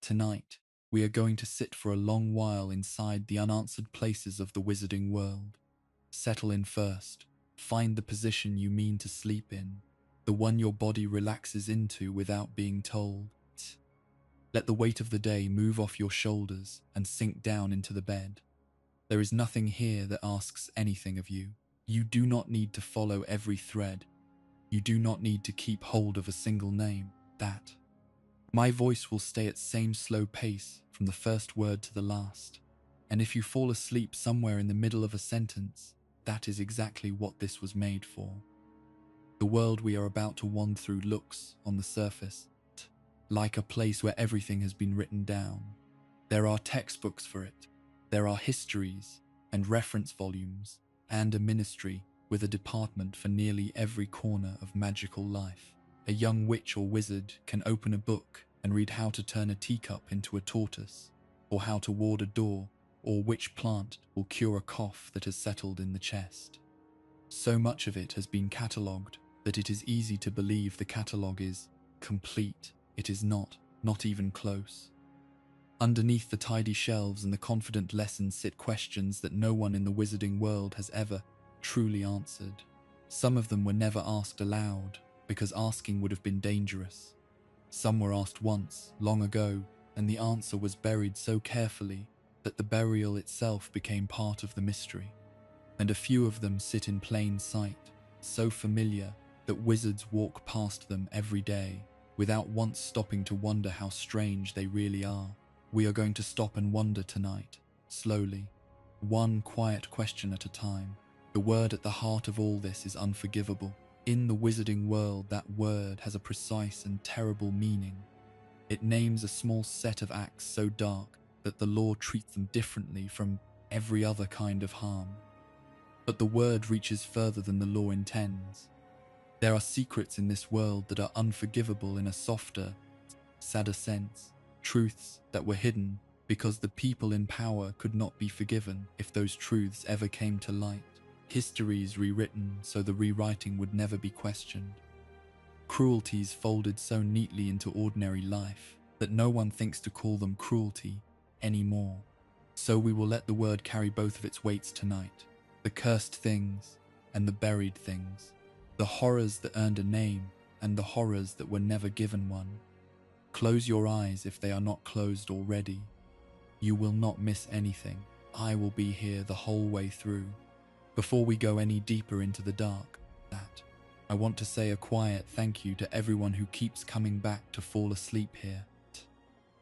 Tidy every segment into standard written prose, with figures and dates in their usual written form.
Tonight, we are going to sit for a long while inside the unanswered places of the wizarding world. Settle in first. Find the position you mean to sleep in, the one your body relaxes into without being told. Let the weight of the day move off your shoulders and sink down into the bed. There is nothing here that asks anything of you. You do not need to follow every thread. You do not need to keep hold of a single name. My voice will stay at same slow pace from the first word to the last. And if you fall asleep somewhere in the middle of a sentence, that is exactly what this was made for. The world we are about to wander through looks, on the surface, like a place where everything has been written down. There are textbooks for it. There are histories and reference volumes, and a ministry with a department for nearly every corner of magical life. A young witch or wizard can open a book and read how to turn a teacup into a tortoise, or how to ward a door, or which plant will cure a cough that has settled in the chest. So much of it has been catalogued that it is easy to believe the catalogue is complete. It is not even close. Underneath the tidy shelves and the confident lessons sit questions that no one in the wizarding world has ever truly answered. Some of them were never asked aloud, because asking would have been dangerous. Some were asked once, long ago, and the answer was buried so carefully that the burial itself became part of the mystery. And a few of them sit in plain sight, so familiar that wizards walk past them every day, without once stopping to wonder how strange they really are. We are going to stop and wonder tonight, slowly, one quiet question at a time. The word at the heart of all this is unforgivable. In the wizarding world, that word has a precise and terrible meaning. It names a small set of acts so dark that the law treats them differently from every other kind of harm. But the word reaches further than the law intends. There are secrets in this world that are unforgivable in a softer, sadder sense. Truths that were hidden because the people in power could not be forgiven if those truths ever came to light. Histories rewritten so the rewriting would never be questioned. Cruelties folded so neatly into ordinary life that no one thinks to call them cruelty anymore. So we will let the word carry both of its weights tonight. The cursed things and the buried things. The horrors that earned a name and the horrors that were never given one. Close your eyes if they are not closed already. You will not miss anything. I will be here the whole way through. Before we go any deeper into the dark, I want to say a quiet thank you to everyone who keeps coming back to fall asleep here.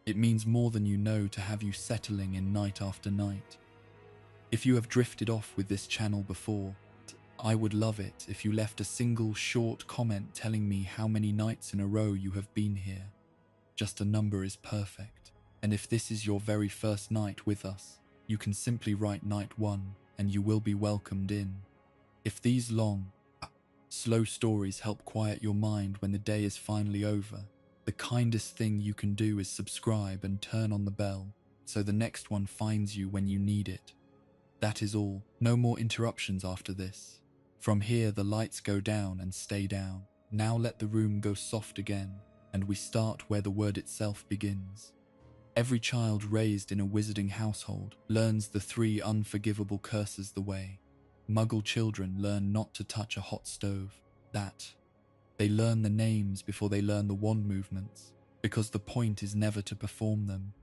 It means more than you know to have you settling in night after night. If you have drifted off with this channel before, I would love it if you left a single short comment telling me how many nights in a row you have been here. Just a number is perfect. And if this is your very first night with us, you can simply write night 1 and you will be welcomed in. If these long, slow stories help quiet your mind when the day is finally over, the kindest thing you can do is subscribe and turn on the bell so the next one finds you when you need it. That is all. No more interruptions after this. From here the lights go down and stay down. Now let the room go soft again, and we start where the word itself begins. Every child raised in a wizarding household learns the 3 unforgivable curses the way. Muggle children learn not to touch a hot stove. They learn the names before they learn the wand movements, because the point is never to perform them.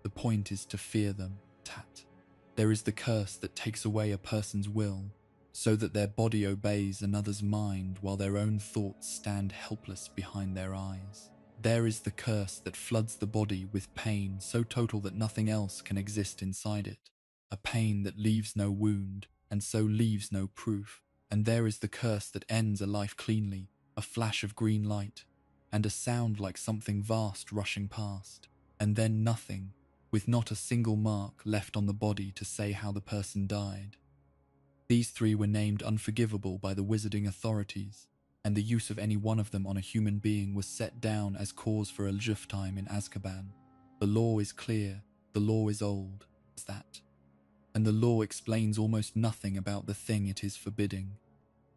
The point is to fear them. There is the curse that takes away a person's will, so that their body obeys another's mind while their own thoughts stand helpless behind their eyes. There is the curse that floods the body with pain so total that nothing else can exist inside it. A pain that leaves no wound and so leaves no proof. And there is the curse that ends a life cleanly, a flash of green light, and a sound like something vast rushing past. And then nothing, with not a single mark left on the body to say how the person died. These 3 were named unforgivable by the wizarding authorities, and the use of any one of them on a human being was set down as cause for a lifetime in Azkaban. The law is clear, the law is old, and the law explains almost nothing about the thing it is forbidding.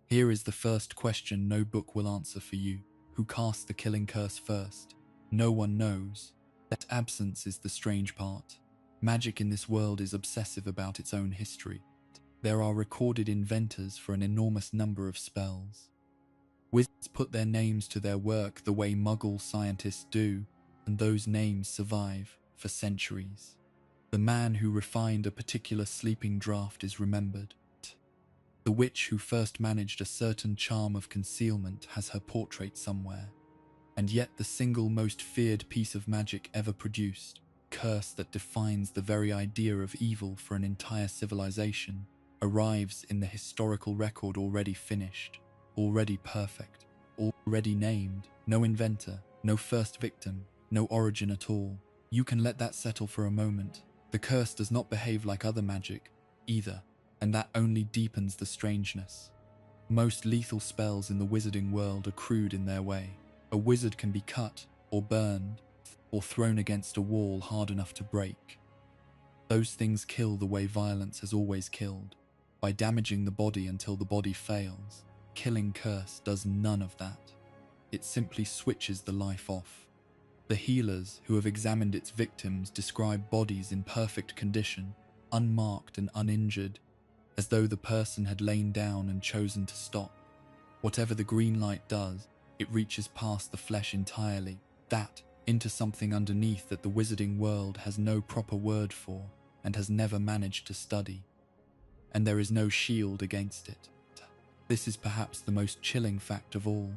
Here is the first question no book will answer for you. Who cast the killing curse first? No one knows. That absence is the strange part. Magic in this world is obsessive about its own history. There are recorded inventors for an enormous number of spells. Wizards put their names to their work the way Muggle scientists do, and those names survive for centuries. The man who refined a particular sleeping draught is remembered. The witch who first managed a certain charm of concealment has her portrait somewhere. And yet the single most feared piece of magic ever produced, curse that defines the very idea of evil for an entire civilization, arrives in the historical record already finished, already perfect, already named, no inventor, no first victim, no origin at all. You can let that settle for a moment. The curse does not behave like other magic, either, and that only deepens the strangeness. Most lethal spells in the wizarding world are crude in their way. A wizard can be cut, or burned, or thrown against a wall hard enough to break. Those things kill the way violence has always killed, by damaging the body until the body fails. Killing Curse does none of that. It simply switches the life off. The healers who have examined its victims describe bodies in perfect condition, unmarked and uninjured, as though the person had lain down and chosen to stop. Whatever the green light does, it reaches past the flesh entirely, that into something underneath that the wizarding world has no proper word for and has never managed to study. And there is no shield against it. This is perhaps the most chilling fact of all.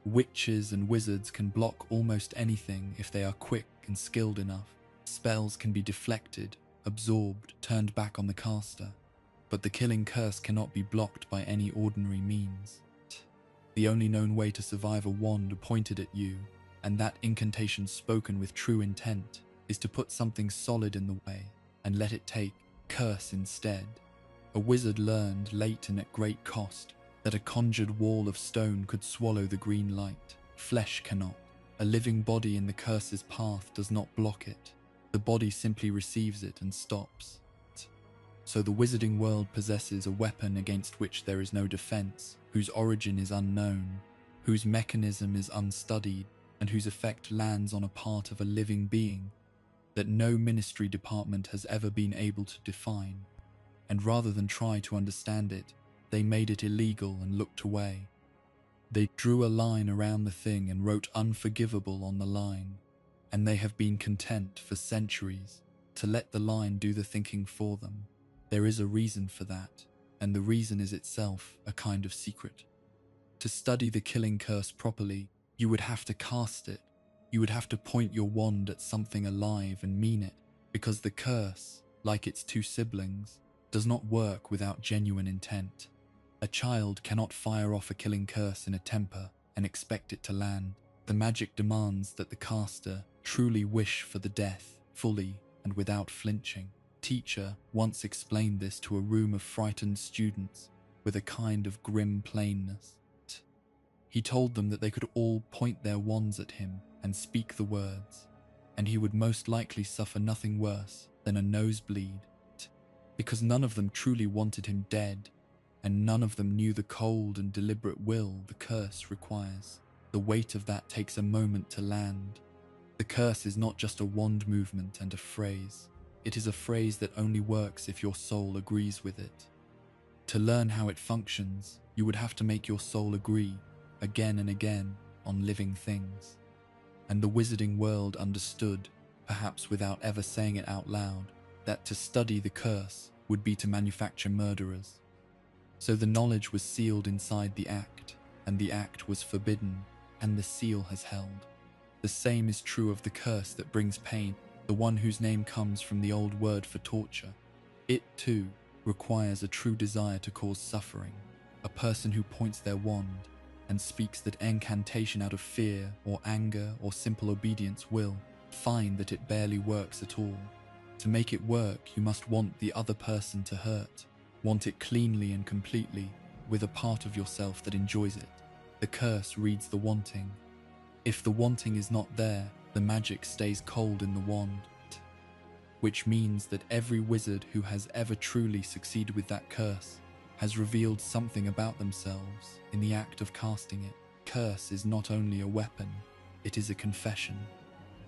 Witches and wizards can block almost anything if they are quick and skilled enough. Spells can be deflected, absorbed, turned back on the caster. But the killing curse cannot be blocked by any ordinary means. The only known way to survive a wand pointed at you, and that incantation spoken with true intent, is to put something solid in the way and let it take curse instead. A wizard learned late and at great cost that a conjured wall of stone could swallow the green light. Flesh cannot. A living body in the curse's path does not block it. The body simply receives it and stops. So the wizarding world possesses a weapon against which there is no defense, whose origin is unknown, whose mechanism is unstudied, and whose effect lands on a part of a living being that no ministry department has ever been able to define. And rather than try to understand it, they made it illegal and looked away. They drew a line around the thing and wrote Unforgivable on the line, and they have been content for centuries to let the line do the thinking for them. There is a reason for that, and the reason is itself a kind of secret. To study the killing curse properly, you would have to cast it. You would have to point your wand at something alive and mean it, because the curse, like its two siblings, does not work without genuine intent. A child cannot fire off a killing curse in a temper and expect it to land. The magic demands that the caster truly wish for the death, fully and without flinching. Teacher once explained this to a room of frightened students with a kind of grim plainness. He told them that they could all point their wands at him and speak the words, and he would most likely suffer nothing worse than a nosebleed, because none of them truly wanted him dead, and none of them knew the cold and deliberate will the curse requires. The weight of that takes a moment to land. The curse is not just a wand movement and a phrase. It is a phrase that only works if your soul agrees with it. To learn how it functions, you would have to make your soul agree, again and again, on living things. And the wizarding world understood, perhaps without ever saying it out loud, that to study the curse would be to manufacture murderers. So the knowledge was sealed inside the act, and the act was forbidden, and the seal has held. The same is true of the curse that brings pain, the one whose name comes from the old word for torture. It, too, requires a true desire to cause suffering. A person who points their wand and speaks that incantation out of fear or anger or simple obedience will find that it barely works at all. To make it work, you must want the other person to hurt, want it cleanly and completely, with a part of yourself that enjoys it. The curse reads the wanting. If the wanting is not there, the magic stays cold in the wand, which means that every wizard who has ever truly succeeded with that curse has revealed something about themselves in the act of casting it. Curse is not only a weapon, it is a confession.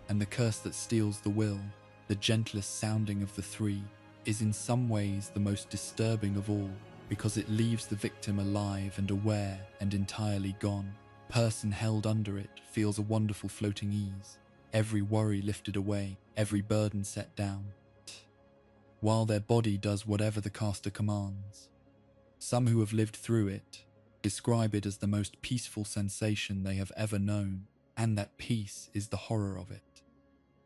And the curse that steals the will, the gentlest sounding of the three, is in some ways the most disturbing of all, because it leaves the victim alive and aware and entirely gone. Person held under it feels a wonderful floating ease, every worry lifted away, every burden set down, while their body does whatever the caster commands. Some who have lived through it describe it as the most peaceful sensation they have ever known, and that peace is the horror of it.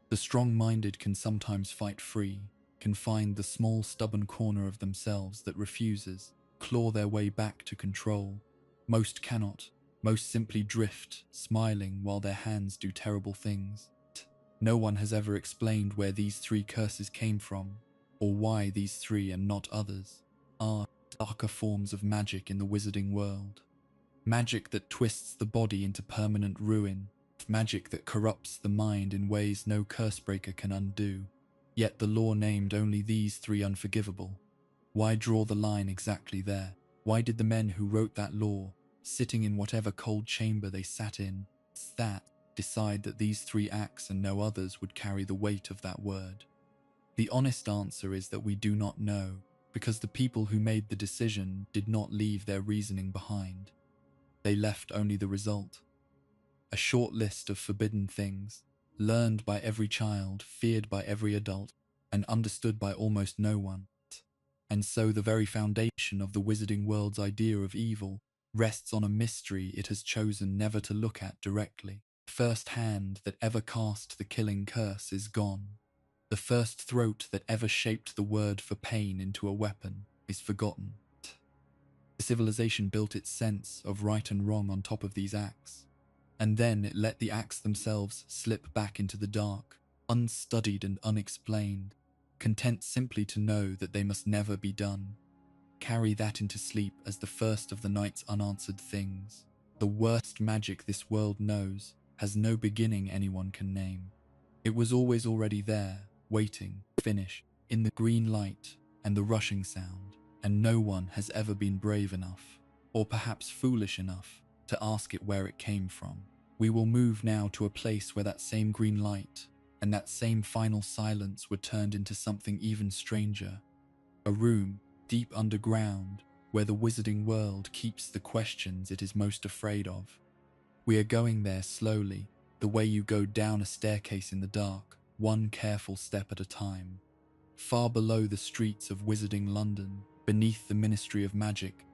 The strong-minded can sometimes fight free, can find the small stubborn corner of themselves that refuses, claw their way back to control. Most cannot, most simply drift, smiling while their hands do terrible things. No one has ever explained where these three curses came from, or why these three and not others are darker forms of magic in the wizarding world. Magic that twists the body into permanent ruin, magic that corrupts the mind in ways no cursebreaker can undo. Yet the law named only these three unforgivable. Why draw the line exactly there? Why did the men who wrote that law, sitting in whatever cold chamber they sat in, decide that these three acts and no others would carry the weight of that word? The honest answer is that we do not know, because the people who made the decision did not leave their reasoning behind. They left only the result. A short list of forbidden things, learned by every child, feared by every adult, and understood by almost no one. And so the very foundation of the wizarding world's idea of evil rests on a mystery it has chosen never to look at directly. The first hand that ever cast the killing curse is gone. The first throat that ever shaped the word for pain into a weapon is forgotten. The civilization built its sense of right and wrong on top of these acts, and then it let the acts themselves slip back into the dark, unstudied and unexplained, content simply to know that they must never be done. Carry that into sleep as the first of the night's unanswered things. The worst magic this world knows has no beginning anyone can name. It was always already there, waiting, finish, in the green light and the rushing sound, and no one has ever been brave enough, or perhaps foolish enough, to ask it where it came from. We will move now to a place where that same green light and that same final silence were turned into something even stranger. A room deep underground where the wizarding world keeps the questions it is most afraid of. We are going there slowly, the way you go down a staircase in the dark, one careful step at a time. Far below the streets of wizarding London, beneath the Ministry of Magic,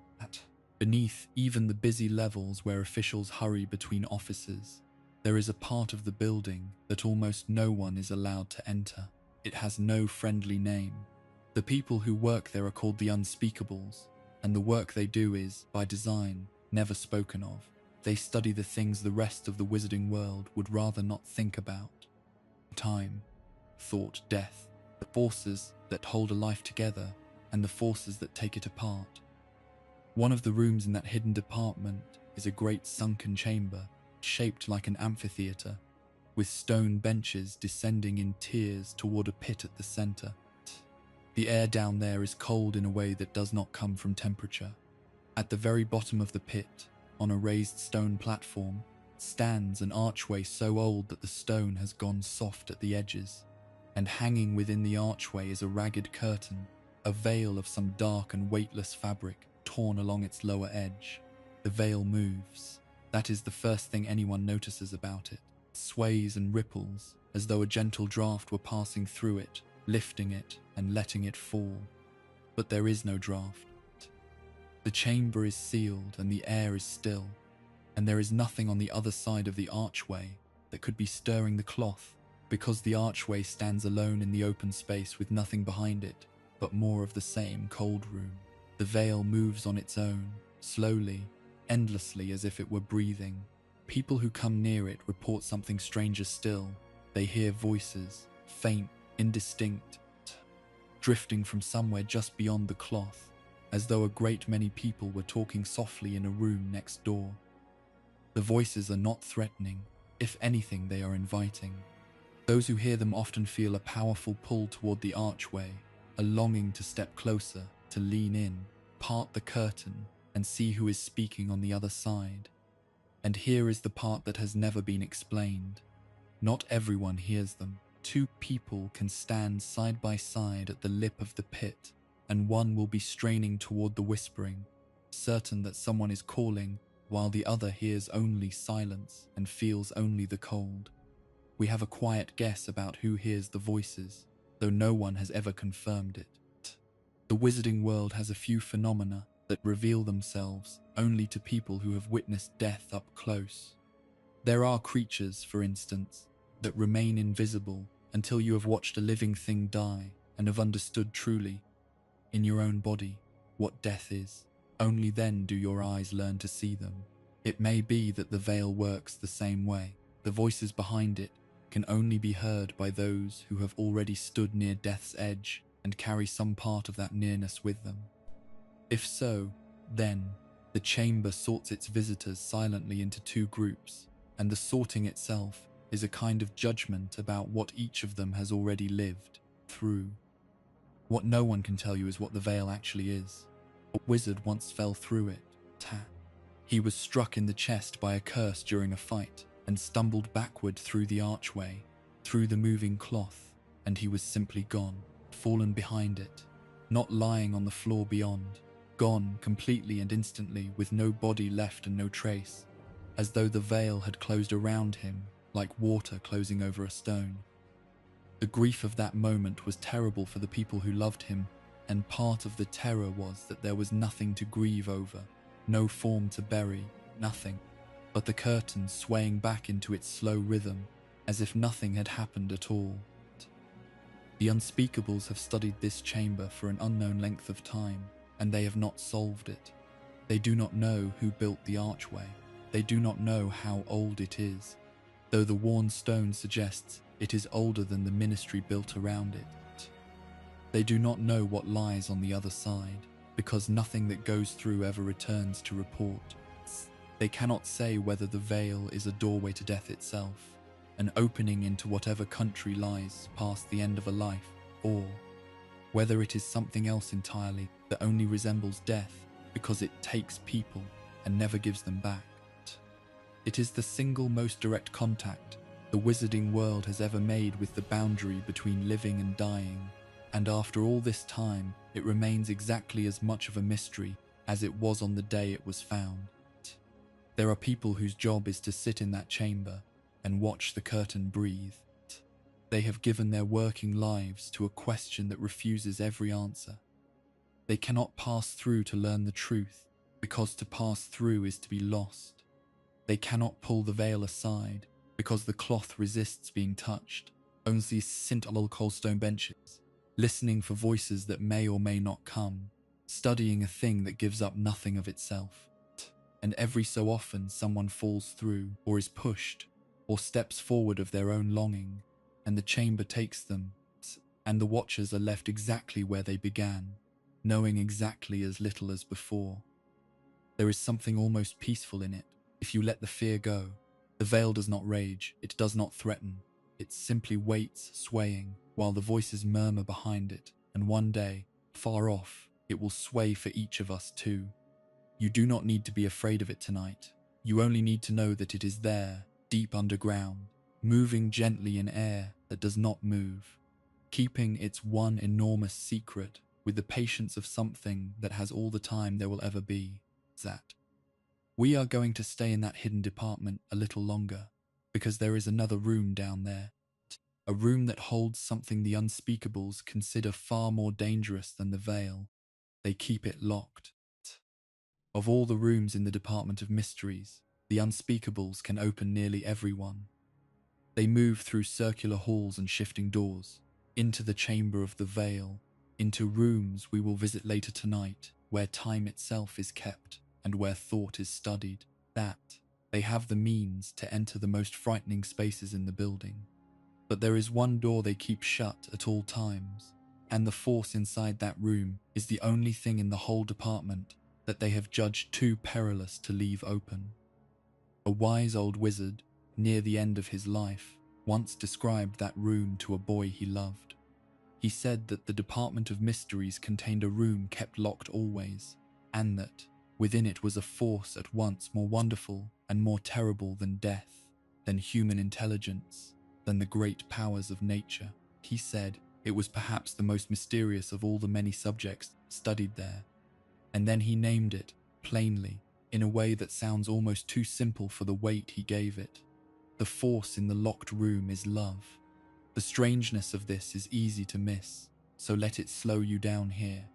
beneath even the busy levels where officials hurry between offices, there is a part of the building that almost no one is allowed to enter. It has no friendly name. The people who work there are called the Unspeakables, and the work they do is, by design, never spoken of. They study the things the rest of the wizarding world would rather not think about. Time, thought, death, the forces that hold a life together, and the forces that take it apart. One of the rooms in that hidden department is a great sunken chamber, shaped like an amphitheater, with stone benches descending in tiers toward a pit at the center. The air down there is cold in a way that does not come from temperature. At the very bottom of the pit, on a raised stone platform, stands an archway so old that the stone has gone soft at the edges, and hanging within the archway is a ragged curtain, a veil of some dark and weightless fabric torn along its lower edge. The veil moves. That is the first thing anyone notices about it. It sways and ripples, as though a gentle draught were passing through it, lifting it and letting it fall. But there is no draught. The chamber is sealed and the air is still, and there is nothing on the other side of the archway that could be stirring the cloth, because the archway stands alone in the open space with nothing behind it but more of the same cold room. The veil moves on its own, slowly, endlessly, as if it were breathing. People who come near it report something stranger still. They hear voices, faint, indistinct, drifting from somewhere just beyond the cloth, as though a great many people were talking softly in a room next door. The voices are not threatening. If anything, they are inviting. Those who hear them often feel a powerful pull toward the archway, a longing to step closer, to lean in, part the curtain, and see who is speaking on the other side. And here is the part that has never been explained. Not everyone hears them. Two people can stand side by side at the lip of the pit, and one will be straining toward the whispering, certain that someone is calling, while the other hears only silence and feels only the cold. We have a quiet guess about who hears the voices, though no one has ever confirmed it. The wizarding world has a few phenomena that reveal themselves only to people who have witnessed death up close. There are creatures, for instance, that remain invisible until you have watched a living thing die and have understood truly, in your own body, what death is. Only then do your eyes learn to see them. It may be that the veil works the same way. The voices behind it can only be heard by those who have already stood near death's edge and carry some part of that nearness with them. If so, then, the chamber sorts its visitors silently into two groups, and the sorting itself is a kind of judgment about what each of them has already lived through. What no one can tell you is what the veil actually is. A wizard once fell through it. He was struck in the chest by a curse during a fight and stumbled backward through the archway, through the moving cloth, and he was simply gone, fallen behind it, not lying on the floor beyond, gone completely and instantly with no body left and no trace, as though the veil had closed around him like water closing over a stone. The grief of that moment was terrible for the people who loved him, and part of the terror was that there was nothing to grieve over, no form to bury, nothing, but the curtain swaying back into its slow rhythm, as if nothing had happened at all. The Unspeakables have studied this chamber for an unknown length of time, and they have not solved it. They do not know who built the archway. They do not know how old it is, though the worn stone suggests it is older than the ministry built around it. They do not know what lies on the other side, because nothing that goes through ever returns to report. They cannot say whether the veil is a doorway to death itself, an opening into whatever country lies past the end of a life, or whether it is something else entirely that only resembles death because it takes people and never gives them back. It is the single most direct contact the wizarding world has ever made with the boundary between living and dying, and after all this time, it remains exactly as much of a mystery as it was on the day it was found. There are people whose job is to sit in that chamber and watch the curtain breathe. They have given their working lives to a question that refuses every answer. They cannot pass through to learn the truth, because to pass through is to be lost. They cannot pull the veil aside, because the cloth resists being touched, only sit on old coldstone benches, listening for voices that may or may not come, studying a thing that gives up nothing of itself. And every so often someone falls through, or is pushed, or steps forward of their own longing, and the chamber takes them, and the watchers are left exactly where they began, knowing exactly as little as before. There is something almost peaceful in it, if you let the fear go. The veil does not rage, it does not threaten, it simply waits, swaying, while the voices murmur behind it, and one day, far off, it will sway for each of us too. You do not need to be afraid of it tonight. You only need to know that it is there, deep underground, moving gently in air that does not move, keeping its one enormous secret with the patience of something that has all the time there will ever be. That we are going to stay in that hidden department a little longer, because there is another room down there, a room that holds something the Unspeakables consider far more dangerous than the veil. They keep it locked. Of all the rooms in the Department of Mysteries, the Unspeakables can open nearly every one. They move through circular halls and shifting doors, into the chamber of the veil, into rooms we will visit later tonight, where time itself is kept and where thought is studied. That they have the means to enter the most frightening spaces in the building. But there is one door they keep shut at all times, and the force inside that room is the only thing in the whole department that they have judged too perilous to leave open. A wise old wizard, near the end of his life, once described that room to a boy he loved. He said that the Department of Mysteries contained a room kept locked always, and that within it was a force at once more wonderful and more terrible than death, than human intelligence, than the great powers of nature. He said it was perhaps the most mysterious of all the many subjects studied there. And then he named it, plainly, in a way that sounds almost too simple for the weight he gave it. The force in the locked room is love. The strangeness of this is easy to miss, so let it slow you down here.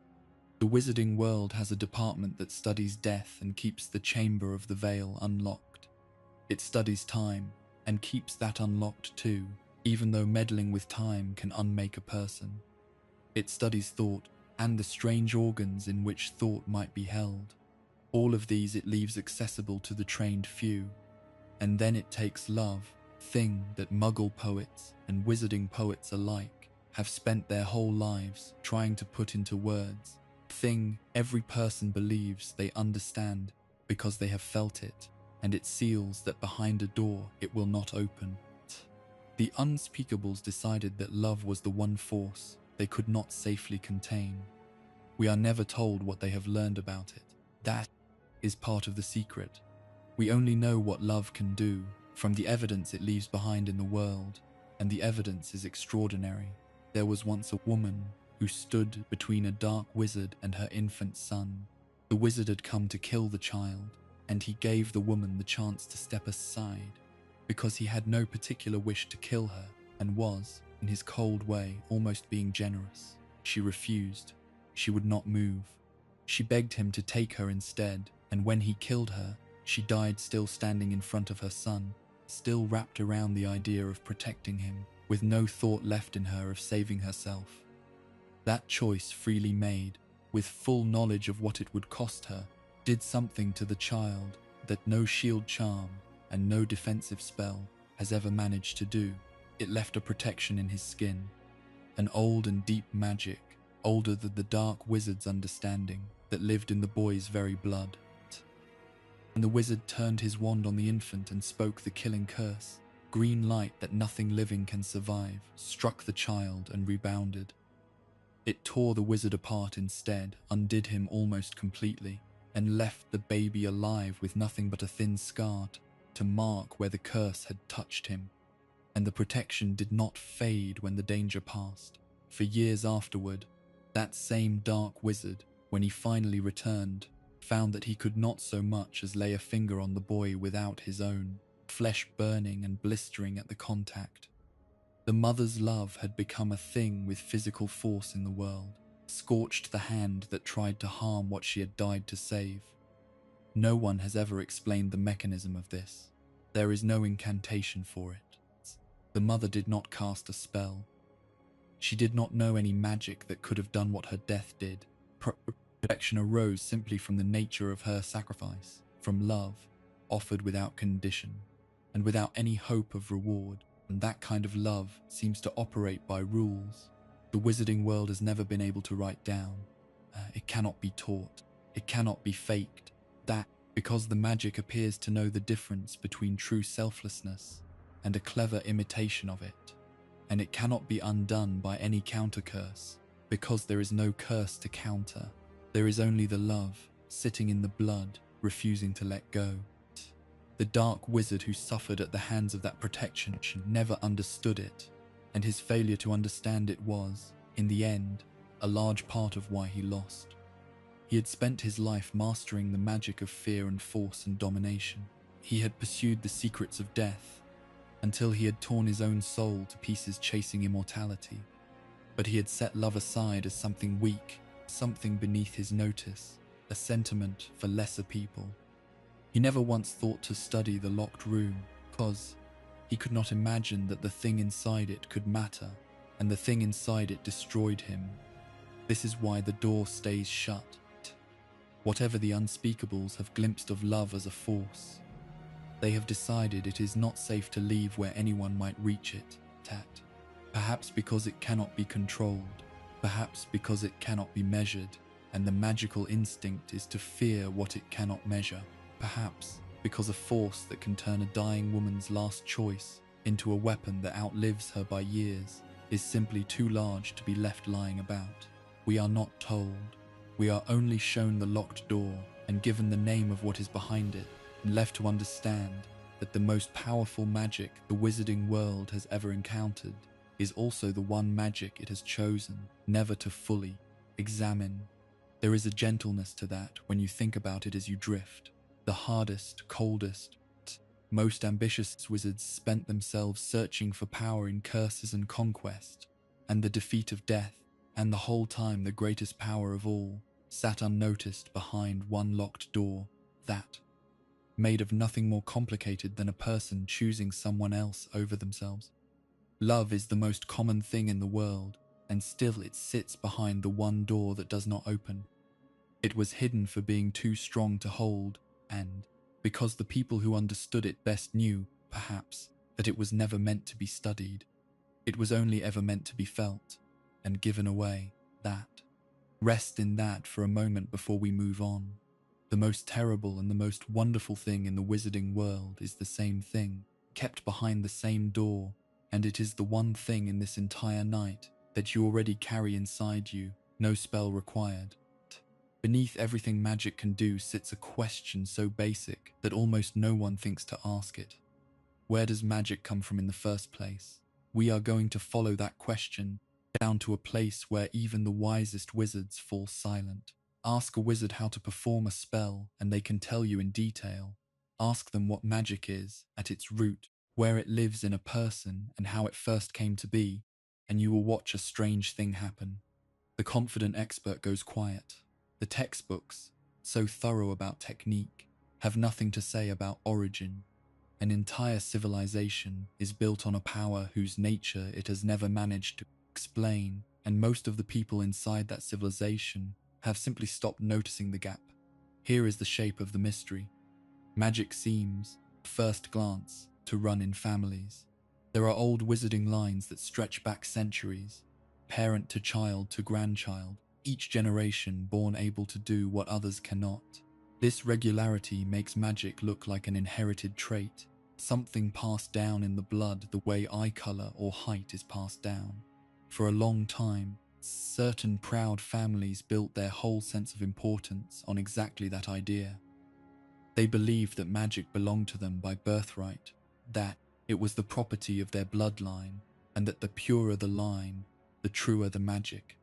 The Wizarding World has a department that studies death and keeps the Chamber of the Veil unlocked. It studies time and keeps that unlocked too, even though meddling with time can unmake a person. It studies thought and the strange organs in which thought might be held. All of these it leaves accessible to the trained few. And then it takes love, thing that Muggle poets and Wizarding poets alike have spent their whole lives trying to put into words, thing every person believes they understand because they have felt it, and it seals that behind a door it will not open. The unspeakables decided that love was the one force they could not safely contain. We are never told what they have learned about it. That is part of the secret. We only know what love can do from the evidence it leaves behind in the world, and the evidence is extraordinary. There was once a woman who stood between a dark wizard and her infant son. The wizard had come to kill the child, and he gave the woman the chance to step aside, because he had no particular wish to kill her, and was, in his cold way, almost being generous. She refused. She would not move. She begged him to take her instead, and when he killed her, she died still standing in front of her son, still wrapped around the idea of protecting him, with no thought left in her of saving herself. That choice, freely made, with full knowledge of what it would cost her, did something to the child that no shield charm and no defensive spell has ever managed to do. It left a protection in his skin, an old and deep magic, older than the dark wizard's understanding, that lived in the boy's very blood. And the wizard turned his wand on the infant and spoke the killing curse. Green light that nothing living can survive struck the child and rebounded. It tore the wizard apart instead, undid him almost completely, and left the baby alive with nothing but a thin scar to mark where the curse had touched him. And the protection did not fade when the danger passed. For years afterward, that same dark wizard, when he finally returned, found that he could not so much as lay a finger on the boy without his own, flesh burning and blistering at the contact. The mother's love had become a thing with physical force in the world, scorched the hand that tried to harm what she had died to save. No one has ever explained the mechanism of this. There is no incantation for it. The mother did not cast a spell. She did not know any magic that could have done what her death did. Protection arose simply from the nature of her sacrifice, from love, offered without condition, and without any hope of reward. And that kind of love seems to operate by rules the Wizarding world has never been able to write down. It cannot be taught. It cannot be faked. That because the magic appears to know the difference between true selflessness and a clever imitation of it. And it cannot be undone by any counter curse, because there is no curse to counter. There is only the love, sitting in the blood, refusing to let go. The dark wizard who suffered at the hands of that protection never understood it, and his failure to understand it was, in the end, a large part of why he lost. He had spent his life mastering the magic of fear and force and domination. He had pursued the secrets of death, until he had torn his own soul to pieces chasing immortality. But he had set love aside as something weak, something beneath his notice, a sentiment for lesser people. He never once thought to study the locked room, because he could not imagine that the thing inside it could matter, and the thing inside it destroyed him. This is why the door stays shut. Whatever the unspeakables have glimpsed of love as a force, they have decided it is not safe to leave where anyone might reach it. Perhaps because it cannot be controlled, perhaps because it cannot be measured, and the magical instinct is to fear what it cannot measure. Perhaps because a force that can turn a dying woman's last choice into a weapon that outlives her by years is simply too large to be left lying about. We are not told. We are only shown the locked door and given the name of what is behind it, and left to understand that the most powerful magic the wizarding world has ever encountered is also the one magic it has chosen never to fully examine. There is a gentleness to that when you think about it as you drift. The hardest, coldest, most ambitious wizards spent themselves searching for power in curses and conquest, and the defeat of death, and the whole time the greatest power of all sat unnoticed behind one locked door, that, made of nothing more complicated than a person choosing someone else over themselves. Love is the most common thing in the world, and still it sits behind the one door that does not open. It was hidden for being too strong to hold, and because the people who understood it best knew, perhaps, that it was never meant to be studied. It was only ever meant to be felt and given away. That. Rest in that for a moment before we move on. The most terrible and the most wonderful thing in the wizarding world is the same thing, kept behind the same door, and it is the one thing in this entire night that you already carry inside you, no spell required. Beneath everything magic can do sits a question so basic that almost no one thinks to ask it. Where does magic come from in the first place? We are going to follow that question down to a place where even the wisest wizards fall silent. Ask a wizard how to perform a spell and they can tell you in detail. Ask them what magic is at its root, where it lives in a person and how it first came to be, and you will watch a strange thing happen. The confident expert goes quiet. The textbooks, so thorough about technique, have nothing to say about origin. An entire civilization is built on a power whose nature it has never managed to explain, and most of the people inside that civilization have simply stopped noticing the gap. Here is the shape of the mystery. Magic seems, at first glance, to run in families. There are old wizarding lines that stretch back centuries, parent to child to grandchild, each generation born able to do what others cannot. This regularity makes magic look like an inherited trait, something passed down in the blood the way eye color or height is passed down. For a long time, certain proud families built their whole sense of importance on exactly that idea. They believed that magic belonged to them by birthright, that it was the property of their bloodline, and that the purer the line, the truer the magic.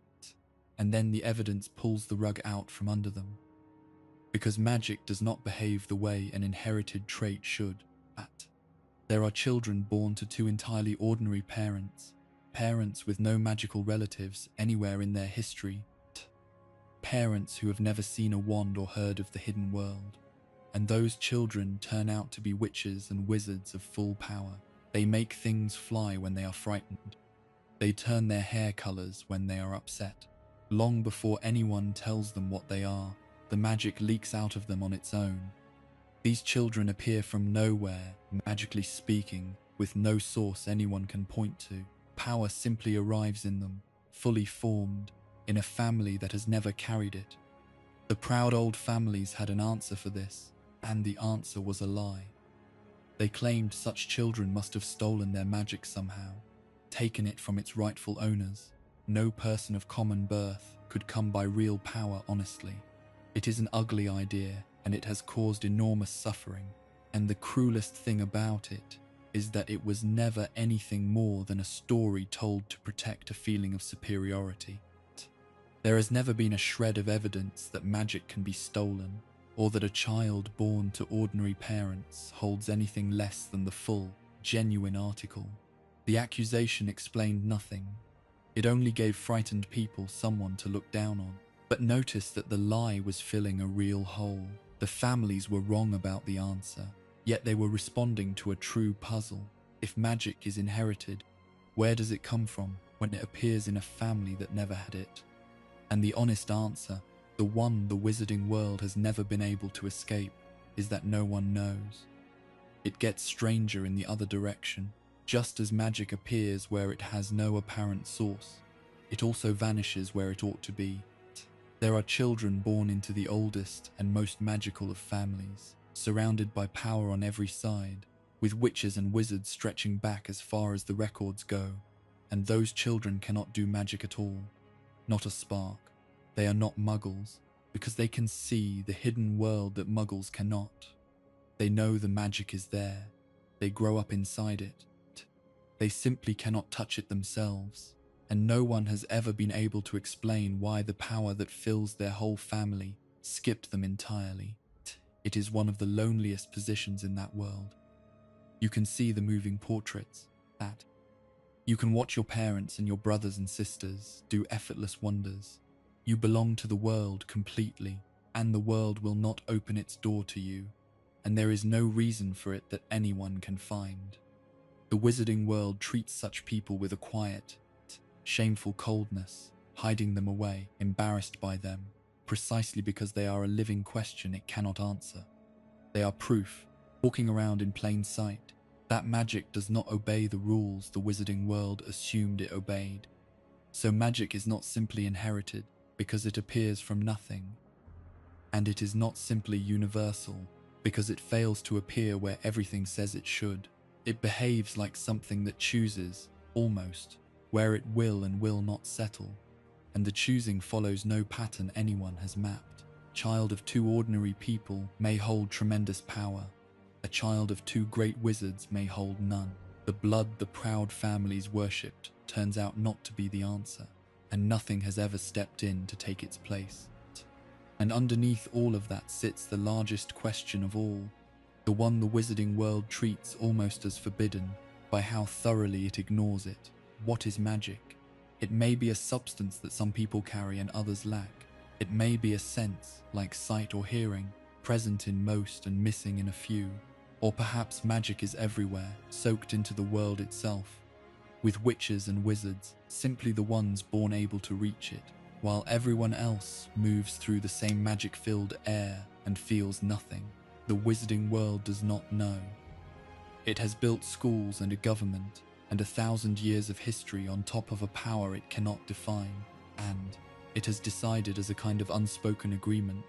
And then the evidence pulls the rug out from under them. Because magic does not behave the way an inherited trait should. There are children born to two entirely ordinary parents, parents with no magical relatives anywhere in their history, parents who have never seen a wand or heard of the hidden world. And those children turn out to be witches and wizards of full power. They make things fly when they are frightened. They turn their hair colors when they are upset. Long before anyone tells them what they are, the magic leaks out of them on its own. These children appear from nowhere, magically speaking, with no source anyone can point to. Power simply arrives in them, fully formed, in a family that has never carried it. The proud old families had an answer for this, and the answer was a lie. They claimed such children must have stolen their magic somehow, taken it from its rightful owners. No person of common birth could come by real power honestly. It is an ugly idea, and it has caused enormous suffering. And the cruelest thing about it is that it was never anything more than a story told to protect a feeling of superiority. There has never been a shred of evidence that magic can be stolen, or that a child born to ordinary parents holds anything less than the full, genuine article. The accusation explained nothing. It only gave frightened people someone to look down on. But notice that the lie was filling a real hole. The families were wrong about the answer, yet they were responding to a true puzzle. If magic is inherited, where does it come from when it appears in a family that never had it? And the honest answer, the one the wizarding world has never been able to escape, is that no one knows. It gets stranger in the other direction. Just as magic appears where it has no apparent source, it also vanishes where it ought to be. There are children born into the oldest and most magical of families, surrounded by power on every side, with witches and wizards stretching back as far as the records go, and those children cannot do magic at all, not a spark. They are not muggles, because they can see the hidden world that muggles cannot. They know the magic is there, They grow up inside it. They simply cannot touch it themselves, and no one has ever been able to explain why the power that fills their whole family skipped them entirely. It is one of the loneliest positions in that world. You can see the moving portraits, that you can watch your parents and your brothers and sisters do effortless wonders. You belong to the world completely, and the world will not open its door to you, and there is no reason for it that anyone can find. The wizarding world treats such people with a quiet, shameful coldness, hiding them away, embarrassed by them, precisely because they are a living question it cannot answer. They are proof, walking around in plain sight, that magic does not obey the rules the wizarding world assumed it obeyed. So magic is not simply inherited because it appears from nothing, and it is not simply universal because it fails to appear where everything says it should. It behaves like something that chooses, almost, where it will and will not settle, and the choosing follows no pattern anyone has mapped. A child of two ordinary people may hold tremendous power. A child of two great wizards may hold none. The blood the proud families worshipped turns out not to be the answer, and nothing has ever stepped in to take its place. And underneath all of that sits the largest question of all, the one the wizarding world treats almost as forbidden by how thoroughly it ignores it. What is magic? It may be a substance that some people carry and others lack. It may be a sense, like sight or hearing, present in most and missing in a few. Or perhaps magic is everywhere, soaked into the world itself, with witches and wizards, simply the ones born able to reach it, while everyone else moves through the same magic-filled air and feels nothing. The wizarding world does not know. It has built schools and a government, and 1,000 years of history on top of a power it cannot define, and it has decided as a kind of unspoken agreement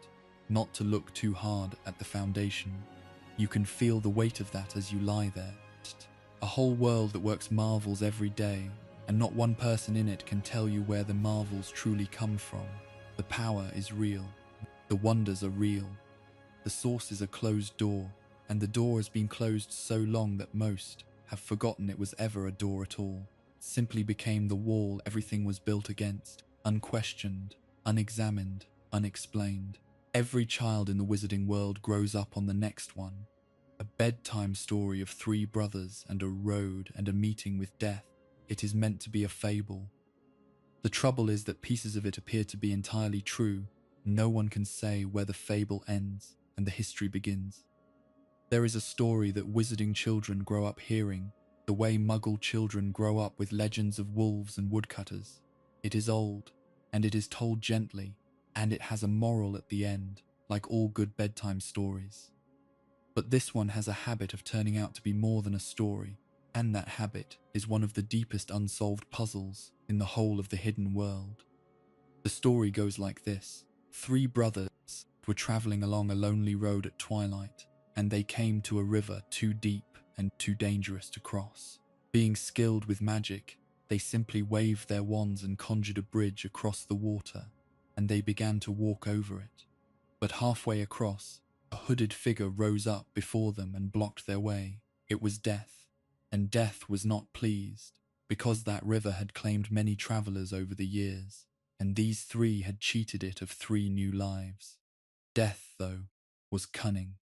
not to look too hard at the foundation. You can feel the weight of that as you lie there. A whole world that works marvels every day, and not one person in it can tell you where the marvels truly come from. The power is real. The wonders are real. The source is a closed door, and the door has been closed so long that most have forgotten it was ever a door at all. It simply became the wall everything was built against, unquestioned, unexamined, unexplained. Every child in the wizarding world grows up on the next one. A bedtime story of 3 brothers and a road and a meeting with death. It is meant to be a fable. The trouble is that pieces of it appear to be entirely true. No one can say where the fable ends and the history begins. There is a story that wizarding children grow up hearing, the way Muggle children grow up with legends of wolves and woodcutters. It is old, and it is told gently, and it has a moral at the end, like all good bedtime stories. But this one has a habit of turning out to be more than a story, and that habit is one of the deepest unsolved puzzles in the whole of the hidden world. The story goes like this. 3 brothers were traveling along a lonely road at twilight, and they came to a river too deep and too dangerous to cross. Being skilled with magic, they simply waved their wands and conjured a bridge across the water, and they began to walk over it. But halfway across, a hooded figure rose up before them and blocked their way. It was Death, and Death was not pleased, because that river had claimed many travelers over the years, and these 3 had cheated it of 3 new lives. Death, though, was cunning.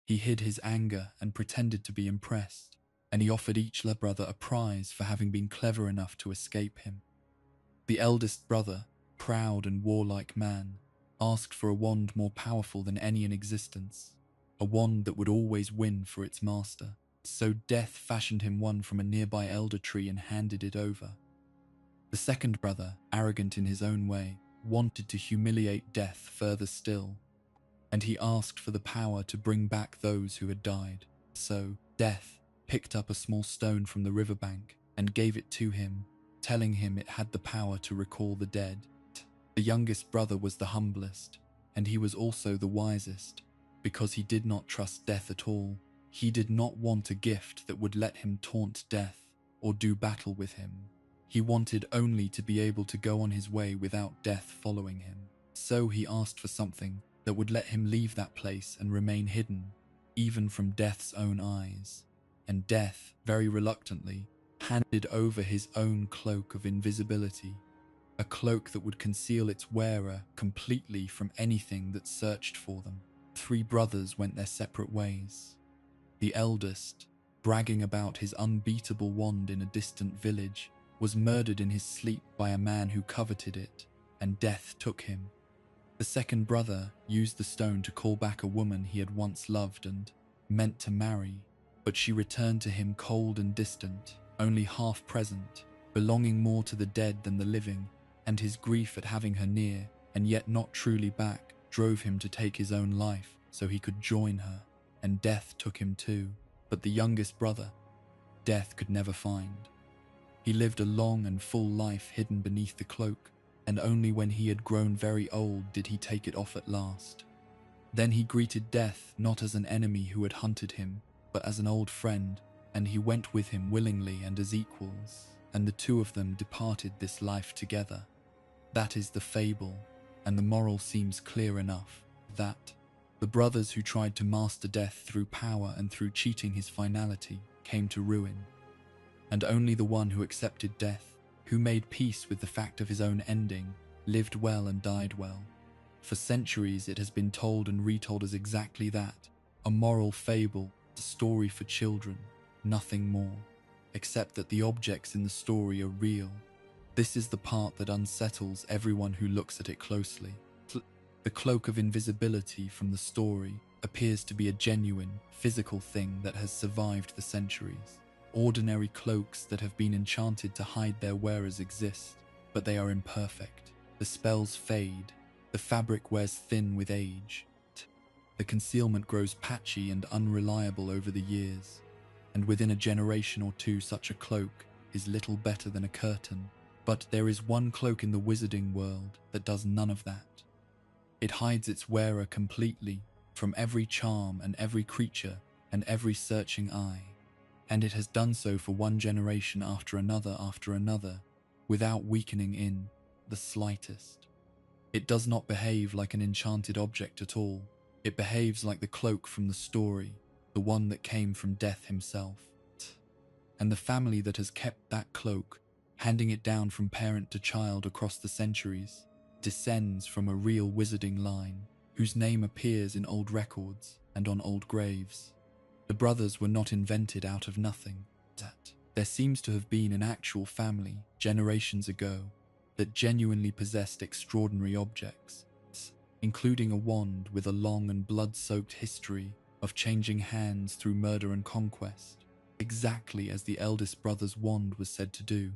He hid his anger and pretended to be impressed, and he offered each brother a prize for having been clever enough to escape him. The eldest brother, proud and warlike man, asked for a wand more powerful than any in existence, a wand that would always win for its master. So Death fashioned him one from a nearby elder tree and handed it over. The second brother, arrogant in his own way, wanted to humiliate Death further still, and he asked for the power to bring back those who had died. So Death picked up a small stone from the riverbank and gave it to him, telling him it had the power to recall the dead. The youngest brother was the humblest, and he was also the wisest, because he did not trust Death at all. He did not want a gift that would let him taunt Death or do battle with him. He wanted only to be able to go on his way without Death following him. So he asked for something that would let him leave that place and remain hidden, even from Death's own eyes. and Death, very reluctantly, handed over his own cloak of invisibility, a cloak that would conceal its wearer completely from anything that searched for them. Three brothers went their separate ways. The eldest, bragging about his unbeatable wand in a distant village, was murdered in his sleep by a man who coveted it, and Death took him. The second brother used the stone to call back a woman he had once loved and meant to marry, but she returned to him cold and distant, only half present, belonging more to the dead than the living, and his grief at having her near and yet not truly back drove him to take his own life so he could join her, and Death took him too. But the youngest brother, Death could never find. He lived a long and full life hidden beneath the cloak, and only when he had grown very old did he take it off at last. Then he greeted Death not as an enemy who had hunted him, but as an old friend, and he went with him willingly and as equals, and the two of them departed this life together. That is the fable, and the moral seems clear enough, that the brothers who tried to master Death through power and through cheating his finality came to ruin, and only the one who accepted Death, who made peace with the fact of his own ending, lived well and died well. For centuries it has been told and retold as exactly that, a moral fable, a story for children, nothing more, except that the objects in the story are real. This is the part that unsettles everyone who looks at it closely. The cloak of invisibility from the story appears to be a genuine, physical thing that has survived the centuries. Ordinary cloaks that have been enchanted to hide their wearers exist, but they are imperfect. The spells fade, the fabric wears thin with age. The concealment grows patchy and unreliable over the years, and within a generation or two such a cloak is little better than a curtain. But there is one cloak in the wizarding world that does none of that. It hides its wearer completely from every charm and every creature and every searching eye, and it has done so for one generation after another, without weakening in the slightest. It does not behave like an enchanted object at all. It behaves like the cloak from the story, the one that came from Death himself. And the family that has kept that cloak, handing it down from parent to child across the centuries, descends from a real wizarding line, whose name appears in old records and on old graves. The brothers were not invented out of nothing. There seems to have been an actual family, generations ago, that genuinely possessed extraordinary objects, including a wand with a long and blood-soaked history of changing hands through murder and conquest, exactly as the eldest brother's wand was said to do.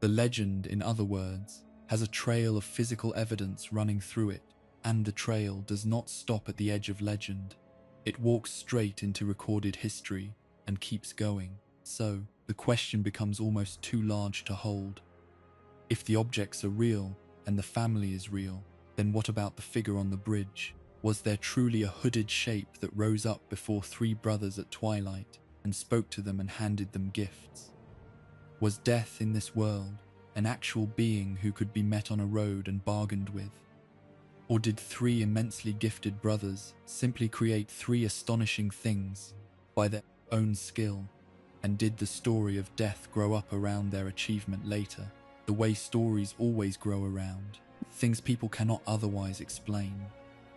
The legend, in other words, has a trail of physical evidence running through it, and the trail does not stop at the edge of legend. It walks straight into recorded history and keeps going. So, the question becomes almost too large to hold. If the objects are real and the family is real, then what about the figure on the bridge? Was there truly a hooded shape that rose up before three brothers at twilight and spoke to them and handed them gifts? Was Death in this world an actual being who could be met on a road and bargained with? Or did three immensely gifted brothers simply create three astonishing things by their own skill? And did the story of Death grow up around their achievement later, the way stories always grow around, things people cannot otherwise explain?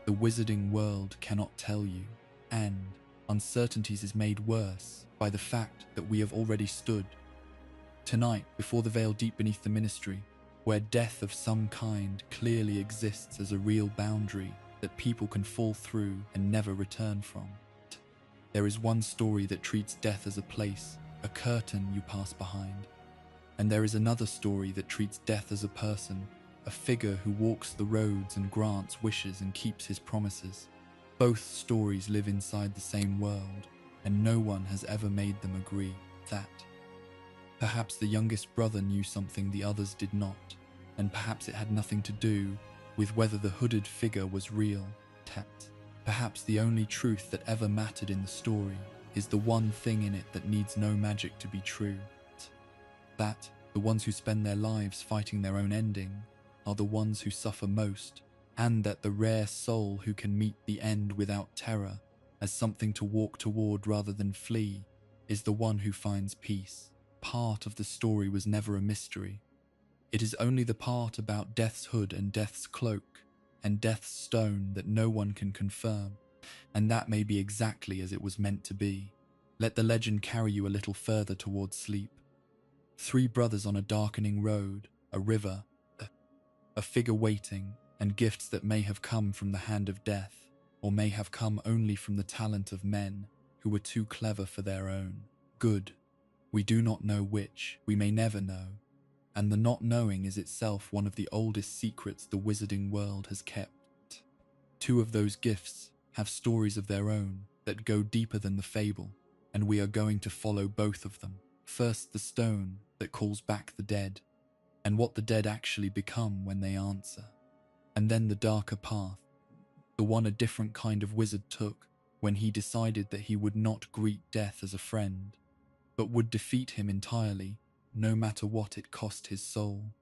The wizarding world cannot tell you, and uncertainties is made worse by the fact that we have already stood tonight before the veil deep beneath the ministry, where death of some kind clearly exists as a real boundary that people can fall through and never return from. There is one story that treats death as a place, a curtain you pass behind, and there is another story that treats death as a person, a figure who walks the roads and grants wishes and keeps his promises. Both stories live inside the same world, and no one has ever made them agree that. Perhaps the youngest brother knew something the others did not, and perhaps it had nothing to do with whether the hooded figure was real. Perhaps the only truth that ever mattered in the story is the one thing in it that needs no magic to be true. That the ones who spend their lives fighting their own ending are the ones who suffer most, and that the rare soul who can meet the end without terror, as something to walk toward rather than flee, is the one who finds peace. Part of the story was never a mystery. It is only the part about Death's hood and Death's cloak and Death's stone that no one can confirm, and that may be exactly as it was meant to be. Let the legend carry you a little further towards sleep. 3 brothers on a darkening road, a river, a figure waiting, and gifts that may have come from the hand of death, or may have come only from the talent of men who were too clever for their own good. We do not know which, we may never know, and the not knowing is itself one of the oldest secrets the wizarding world has kept. 2 of those gifts have stories of their own that go deeper than the fable, and we are going to follow both of them. First, the stone that calls back the dead, and what the dead actually become when they answer. And then the darker path, the one a different kind of wizard took when he decided that he would not greet death as a friend, but would defeat him entirely, no matter what it cost his soul.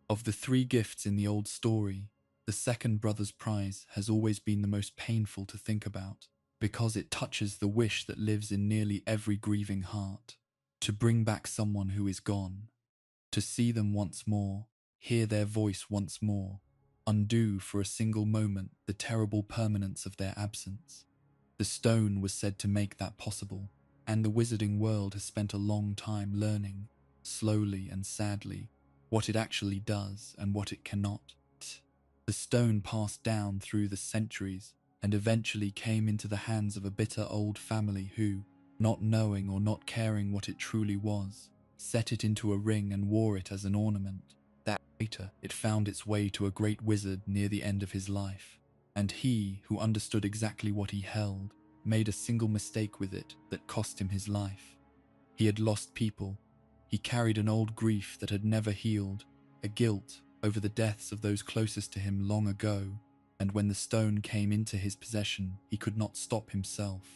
Of the 3 gifts in the old story, the second brother's prize has always been the most painful to think about, because it touches the wish that lives in nearly every grieving heart: to bring back someone who is gone, to see them once more, hear their voice once more, undo for a single moment the terrible permanence of their absence. The stone was said to make that possible, and the wizarding world has spent a long time learning, slowly and sadly, what it actually does and what it cannot. The stone passed down through the centuries and eventually came into the hands of a bitter old family who, not knowing or not caring what it truly was, set it into a ring and wore it as an ornament. That later it found its way to a great wizard near the end of his life, and he, who understood exactly what he held, made a single mistake with it that cost him his life. He had lost people. He carried an old grief that had never healed, a guilt over the deaths of those closest to him long ago, and when the stone came into his possession, he could not stop himself.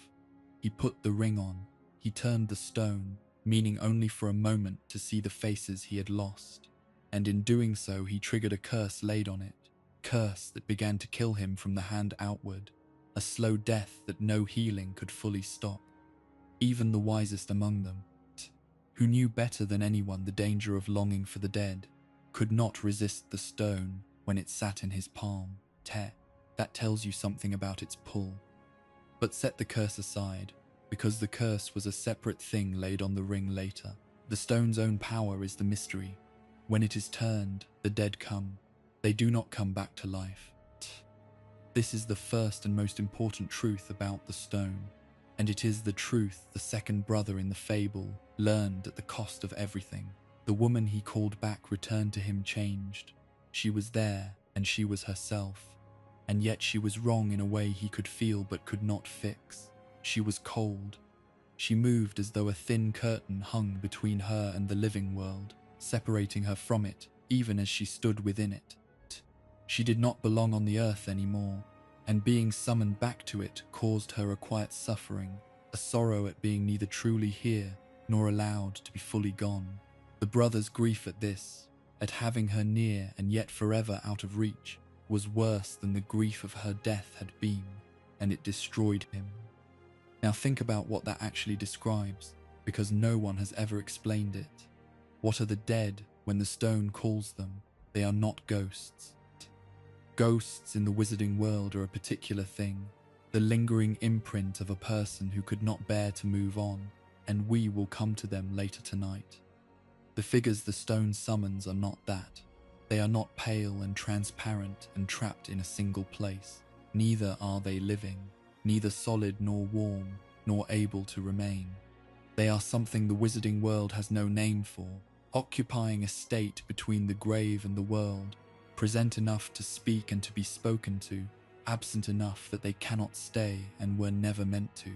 He put the ring on. He turned the stone, meaning only for a moment to see the faces he had lost, and in doing so he triggered a curse laid on it, curse that began to kill him from the hand outward, a slow death that no healing could fully stop. Even the wisest among them, who knew better than anyone the danger of longing for the dead, could not resist the stone when it sat in his palm. That tells you something about its pull. But set the curse aside, because the curse was a separate thing laid on the ring later. The stone's own power is the mystery. When it is turned, the dead come. They do not come back to life. This is the first and most important truth about the stone, and it is the truth the second brother in the fable learned at the cost of everything. The woman he called back returned to him changed. She was there, and she was herself, and yet she was wrong in a way he could feel but could not fix. She was cold. She moved as though a thin curtain hung between her and the living world, separating her from it, even as she stood within it. She did not belong on the earth anymore, and being summoned back to it caused her a quiet suffering, a sorrow at being neither truly here nor allowed to be fully gone. The brother's grief at this, at having her near and yet forever out of reach, was worse than the grief of her death had been, and it destroyed him. Now think about what that actually describes, because no one has ever explained it. What are the dead when the stone calls them? They are not ghosts. Ghosts in the wizarding world are a particular thing, the lingering imprint of a person who could not bear to move on, and we will come to them later tonight. The figures the stone summons are not that. They are not pale and transparent and trapped in a single place. Neither are they living, neither solid nor warm, nor able to remain. They are something the wizarding world has no name for, occupying a state between the grave and the world, present enough to speak and to be spoken to, absent enough that they cannot stay and were never meant to.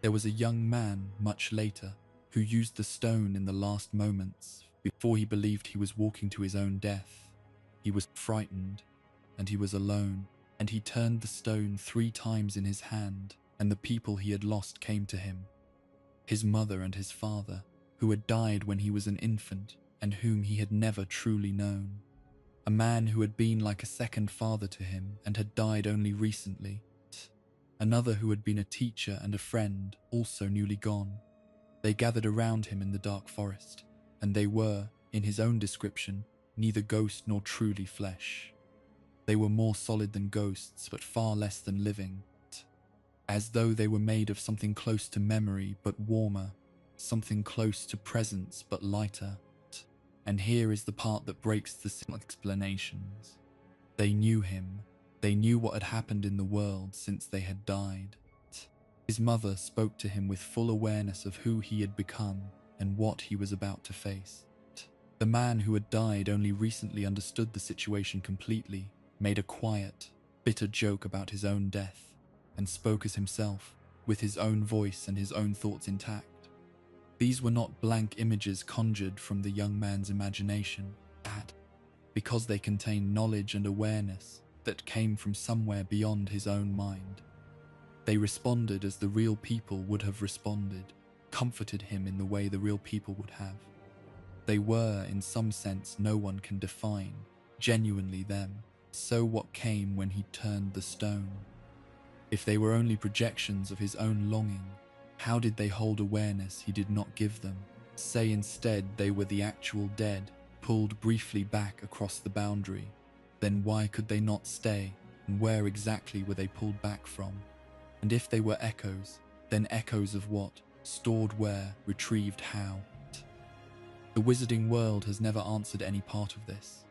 There was a young man, much later, who used the stone in the last moments, before he believed he was walking to his own death. He was frightened, and he was alone, and he turned the stone 3 times in his hand, and the people he had lost came to him. His mother and his father, who had died when he was an infant, and whom he had never truly known. A man who had been like a second father to him, and had died only recently. Another who had been a teacher and a friend, also newly gone. They gathered around him in the dark forest, and they were, in his own description, neither ghost nor truly flesh. They were more solid than ghosts, but far less than living, as though they were made of something close to memory but warmer, something close to presence but lighter. And here is the part that breaks the simple explanations. They knew him. They knew what had happened in the world since they had died. His mother spoke to him with full awareness of who he had become and what he was about to face. The man who had died only recently understood the situation completely, made a quiet, bitter joke about his own death, and spoke as himself, with his own voice and his own thoughts intact. These were not blank images conjured from the young man's imagination, because they contained knowledge and awareness that came from somewhere beyond his own mind. They responded as the real people would have responded, comforted him in the way the real people would have. They were, in some sense no one can define, genuinely them. So what came when he turned the stone? If they were only projections of his own longing, how did they hold awareness he did not give them? Say instead they were the actual dead, pulled briefly back across the boundary. Then why could they not stay, and where exactly were they pulled back from? And if they were echoes, then echoes of what? Stored where? Retrieved how? The wizarding world has never answered any part of this.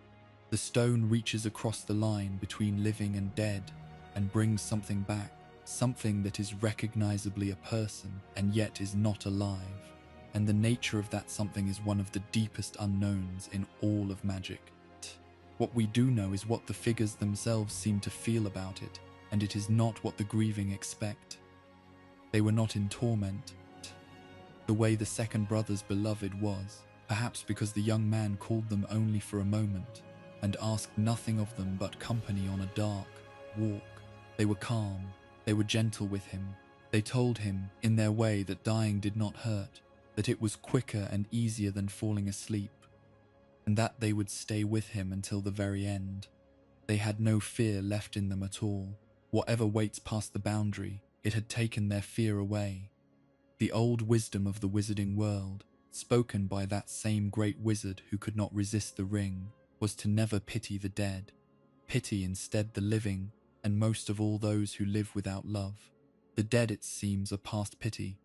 The stone reaches across the line between living and dead and brings something back, something that is recognizably a person and yet is not alive. And the nature of that something is one of the deepest unknowns in all of magic. What we do know is what the figures themselves seem to feel about it, and it is not what the grieving expect. They were not in torment, the way the second brother's beloved was, perhaps because the young man called them only for a moment, and asked nothing of them but company on a dark walk. They were calm, they were gentle with him. They told him, in their way, that dying did not hurt, that it was quicker and easier than falling asleep, and that they would stay with him until the very end. They had no fear left in them at all. Whatever waits past the boundary, it had taken their fear away. The old wisdom of the wizarding world, spoken by that same great wizard who could not resist the ring, was to never pity the dead. Pity instead the living, and most of all those who live without love. The dead, it seems, are past pity.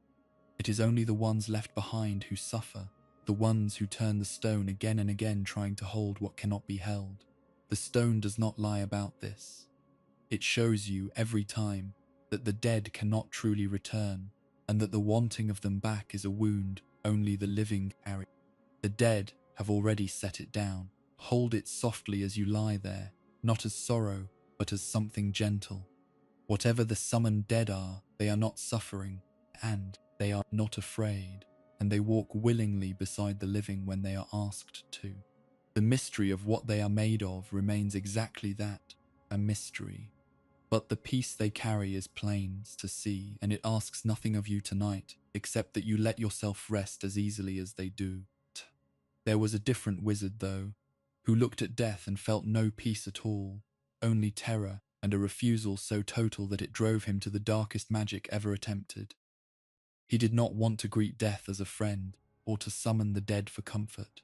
It is only the ones left behind who suffer, the ones who turn the stone again and again trying to hold what cannot be held. The stone does not lie about this. It shows you every time that the dead cannot truly return, and that the wanting of them back is a wound only the living carry. The dead have already set it down. Hold it softly as you lie there, not as sorrow, but as something gentle. Whatever the summoned dead are, they are not suffering, and they are not afraid, and they walk willingly beside the living when they are asked to. The mystery of what they are made of remains exactly that, a mystery. But the peace they carry is plain to see, and it asks nothing of you tonight, except that you let yourself rest as easily as they do. There was a different wizard, though, who looked at death and felt no peace at all, only terror and a refusal so total that it drove him to the darkest magic ever attempted. He did not want to greet death as a friend, or to summon the dead for comfort.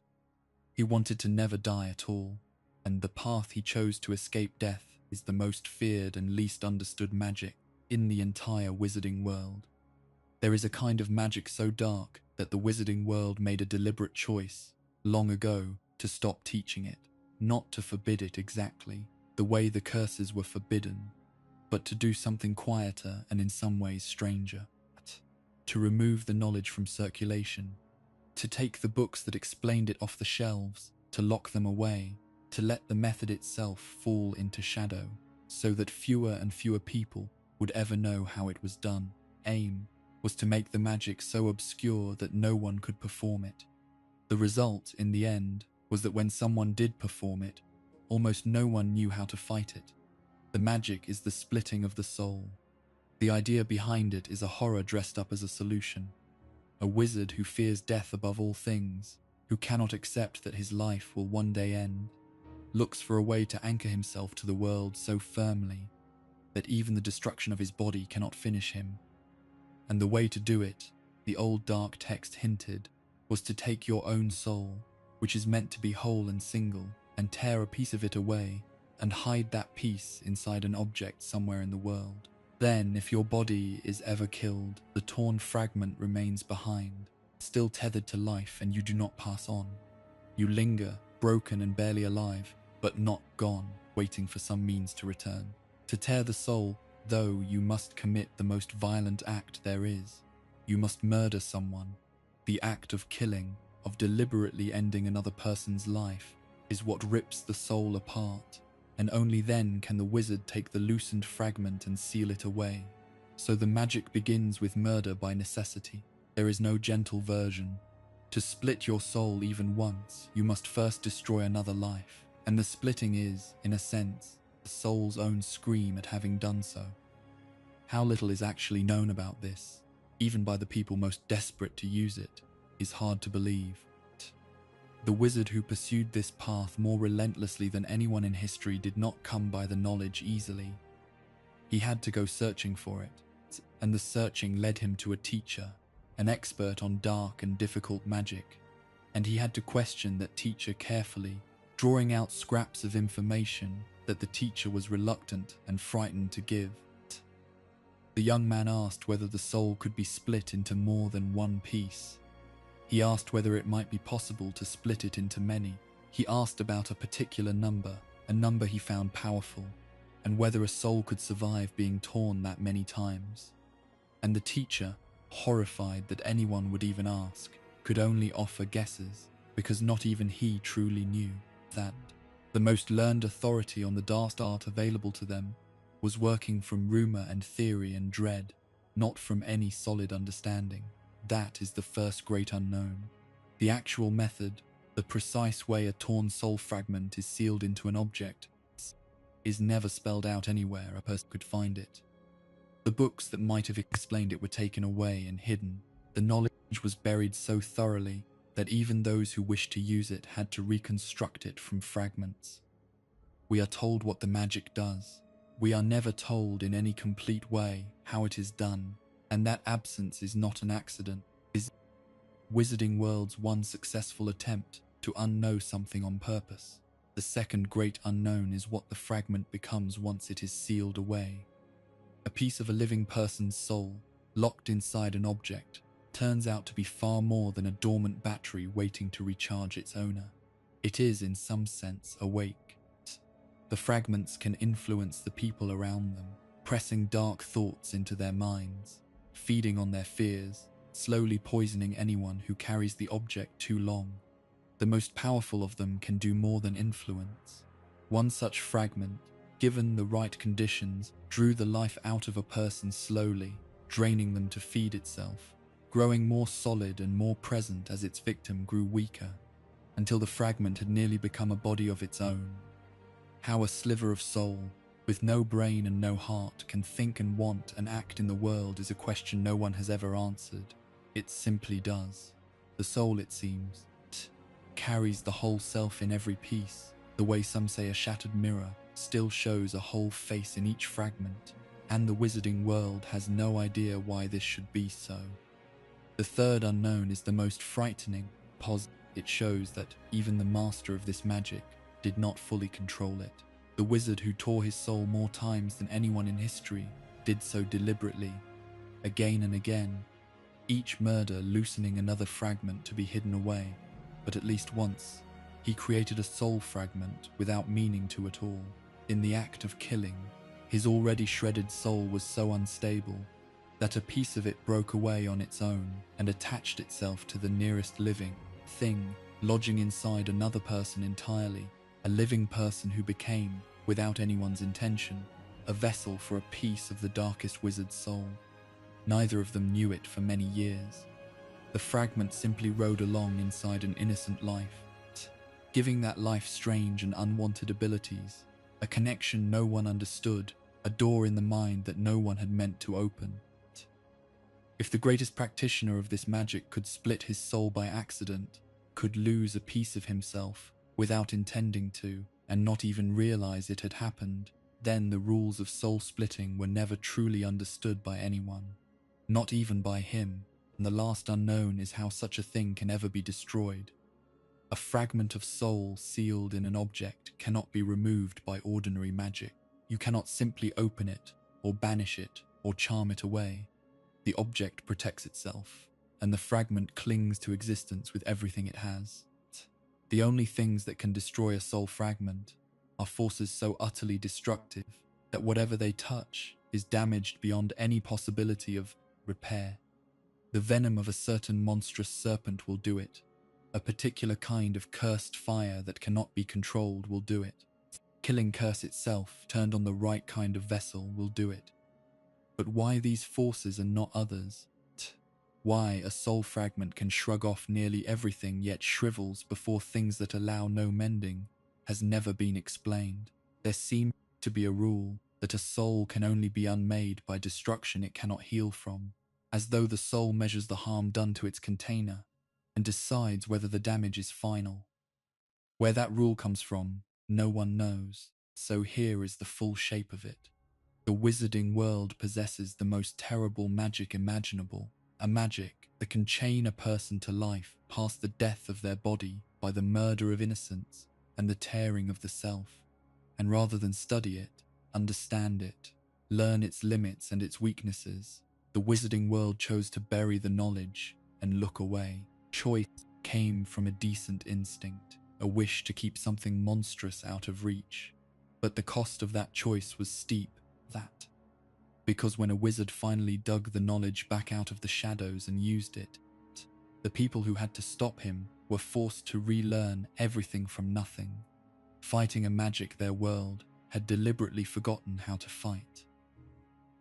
He wanted to never die at all, and the path he chose to escape death is the most feared and least understood magic in the entire wizarding world. There is a kind of magic so dark that the wizarding world made a deliberate choice, long ago, to stop teaching it, not to forbid it exactly, the way the curses were forbidden, but to do something quieter and in some ways stranger, to remove the knowledge from circulation, to take the books that explained it off the shelves, to lock them away, to let the method itself fall into shadow, so that fewer and fewer people would ever know how it was done. Aim was to make the magic so obscure that no one could perform it. The result, in the end, was that when someone did perform it, almost no one knew how to fight it. The magic is the splitting of the soul. The idea behind it is a horror dressed up as a solution. A wizard who fears death above all things, who cannot accept that his life will one day end, looks for a way to anchor himself to the world so firmly that even the destruction of his body cannot finish him. And the way to do it the old dark text hinted, was to take your own soul, which is meant to be whole and single, and tear a piece of it away and hide that piece inside an object somewhere in the world. Then, if your body is ever killed, the torn fragment remains behind, still tethered to life, and you do not pass on. You linger, broken and barely alive, but not gone, waiting for some means to return. To tear the soul, though, you must commit the most violent act there is. You must murder someone. The act of killing, of deliberately ending another person's life, is what rips the soul apart, and only then can the wizard take the loosened fragment and seal it away. So the magic begins with murder by necessity. There is no gentle version. To split your soul even once, you must first destroy another life, and the splitting is, in a sense, the soul's own scream at having done so. How little is actually known about this, even by the people most desperate to use it, is hard to believe. The wizard who pursued this path more relentlessly than anyone in history did not come by the knowledge easily. He had to go searching for it, and the searching led him to a teacher, an expert on dark and difficult magic, and he had to question that teacher carefully, drawing out scraps of information that the teacher was reluctant and frightened to give. The young man asked whether the soul could be split into more than one piece. He asked whether it might be possible to split it into many. He asked about a particular number, a number he found powerful, and whether a soul could survive being torn that many times. And the teacher, horrified that anyone would even ask, could only offer guesses, because not even he truly knew that the most learned authority on the dark art available to them was working from rumor and theory and dread, not from any solid understanding. That is the first great unknown. The actual method, the precise way a torn soul fragment is sealed into an object, is never spelled out anywhere a person could find it. The books that might have explained it were taken away and hidden. The knowledge was buried so thoroughly that even those who wished to use it had to reconstruct it from fragments. We are told what the magic does. We are never told in any complete way how it is done, and that absence is not an accident. Is Wizarding World's one successful attempt to unknow something on purpose. The second great unknown is what the fragment becomes once it is sealed away. A piece of a living person's soul, locked inside an object, turns out to be far more than a dormant battery waiting to recharge its owner. It is, in some sense, awake. The fragments can influence the people around them, pressing dark thoughts into their minds, feeding on their fears, slowly poisoning anyone who carries the object too long. The most powerful of them can do more than influence. One such fragment, given the right conditions, drew the life out of a person slowly, draining them to feed itself, growing more solid and more present as its victim grew weaker, until the fragment had nearly become a body of its own. How a sliver of soul, with no brain and no heart, can think and want and act in the world is a question no one has ever answered. It simply does. The soul, it seems, carries the whole self in every piece, the way some say a shattered mirror still shows a whole face in each fragment, and the wizarding world has no idea why this should be so. The third unknown is the most frightening, it shows that even the master of this magic did not fully control it. The wizard who tore his soul more times than anyone in history did so deliberately, again and again, each murder loosening another fragment to be hidden away. But at least once, he created a soul fragment without meaning to at all. In the act of killing, his already shredded soul was so unstable that a piece of it broke away on its own and attached itself to the nearest living thing, lodging inside another person entirely, a living person who became, without anyone's intention, a vessel for a piece of the darkest wizard's soul. Neither of them knew it for many years. The fragment simply rode along inside an innocent life, giving that life strange and unwanted abilities, a connection no one understood, a door in the mind that no one had meant to open. If the greatest practitioner of this magic could split his soul by accident, could lose a piece of himself without intending to, and not even realize it had happened, then the rules of soul splitting were never truly understood by anyone. Not even by him, and the last unknown is how such a thing can ever be destroyed. A fragment of soul sealed in an object cannot be removed by ordinary magic. You cannot simply open it, or banish it, or charm it away. The object protects itself, and the fragment clings to existence with everything it has. The only things that can destroy a soul fragment are forces so utterly destructive that whatever they touch is damaged beyond any possibility of repair. The venom of a certain monstrous serpent will do it. A particular kind of cursed fire that cannot be controlled will do it. Killing curse itself, turned on the right kind of vessel, will do it. But why these forces and not others? Why a soul fragment can shrug off nearly everything yet shrivels before things that allow no mending has never been explained. There seems to be a rule that a soul can only be unmade by destruction it cannot heal from, as though the soul measures the harm done to its container and decides whether the damage is final. Where that rule comes from, no one knows, so here is the full shape of it. The wizarding world possesses the most terrible magic imaginable, a magic that can chain a person to life past the death of their body by the murder of innocence and the tearing of the self. And rather than study it, understand it, learn its limits and its weaknesses, the wizarding world chose to bury the knowledge and look away. Choice came from a decent instinct, a wish to keep something monstrous out of reach. But the cost of that choice was steep, because when a wizard finally dug the knowledge back out of the shadows and used it, the people who had to stop him were forced to relearn everything from nothing, fighting a magic their world had deliberately forgotten how to fight.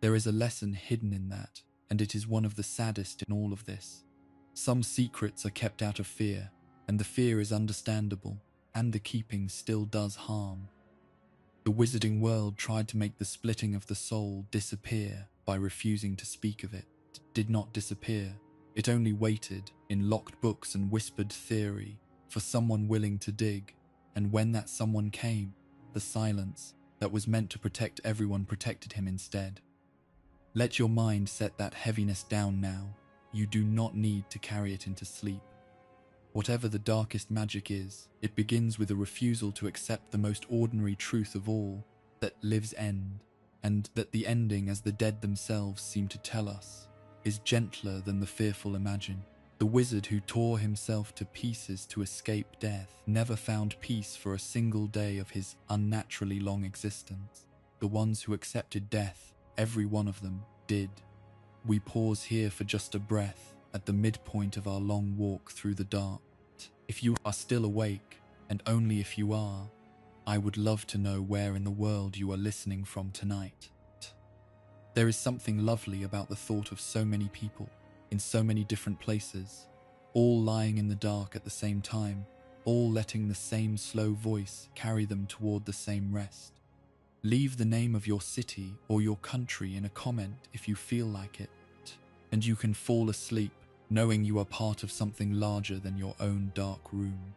There is a lesson hidden in that, and it is one of the saddest in all of this. Some secrets are kept out of fear, and the fear is understandable, and the keeping still does harm. The wizarding world tried to make the splitting of the soul disappear by refusing to speak of it. It did not disappear. It only waited, in locked books and whispered theory, for someone willing to dig, and when that someone came, the silence that was meant to protect everyone protected him instead. Let your mind set that heaviness down now. You do not need to carry it into sleep. Whatever the darkest magic is, it begins with a refusal to accept the most ordinary truth of all, that lives end, and that the ending, as the dead themselves seem to tell us, is gentler than the fearful imagine. The wizard who tore himself to pieces to escape death never found peace for a single day of his unnaturally long existence. The ones who accepted death, every one of them, did. We pause here for just a breath, at the midpoint of our long walk through the dark. If you are still awake, and only if you are, I would love to know where in the world you are listening from tonight. There is something lovely about the thought of so many people, in so many different places, all lying in the dark at the same time, all letting the same slow voice carry them toward the same rest. Leave the name of your city or your country in a comment if you feel like it, and you can fall asleep knowing you are part of something larger than your own dark room.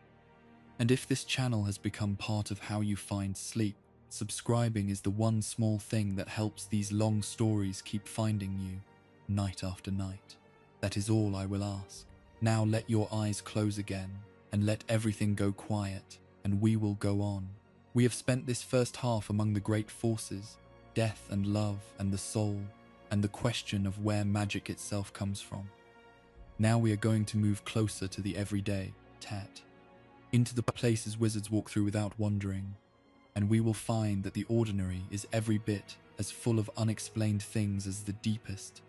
And if this channel has become part of how you find sleep, subscribing is the one small thing that helps these long stories keep finding you, night after night. That is all I will ask. Now let your eyes close again, and let everything go quiet, and we will go on. We have spent this first half among the great forces, death and love and the soul, and the question of where magic itself comes from. Now we are going to move closer to the everyday, into the places wizards walk through without wandering, and we will find that the ordinary is every bit as full of unexplained things as the deepest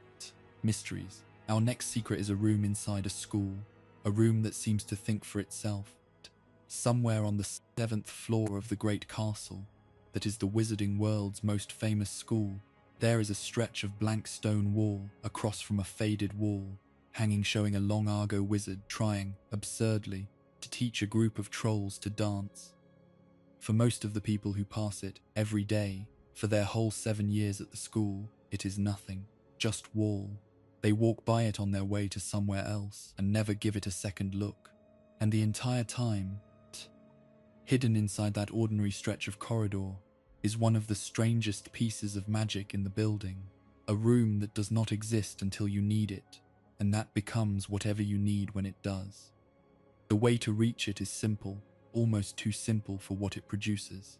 mysteries. Our next secret is a room inside a school, a room that seems to think for itself. Somewhere on the 7th floor of the great castle, that is the wizarding world's most famous school, there is a stretch of blank stone wall across from a faded wall, hanging showing a long Argo wizard trying, absurdly, to teach a group of trolls to dance. For most of the people who pass it every day, for their whole 7 years at the school, it is nothing, just wall. They walk by it on their way to somewhere else and never give it a second look. And the entire time, hidden inside that ordinary stretch of corridor, is one of the strangest pieces of magic in the building, a room that does not exist until you need it, and that becomes whatever you need when it does. The way to reach it is simple, almost too simple for what it produces.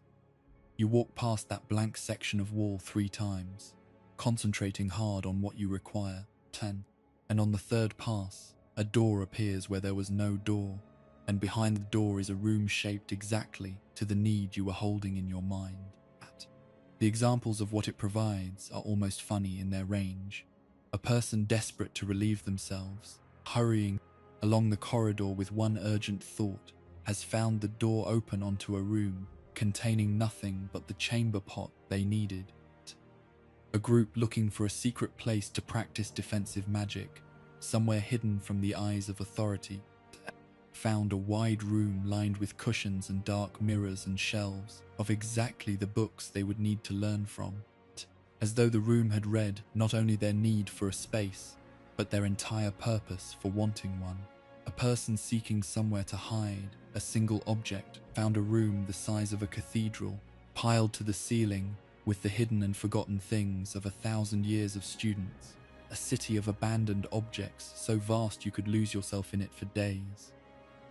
You walk past that blank section of wall 3 times, concentrating hard on what you require, 10, and on the third pass, a door appears where there was no door, and behind the door is a room shaped exactly to the need you were holding in your mind. The examples of what it provides are almost funny in their range. A person desperate to relieve themselves, hurrying along the corridor with one urgent thought, has found the door open onto a room containing nothing but the chamber pot they needed. A group looking for a secret place to practice defensive magic, somewhere hidden from the eyes of authority, found a wide room lined with cushions and dark mirrors and shelves of exactly the books they would need to learn from, as though the room had read not only their need for a space, but their entire purpose for wanting one. A person seeking somewhere to hide a single object found a room the size of a cathedral, piled to the ceiling with the hidden and forgotten things of 1,000 years of students, a city of abandoned objects so vast you could lose yourself in it for days.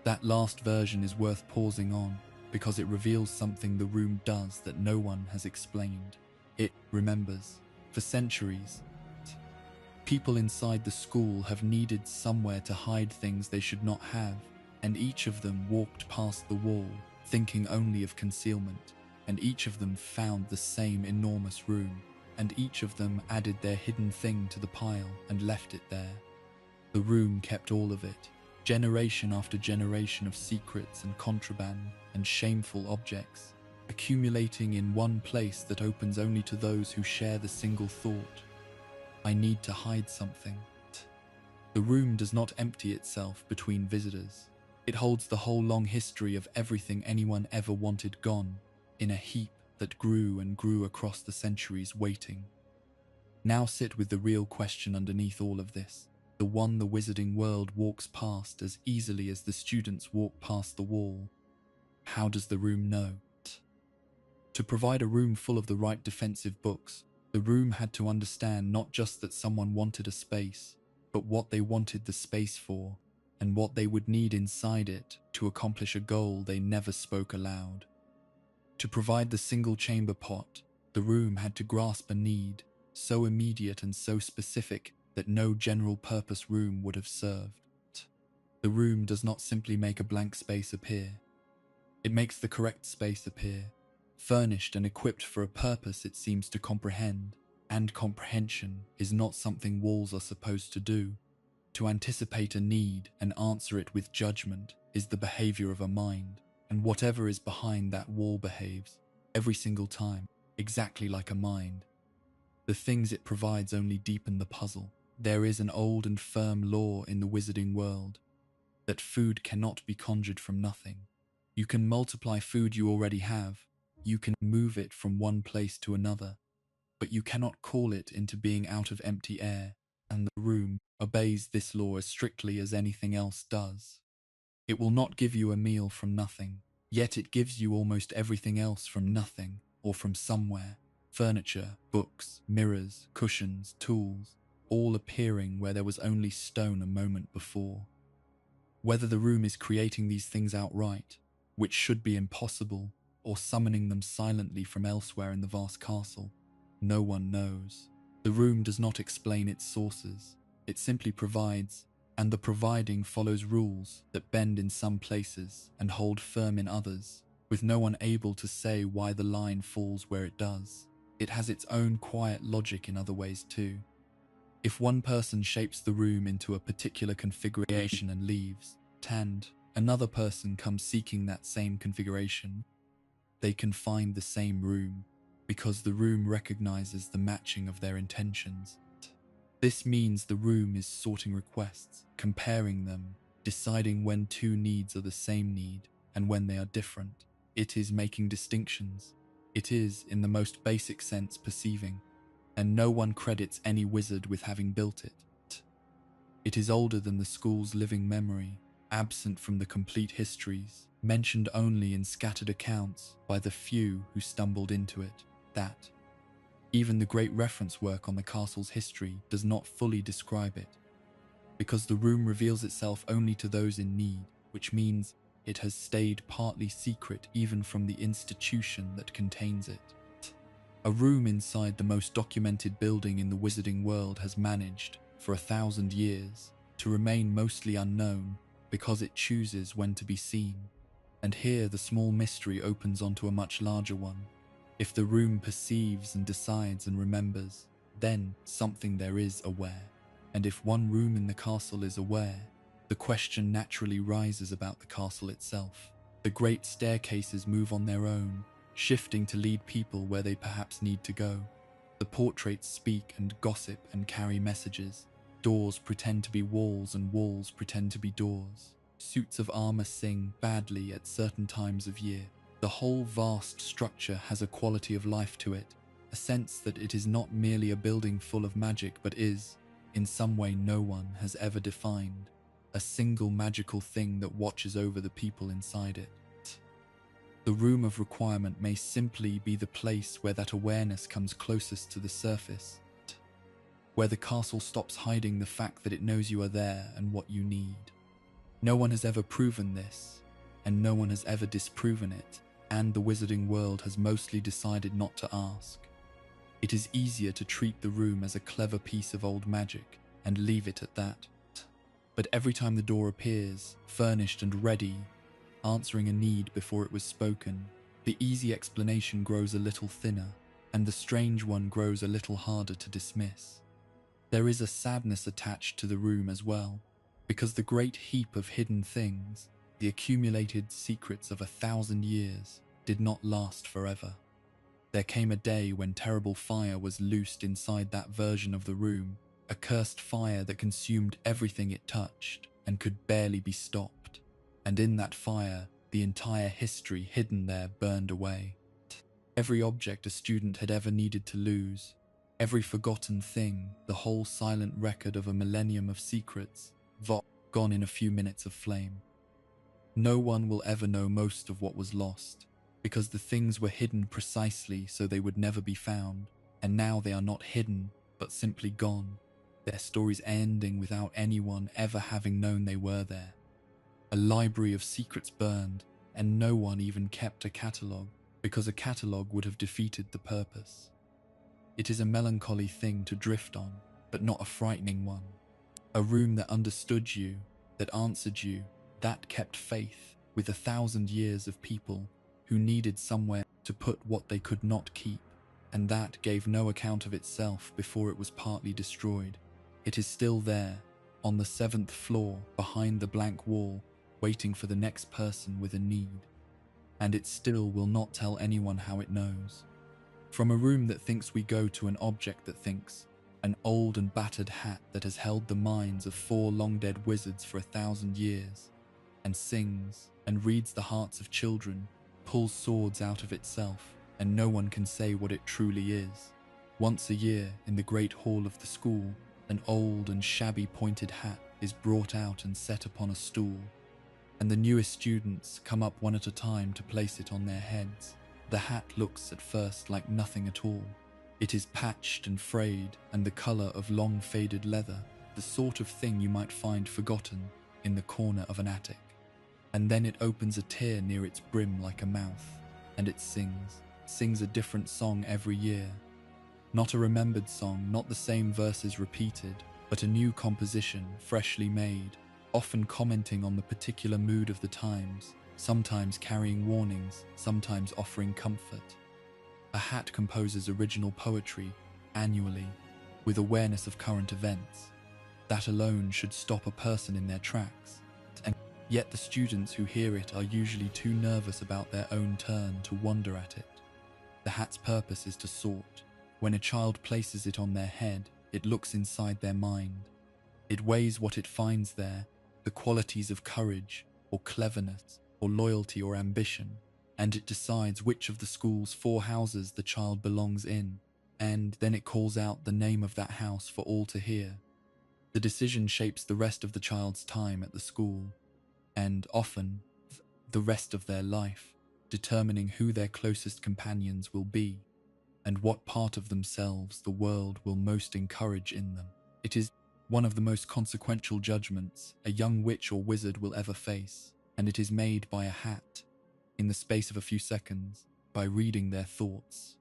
That last version is worth pausing on because it reveals something the room does that no one has explained. It remembers. For centuries, people inside the school have needed somewhere to hide things they should not have, and each of them walked past the wall, thinking only of concealment, and each of them found the same enormous room, and each of them added their hidden thing to the pile and left it there. The room kept all of it, generation after generation of secrets and contraband and shameful objects, accumulating in one place that opens only to those who share the single thought: I need to hide something. The room does not empty itself between visitors. It holds the whole long history of everything anyone ever wanted gone, in a heap that grew and grew across the centuries, waiting. Now sit with the real question underneath all of this, the one the wizarding world walks past as easily as the students walk past the wall. How does the room know? To provide a room full of the right defensive books, the room had to understand not just that someone wanted a space, but what they wanted the space for, and what they would need inside it to accomplish a goal they never spoke aloud. To provide the single chamber pot, the room had to grasp a need so immediate and so specific that no general purpose room would have served. The room does not simply make a blank space appear. It makes the correct space appear, furnished and equipped for a purpose it seems to comprehend, and comprehension is not something walls are supposed to do. To anticipate a need and answer it with judgment is the behavior of a mind, and whatever is behind that wall behaves, every single time, exactly like a mind. The things it provides only deepen the puzzle. There is an old and firm law in the wizarding world that food cannot be conjured from nothing. You can multiply food you already have, you can move it from one place to another, but you cannot call it into being out of empty air, and the room obeys this law as strictly as anything else does. It will not give you a meal from nothing, yet it gives you almost everything else from nothing or from somewhere. Furniture, books, mirrors, cushions, tools, all appearing where there was only stone a moment before. Whether the room is creating these things outright, which should be impossible, or summoning them silently from elsewhere in the vast castle, no one knows. The room does not explain its sources, it simply provides, and the providing follows rules that bend in some places and hold firm in others, with no one able to say why the line falls where it does. It has its own quiet logic in other ways too. If one person shapes the room into a particular configuration and leaves, and another person comes seeking that same configuration, they can find the same room, because the room recognizes the matching of their intentions. This means the room is sorting requests, comparing them, deciding when two needs are the same need and when they are different. It is making distinctions. It is, in the most basic sense, perceiving, and no one credits any wizard with having built it. It is older than the school's living memory, absent from the complete histories, mentioned only in scattered accounts by the few who stumbled into it, that even the great reference work on the castle's history does not fully describe it. because the room reveals itself only to those in need, which means it has stayed partly secret even from the institution that contains it. A room inside the most documented building in the wizarding world has managed, for 1,000 years, to remain mostly unknown because it chooses when to be seen. And here the small mystery opens onto a much larger one. If the room perceives and decides and remembers, then something there is aware. And if one room in the castle is aware, the question naturally rises about the castle itself. The great staircases move on their own, shifting to lead people where they perhaps need to go. The portraits speak and gossip and carry messages. Doors pretend to be walls and walls pretend to be doors. Suits of armor sing badly at certain times of year. The whole vast structure has a quality of life to it, a sense that it is not merely a building full of magic but is, in some way no one has ever defined, a single magical thing that watches over the people inside it. The room of requirement may simply be the place where that awareness comes closest to the surface, where the castle stops hiding the fact that it knows you are there and what you need. No one has ever proven this, and no one has ever disproven it, and the wizarding world has mostly decided not to ask. It is easier to treat the room as a clever piece of old magic and leave it at that. But every time the door appears, furnished and ready, answering a need before it was spoken, the easy explanation grows a little thinner, and the strange one grows a little harder to dismiss. There is a sadness attached to the room as well, because the great heap of hidden things, the accumulated secrets of 1,000 years, did not last forever. There came a day when terrible fire was loosed inside that version of the room, a cursed fire that consumed everything it touched and could barely be stopped. And in that fire, the entire history hidden there burned away. Every object a student had ever needed to lose, every forgotten thing, the whole silent record of a millennium of secrets, gone in a few minutes of flame. No one will ever know most of what was lost, because the things were hidden precisely so they would never be found, and now they are not hidden, but simply gone, their stories ending without anyone ever having known they were there. A library of secrets burned, and no one even kept a catalogue, because a catalogue would have defeated the purpose. It is a melancholy thing to drift on, but not a frightening one. A room that understood you, that answered you, that kept faith with 1,000 years of people who needed somewhere to put what they could not keep, and that gave no account of itself before it was partly destroyed. It is still there, on the 7th floor, behind the blank wall, waiting for the next person with a need. And it still will not tell anyone how it knows. From a room that thinks we go to an object that thinks, an old and battered hat that has held the minds of 4 long-dead wizards for 1,000 years, and sings and reads the hearts of children, pulls swords out of itself, and no one can say what it truly is. Once a year, in the great hall of the school, an old and shabby pointed hat is brought out and set upon a stool, and the newest students come up one at a time to place it on their heads. The hat looks at first like nothing at all. It is patched and frayed and the colour of long faded leather, the sort of thing you might find forgotten in the corner of an attic. And then it opens a tear near its brim like a mouth, and it sings a different song every year. Not a remembered song, not the same verses repeated, but a new composition, freshly made, often commenting on the particular mood of the times, sometimes carrying warnings, sometimes offering comfort. A hat composes original poetry, annually, with awareness of current events. That alone should stop a person in their tracks, and yet the students who hear it are usually too nervous about their own turn to wonder at it. The hat's purpose is to sort. When a child places it on their head, it looks inside their mind. It weighs what it finds there, the qualities of courage, or cleverness, or loyalty or ambition, and it decides which of the school's 4 houses the child belongs in, and then it calls out the name of that house for all to hear. The decision shapes the rest of the child's time at the school, and often the rest of their life, determining who their closest companions will be, and what part of themselves the world will most encourage in them. It is one of the most consequential judgments a young witch or wizard will ever face, and it is made by a hat, in the space of a few seconds, by reading their thoughts.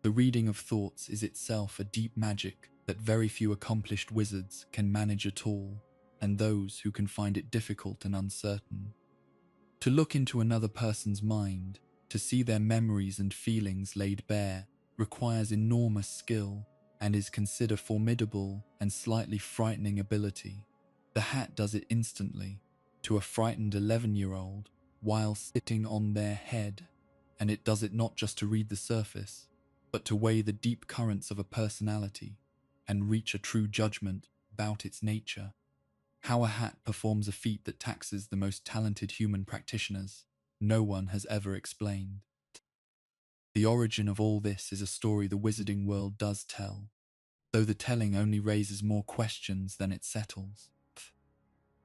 The reading of thoughts is itself a deep magic that very few accomplished wizards can manage at all, and those who can find it difficult and uncertain. To look into another person's mind, to see their memories and feelings laid bare, requires enormous skill and is considered formidable and slightly frightening ability. The hat does it instantly, to a frightened 11-year-old, while sitting on their head, and it does it not just to read the surface, but to weigh the deep currents of a personality and reach a true judgment about its nature. How a hat performs a feat that taxes the most talented human practitioners, no one has ever explained. The origin of all this is a story the wizarding world does tell, though the telling only raises more questions than it settles.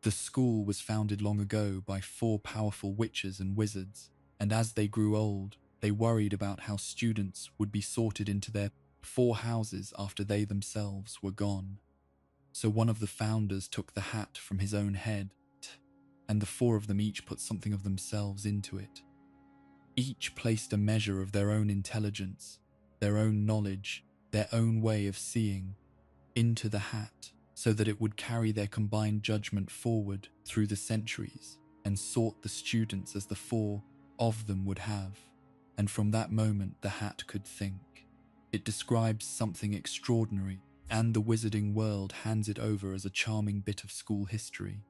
The school was founded long ago by 4 powerful witches and wizards, and as they grew old, they worried about how students would be sorted into their 4 houses after they themselves were gone. So one of the founders took the hat from his own head, and the 4 of them each put something of themselves into it. Each placed a measure of their own intelligence, their own knowledge, their own way of seeing, into the hat, so that it would carry their combined judgment forward through the centuries and sort the students as the 4 of them would have. And from that moment the hat could think. It describes something extraordinary, and the wizarding world hands it over as a charming bit of school history.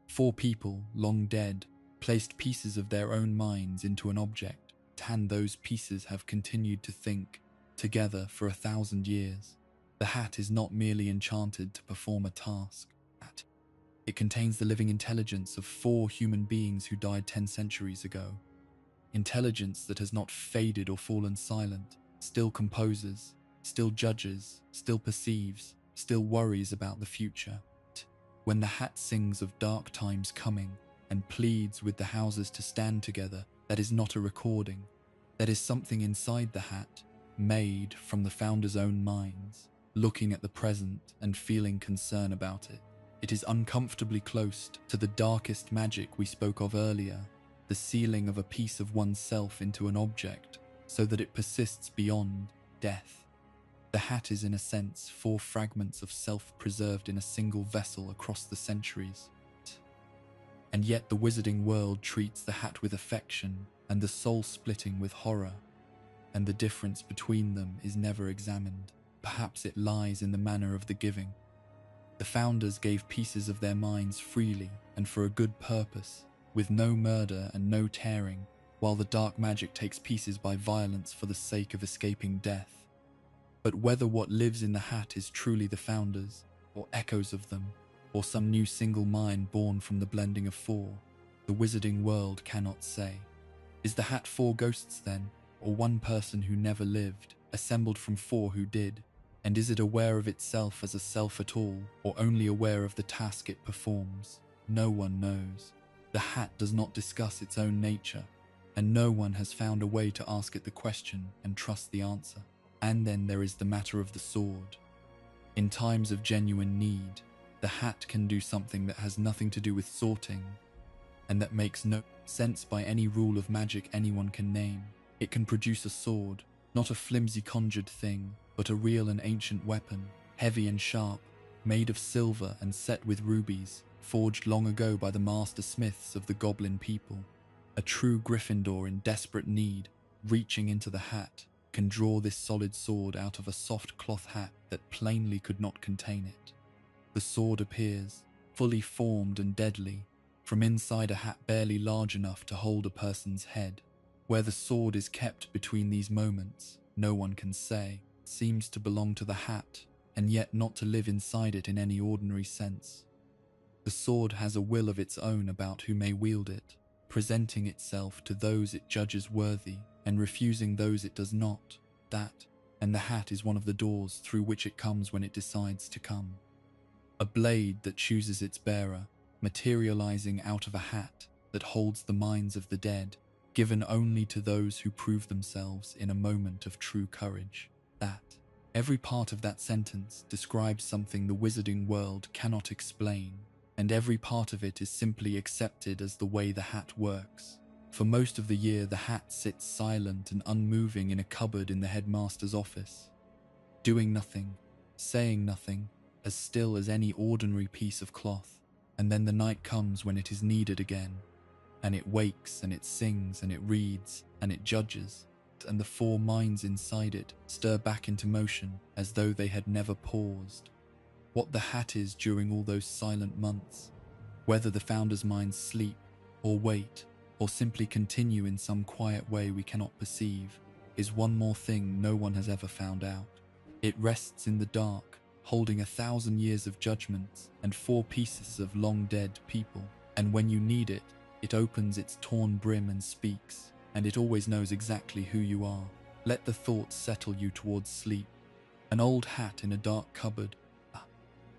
4 people, long dead, placed pieces of their own minds into an object, and those pieces have continued to think together for 1,000 years. The hat is not merely enchanted to perform a task. It contains the living intelligence of 4 human beings who died 10 centuries ago. Intelligence that has not faded or fallen silent, still composes, still judges, still perceives, still worries about the future. When the hat sings of dark times coming and pleads with the houses to stand together, that is not a recording. That is something inside the hat, made from the founders' own minds, looking at the present and feeling concern about it. It is uncomfortably close to the darkest magic we spoke of earlier, the sealing of a piece of oneself into an object so that it persists beyond death. The hat is in a sense 4 fragments of self preserved in a single vessel across the centuries. And yet the wizarding world treats the hat with affection and the soul splitting with horror, and the difference between them is never examined. Perhaps it lies in the manner of the giving. The founders gave pieces of their minds freely and for a good purpose, with no murder and no tearing, while the dark magic takes pieces by violence for the sake of escaping death. But whether what lives in the hat is truly the founders, or echoes of them, or some new single mind born from the blending of 4, the wizarding world cannot say. Is the hat 4 ghosts then, or one person who never lived, assembled from 4 who did? And is it aware of itself as a self at all, or only aware of the task it performs? No one knows. The hat does not discuss its own nature, and no one has found a way to ask it the question and trust the answer. And then there is the matter of the sword. In times of genuine need, the hat can do something that has nothing to do with sorting, and that makes no sense by any rule of magic anyone can name. It can produce a sword, not a flimsy conjured thing, but a real and ancient weapon, heavy and sharp, made of silver and set with rubies, forged long ago by the master smiths of the goblin people. A true Gryffindor in desperate need, reaching into the hat, can draw this solid sword out of a soft cloth hat that plainly could not contain it. The sword appears, fully formed and deadly, from inside a hat barely large enough to hold a person's head. Where the sword is kept between these moments, no one can say. It seems to belong to the hat, and yet not to live inside it in any ordinary sense. The sword has a will of its own about who may wield it, presenting itself to those it judges worthy, and refusing those it does not. And the hat is one of the doors through which it comes when it decides to come. A blade that chooses its bearer, materializing out of a hat that holds the minds of the dead, given only to those who prove themselves in a moment of true courage. Every part of that sentence describes something the wizarding world cannot explain, and every part of it is simply accepted as the way the hat works. For most of the year, the hat sits silent and unmoving in a cupboard in the headmaster's office, doing nothing, saying nothing, as still as any ordinary piece of cloth. And then the night comes when it is needed again, and it wakes and it sings and it reads and it judges, and the four minds inside it stir back into motion as though they had never paused. What the hat is during all those silent months, whether the founder's minds sleep or wait or simply continue in some quiet way we cannot perceive, is one more thing no one has ever found out. It rests in the dark, holding 1,000 years of judgments and 4 pieces of long-dead people, and when you need it, it opens its torn brim and speaks, and it always knows exactly who you are. Let the thoughts settle you towards sleep. An old hat in a dark cupboard,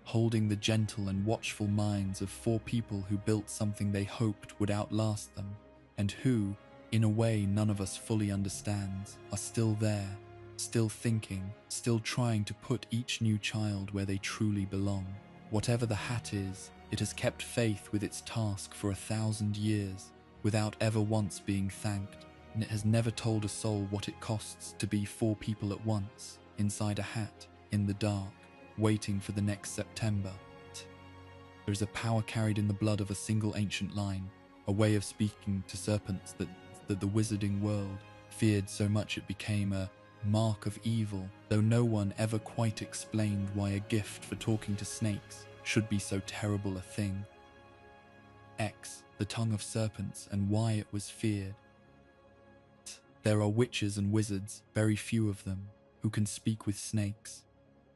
holding the gentle and watchful minds of 4 people who built something they hoped would outlast them, and who, in a way none of us fully understands, are still there, still thinking, still trying to put each new child where they truly belong. Whatever the hat is, it has kept faith with its task for 1,000 years, without ever once being thanked, and it has never told a soul what it costs to be 4 people at once, inside a hat, in the dark, waiting for the next September. There is a power carried in the blood of a single ancient line, a way of speaking to serpents that the wizarding world feared so much it became a mark of evil, though no one ever quite explained why a gift for talking to snakes should be so terrible a thing. X, the tongue of serpents, and why it was feared. There are witches and wizards, very few of them, who can speak with snakes.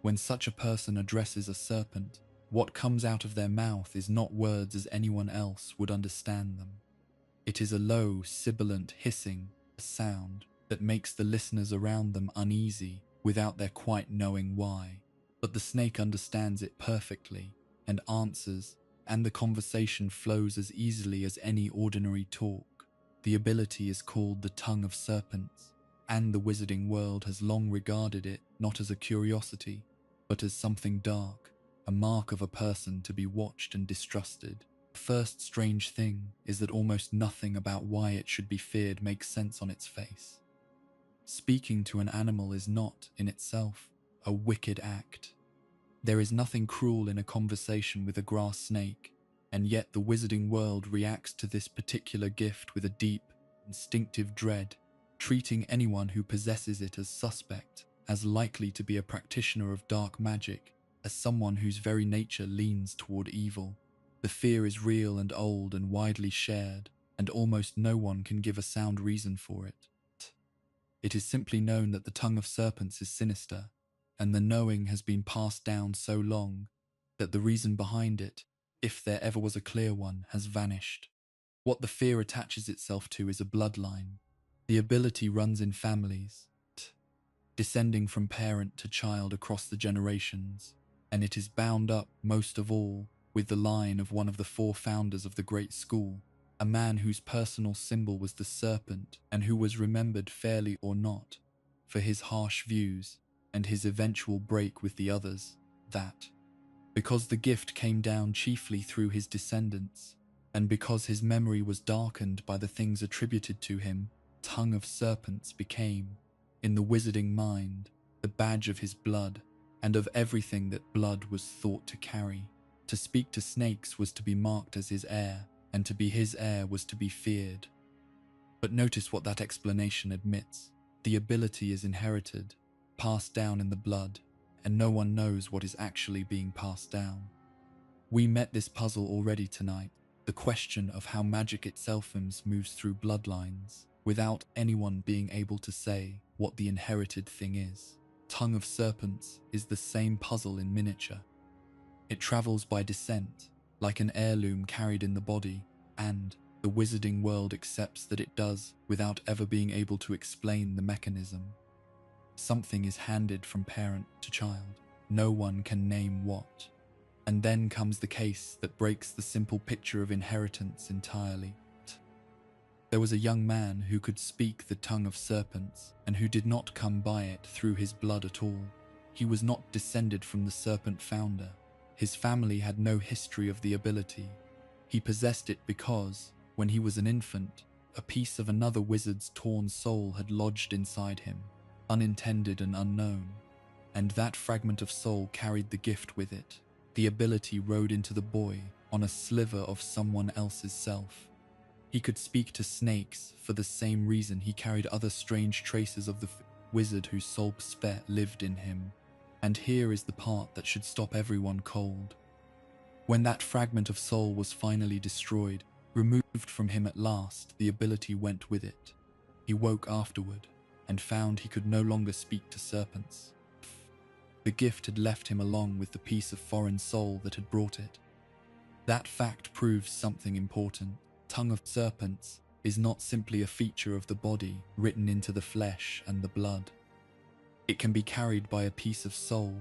When such a person addresses a serpent, what comes out of their mouth is not words as anyone else would understand them. It is a low, sibilant hissing sound that makes the listeners around them uneasy without their quite knowing why. But the snake understands it perfectly and answers, and the conversation flows as easily as any ordinary talk. The ability is called the tongue of serpents, and the wizarding world has long regarded it not as a curiosity, but as something dark, a mark of a person to be watched and distrusted. The first strange thing is that almost nothing about why it should be feared makes sense on its face. Speaking to an animal is not, in itself, a wicked act. There is nothing cruel in a conversation with a grass snake, and yet the wizarding world reacts to this particular gift with a deep, instinctive dread, treating anyone who possesses it as suspect, as likely to be a practitioner of dark magic, as someone whose very nature leans toward evil. The fear is real and old and widely shared, and almost no one can give a sound reason for it. It is simply known that the tongue of serpents is sinister, and the knowing has been passed down so long that the reason behind it, if there ever was a clear one, has vanished. What the fear attaches itself to is a bloodline. The ability runs in families, descending from parent to child across the generations, and it is bound up, most of all, with the line of one of the 4 founders of the great school, a man whose personal symbol was the serpent and who was remembered, fairly or not, for his harsh views and his eventual break with the others. That, because the gift came down chiefly through his descendants, and because his memory was darkened by the things attributed to him, tongue of serpents became, in the wizarding mind, the badge of his blood and of everything that blood was thought to carry. To speak to snakes was to be marked as his heir, and to be his heir was to be feared. But notice what that explanation admits. The ability is inherited, passed down in the blood, and no one knows what is actually being passed down. We met this puzzle already tonight, the question of how magic itself moves through bloodlines, without anyone being able to say what the inherited thing is. Tongue of serpents is the same puzzle in miniature. It travels by descent, like an heirloom carried in the body, and the wizarding world accepts that it does without ever being able to explain the mechanism. Something is handed from parent to child. No one can name what. And then comes the case that breaks the simple picture of inheritance entirely. There was a young man who could speak the tongue of serpents and who did not come by it through his blood at all. He was not descended from the serpent founder. His family had no history of the ability. He possessed it because, when he was an infant, a piece of another wizard's torn soul had lodged inside him, unintended and unknown. And that fragment of soul carried the gift with it. The ability rode into the boy on a sliver of someone else's self. He could speak to snakes for the same reason he carried other strange traces of the wizard whose soul sphere lived in him. And here is the part that should stop everyone cold. When that fragment of soul was finally destroyed, removed from him at last, the ability went with it. He woke afterward and found he could no longer speak to serpents. The gift had left him along with the piece of foreign soul that had brought it. That fact proves something important. Tongue of serpents is not simply a feature of the body written into the flesh and the blood. It can be carried by a piece of soul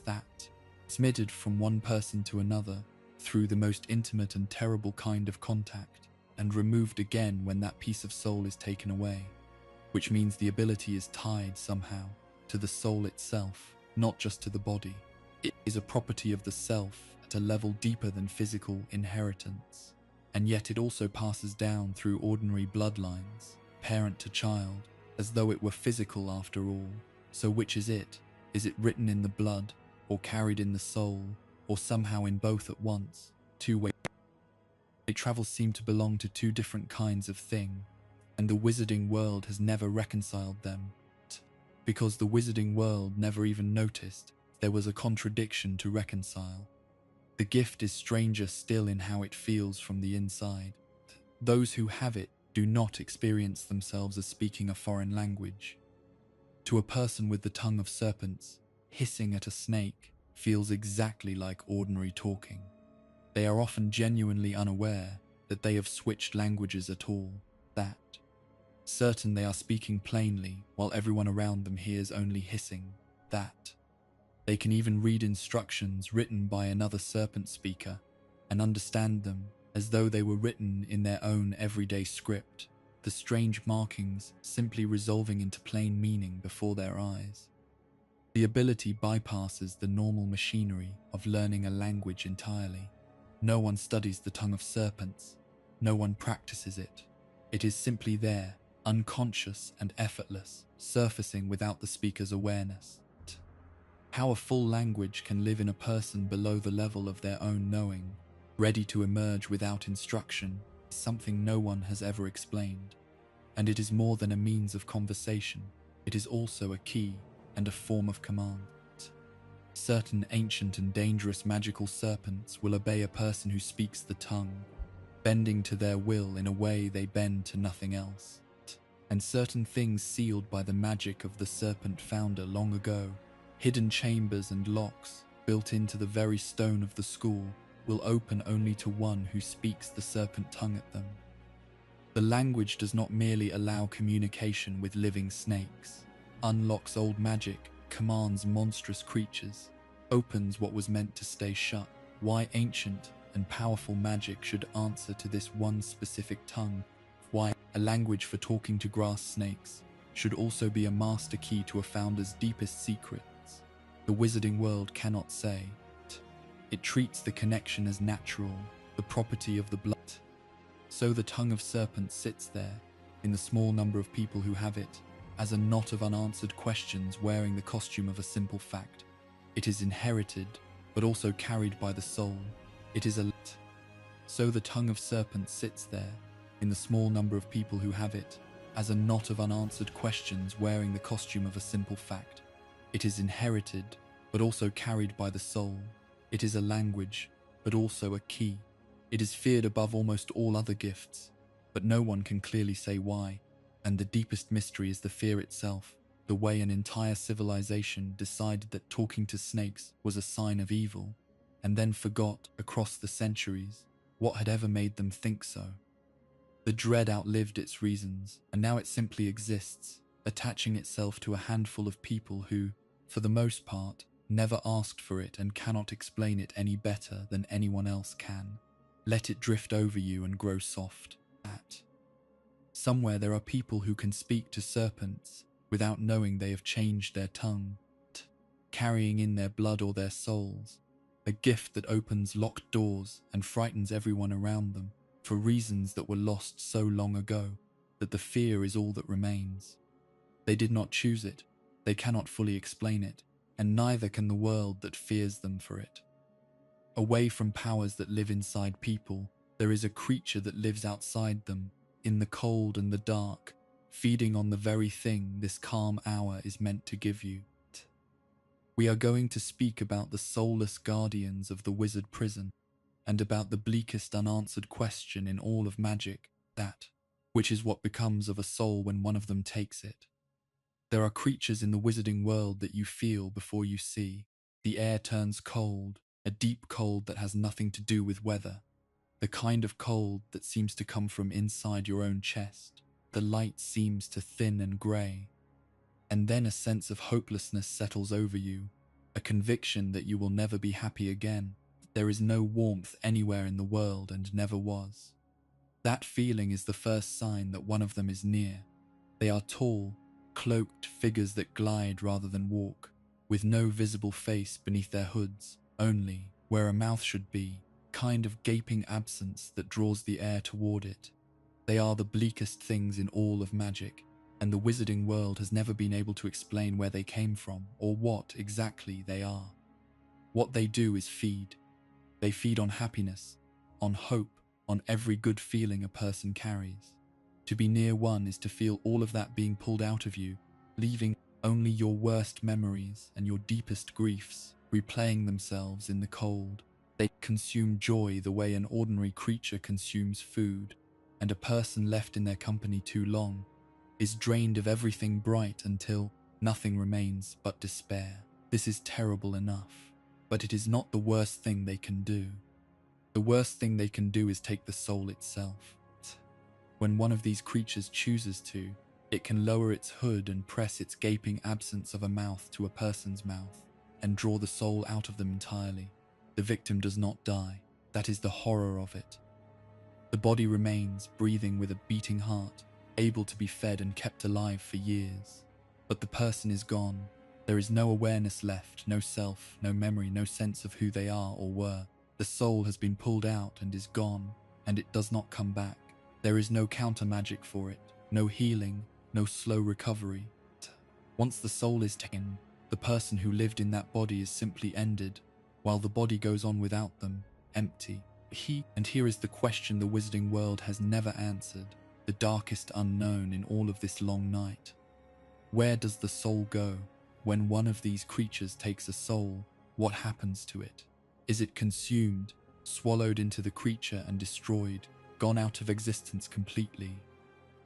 that, transmitted from one person to another through the most intimate and terrible kind of contact, and removed again when that piece of soul is taken away, which means the ability is tied somehow to the soul itself, not just to the body. It is a property of the self at a level deeper than physical inheritance, and yet it also passes down through ordinary bloodlines, parent to child, as though it were physical after all. So which is it? Is it written in the blood, or carried in the soul, or somehow in both at once? Two-way travels seem to belong to two different kinds of thing, and the wizarding world has never reconciled them, because the wizarding world never even noticed there was a contradiction to reconcile. The gift is stranger still in how it feels from the inside. Those who have it do not experience themselves as speaking a foreign language. To a person with the tongue of serpents, hissing at a snake feels exactly like ordinary talking. They are often genuinely unaware that they have switched languages at all, that certain they are speaking plainly while everyone around them hears only hissing, that they can even read instructions written by another serpent speaker and understand them as though they were written in their own everyday script, the strange markings simply resolving into plain meaning before their eyes. The ability bypasses the normal machinery of learning a language entirely. No one studies the tongue of serpents. No one practices it. It is simply there, unconscious and effortless, surfacing without the speaker's awareness. How a full language can live in a person below the level of their own knowing, ready to emerge without instruction, is something no one has ever explained. And it is more than a means of conversation. It is also a key and a form of command. Certain ancient and dangerous magical serpents will obey a person who speaks the tongue, bending to their will in a way they bend to nothing else. And certain things sealed by the magic of the serpent founder long ago, hidden chambers and locks built into the very stone of the school, will open only to one who speaks the serpent tongue at them. The language does not merely allow communication with living snakes, unlocks old magic, commands monstrous creatures, opens what was meant to stay shut. Why ancient and powerful magic should answer to this one specific tongue, why a language for talking to grass snakes should also be a master key to a founder's deepest secrets, the wizarding world cannot say. It treats the connection as natural, the property of the blood. So the tongue of serpent sits there, in the small number of people who have it, as a knot of unanswered questions wearing the costume of a simple fact. It is inherited, but also carried by the soul. It is a So the tongue of serpent sits there, in the small number of people who have it, as a knot of unanswered questions wearing the costume of a simple fact. It is inherited, but also carried by the soul. It is a language, but also a key. It is feared above almost all other gifts, but no one can clearly say why. And the deepest mystery is the fear itself, the way an entire civilization decided that talking to snakes was a sign of evil, and then forgot, across the centuries, what had ever made them think so. The dread outlived its reasons, and now it simply exists, attaching itself to a handful of people who, for the most part, never asked for it and cannot explain it any better than anyone else can. Let it drift over you and grow soft. Somewhere there are people who can speak to serpents without knowing they have changed their tongue. carrying in their blood or their souls, a gift that opens locked doors and frightens everyone around them for reasons that were lost so long ago that the fear is all that remains. They did not choose it, they cannot fully explain it, and neither can the world that fears them for it. Away from powers that live inside people, there is a creature that lives outside them, in the cold and the dark, feeding on the very thing this calm hour is meant to give you. We are going to speak about the soulless guardians of the wizard prison, and about the bleakest unanswered question in all of magic, that which is what becomes of a soul when one of them takes it. There are creatures in the wizarding world that you feel before you see. The air turns cold, a deep cold that has nothing to do with weather. The kind of cold that seems to come from inside your own chest. The light seems to thin and grey. And then a sense of hopelessness settles over you, a conviction that you will never be happy again. There is no warmth anywhere in the world and never was. That feeling is the first sign that one of them is near. They are tall, cloaked figures that glide rather than walk, with no visible face beneath their hoods, only, where a mouth should be, kind of gaping absence that draws the air toward it. They are the bleakest things in all of magic, and the wizarding world has never been able to explain where they came from or what exactly they are. What they do is feed. They feed on happiness, on hope, on every good feeling a person carries. To be near one is to feel all of that being pulled out of you, leaving only your worst memories and your deepest griefs replaying themselves in the cold. They consume joy the way an ordinary creature consumes food, and a person left in their company too long is drained of everything bright until nothing remains but despair. This is terrible enough, but it is not the worst thing they can do. The worst thing they can do is take the soul itself. When one of these creatures chooses to, it can lower its hood and press its gaping absence of a mouth to a person's mouth and draw the soul out of them entirely. The victim does not die. That is the horror of it. The body remains, breathing with a beating heart, able to be fed and kept alive for years. But the person is gone. There is no awareness left, no self, no memory, no sense of who they are or were. The soul has been pulled out and is gone, and it does not come back. There is no counter magic for it, no healing, no slow recovery. Once the soul is taken, the person who lived in that body is simply ended, while the body goes on without them, empty. And here is the question the wizarding world has never answered, the darkest unknown in all of this long night. Where does the soul go? When one of these creatures takes a soul, what happens to it? Is it consumed, swallowed into the creature and destroyed, gone out of existence completely?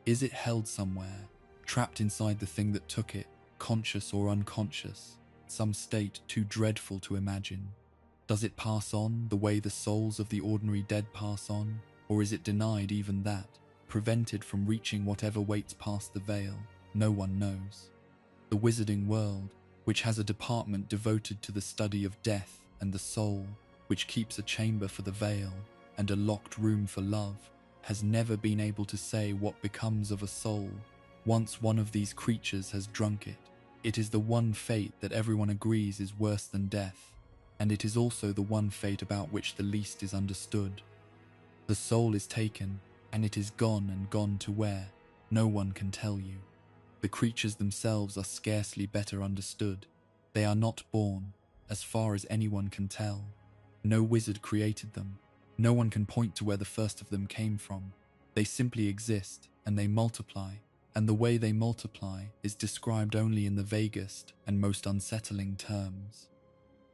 Is it held somewhere, trapped inside the thing that took it, conscious or unconscious, some state too dreadful to imagine? Does it pass on the way the souls of the ordinary dead pass on, or is it denied even that, prevented from reaching whatever waits past the veil? No one knows. The wizarding world, which has a department devoted to the study of death and the soul, which keeps a chamber for the veil and a locked room for love, has never been able to say what becomes of a soul once one of these creatures has drunk it. It is the one fate that everyone agrees is worse than death, and it is also the one fate about which the least is understood. The soul is taken, and it is gone, and gone to where? No one can tell you. The creatures themselves are scarcely better understood. They are not born, as far as anyone can tell. No wizard created them. No one can point to where the first of them came from. They simply exist, and they multiply, and the way they multiply is described only in the vaguest and most unsettling terms.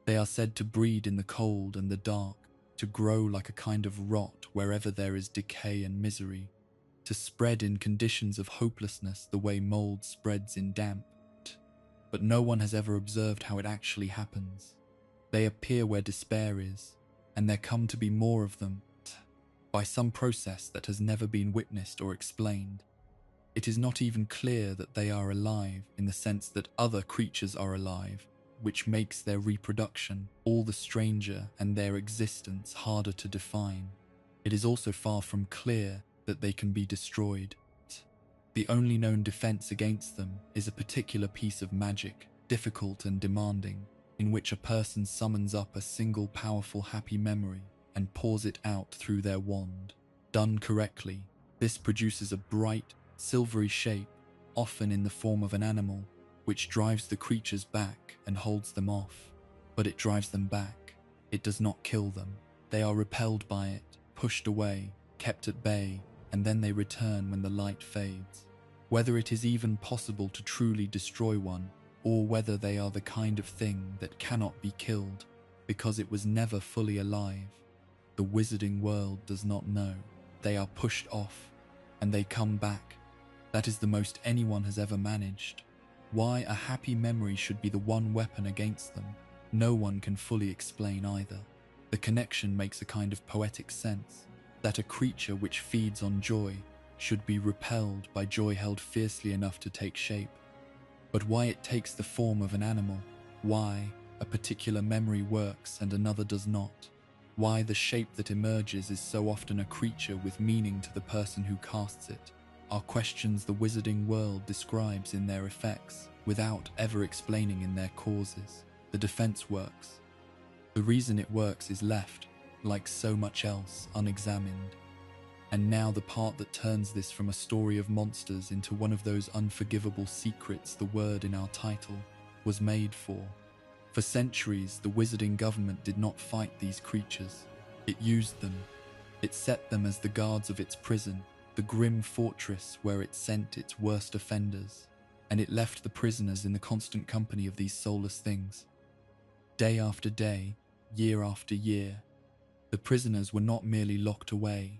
They are said to breed in the cold and the dark, to grow like a kind of rot wherever there is decay and misery, to spread in conditions of hopelessness the way mold spreads in damp. But no one has ever observed how it actually happens. They appear where despair is, and there come to be more of them, by some process that has never been witnessed or explained. It is not even clear that they are alive in the sense that other creatures are alive, which makes their reproduction all the stranger and their existence harder to define. It is also far from clear that they can be destroyed. The only known defense against them is a particular piece of magic, difficult and demanding. in which a person summons up a single powerful happy memory and pours it out through their wand. Done correctly, this produces a bright, silvery shape, often in the form of an animal, which drives the creatures back and holds them off. But it drives them back. It does not kill them. They are repelled by it, pushed away, kept at bay, and then they return when the light fades. Whether it is even possible to truly destroy one, or whether they are the kind of thing that cannot be killed because it was never fully alive, the wizarding world does not know. They are pushed off, and they come back. That is the most anyone has ever managed. Why a happy memory should be the one weapon against them, no one can fully explain either. The connection makes a kind of poetic sense, that a creature which feeds on joy should be repelled by joy held fiercely enough to take shape. But why it takes the form of an animal, why a particular memory works and another does not, why the shape that emerges is so often a creature with meaning to the person who casts it, are questions the wizarding world describes in their effects without ever explaining in their causes. The defense works. The reason it works is left, like so much else, unexamined. And now the part that turns this from a story of monsters into one of those unforgivable secrets the word in our title was made for. For centuries, the wizarding government did not fight these creatures. It used them. It set them as the guards of its prison, the grim fortress where it sent its worst offenders, and it left the prisoners in the constant company of these soulless things. Day after day, year after year, the prisoners were not merely locked away,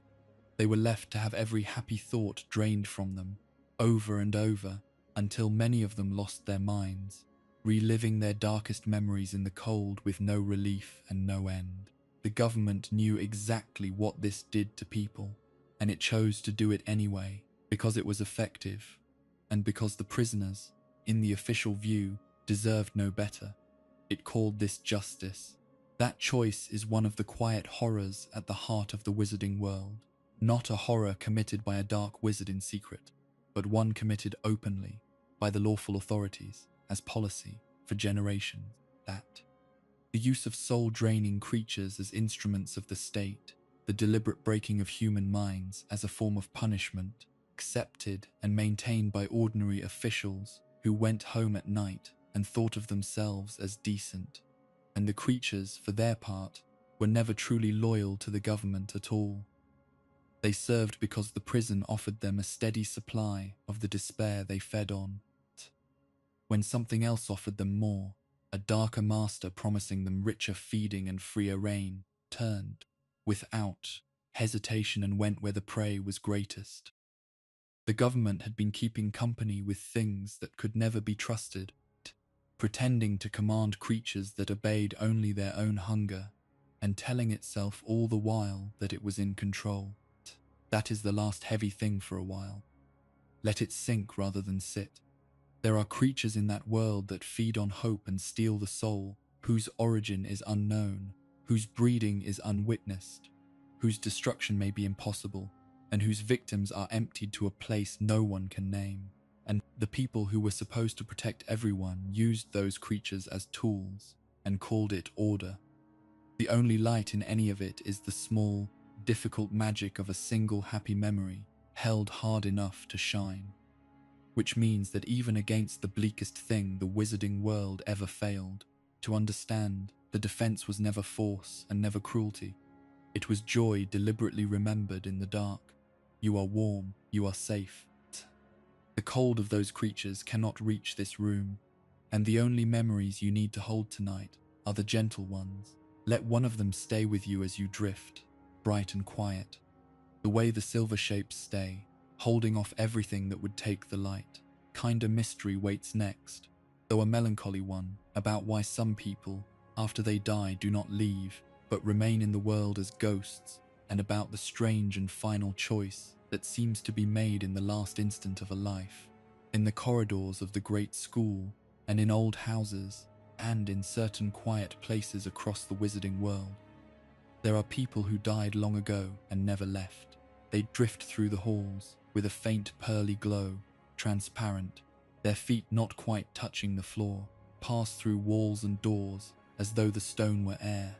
they were left to have every happy thought drained from them, over and over, until many of them lost their minds, reliving their darkest memories in the cold with no relief and no end. The government knew exactly what this did to people, and it chose to do it anyway, because it was effective, and because the prisoners, in the official view, deserved no better. It called this justice. That choice is one of the quiet horrors at the heart of the wizarding world. Not a horror committed by a dark wizard in secret, but one committed openly by the lawful authorities as policy for generations. That the use of soul-draining creatures as instruments of the state, the deliberate breaking of human minds as a form of punishment, accepted and maintained by ordinary officials who went home at night and thought of themselves as decent, and the creatures, for their part, were never truly loyal to the government at all. They served because the prison offered them a steady supply of the despair they fed on. When something else offered them more, a darker master promising them richer feeding and freer reign, turned, without hesitation, and went where the prey was greatest. The government had been keeping company with things that could never be trusted, pretending to command creatures that obeyed only their own hunger, and telling itself all the while that it was in control. That is the last heavy thing for a while. Let it sink rather than sit. There are creatures in that world that feed on hope and steal the soul, whose origin is unknown, whose breeding is unwitnessed, whose destruction may be impossible, and whose victims are emptied to a place no one can name. And the people who were supposed to protect everyone used those creatures as tools and called it order. The only light in any of it is the small, difficult magic of a single happy memory held hard enough to shine. Which means that even against the bleakest thing the wizarding world ever failed to understand, the defense was never force and never cruelty. It was joy deliberately remembered in the dark. You are warm, you are safe. The cold of those creatures cannot reach this room, and the only memories you need to hold tonight are the gentle ones. Let one of them stay with you as you drift, bright and quiet, the way the silver shapes stay, holding off everything that would take the light. Kinda mystery waits next, though a melancholy one, about why some people, after they die, do not leave, but remain in the world as ghosts, and about the strange and final choice that seems to be made in the last instant of a life, in the corridors of the great school, and in old houses, and in certain quiet places across the wizarding world. There are people who died long ago and never left. They drift through the halls with a faint pearly glow, transparent, their feet not quite touching the floor, pass through walls and doors as though the stone were air.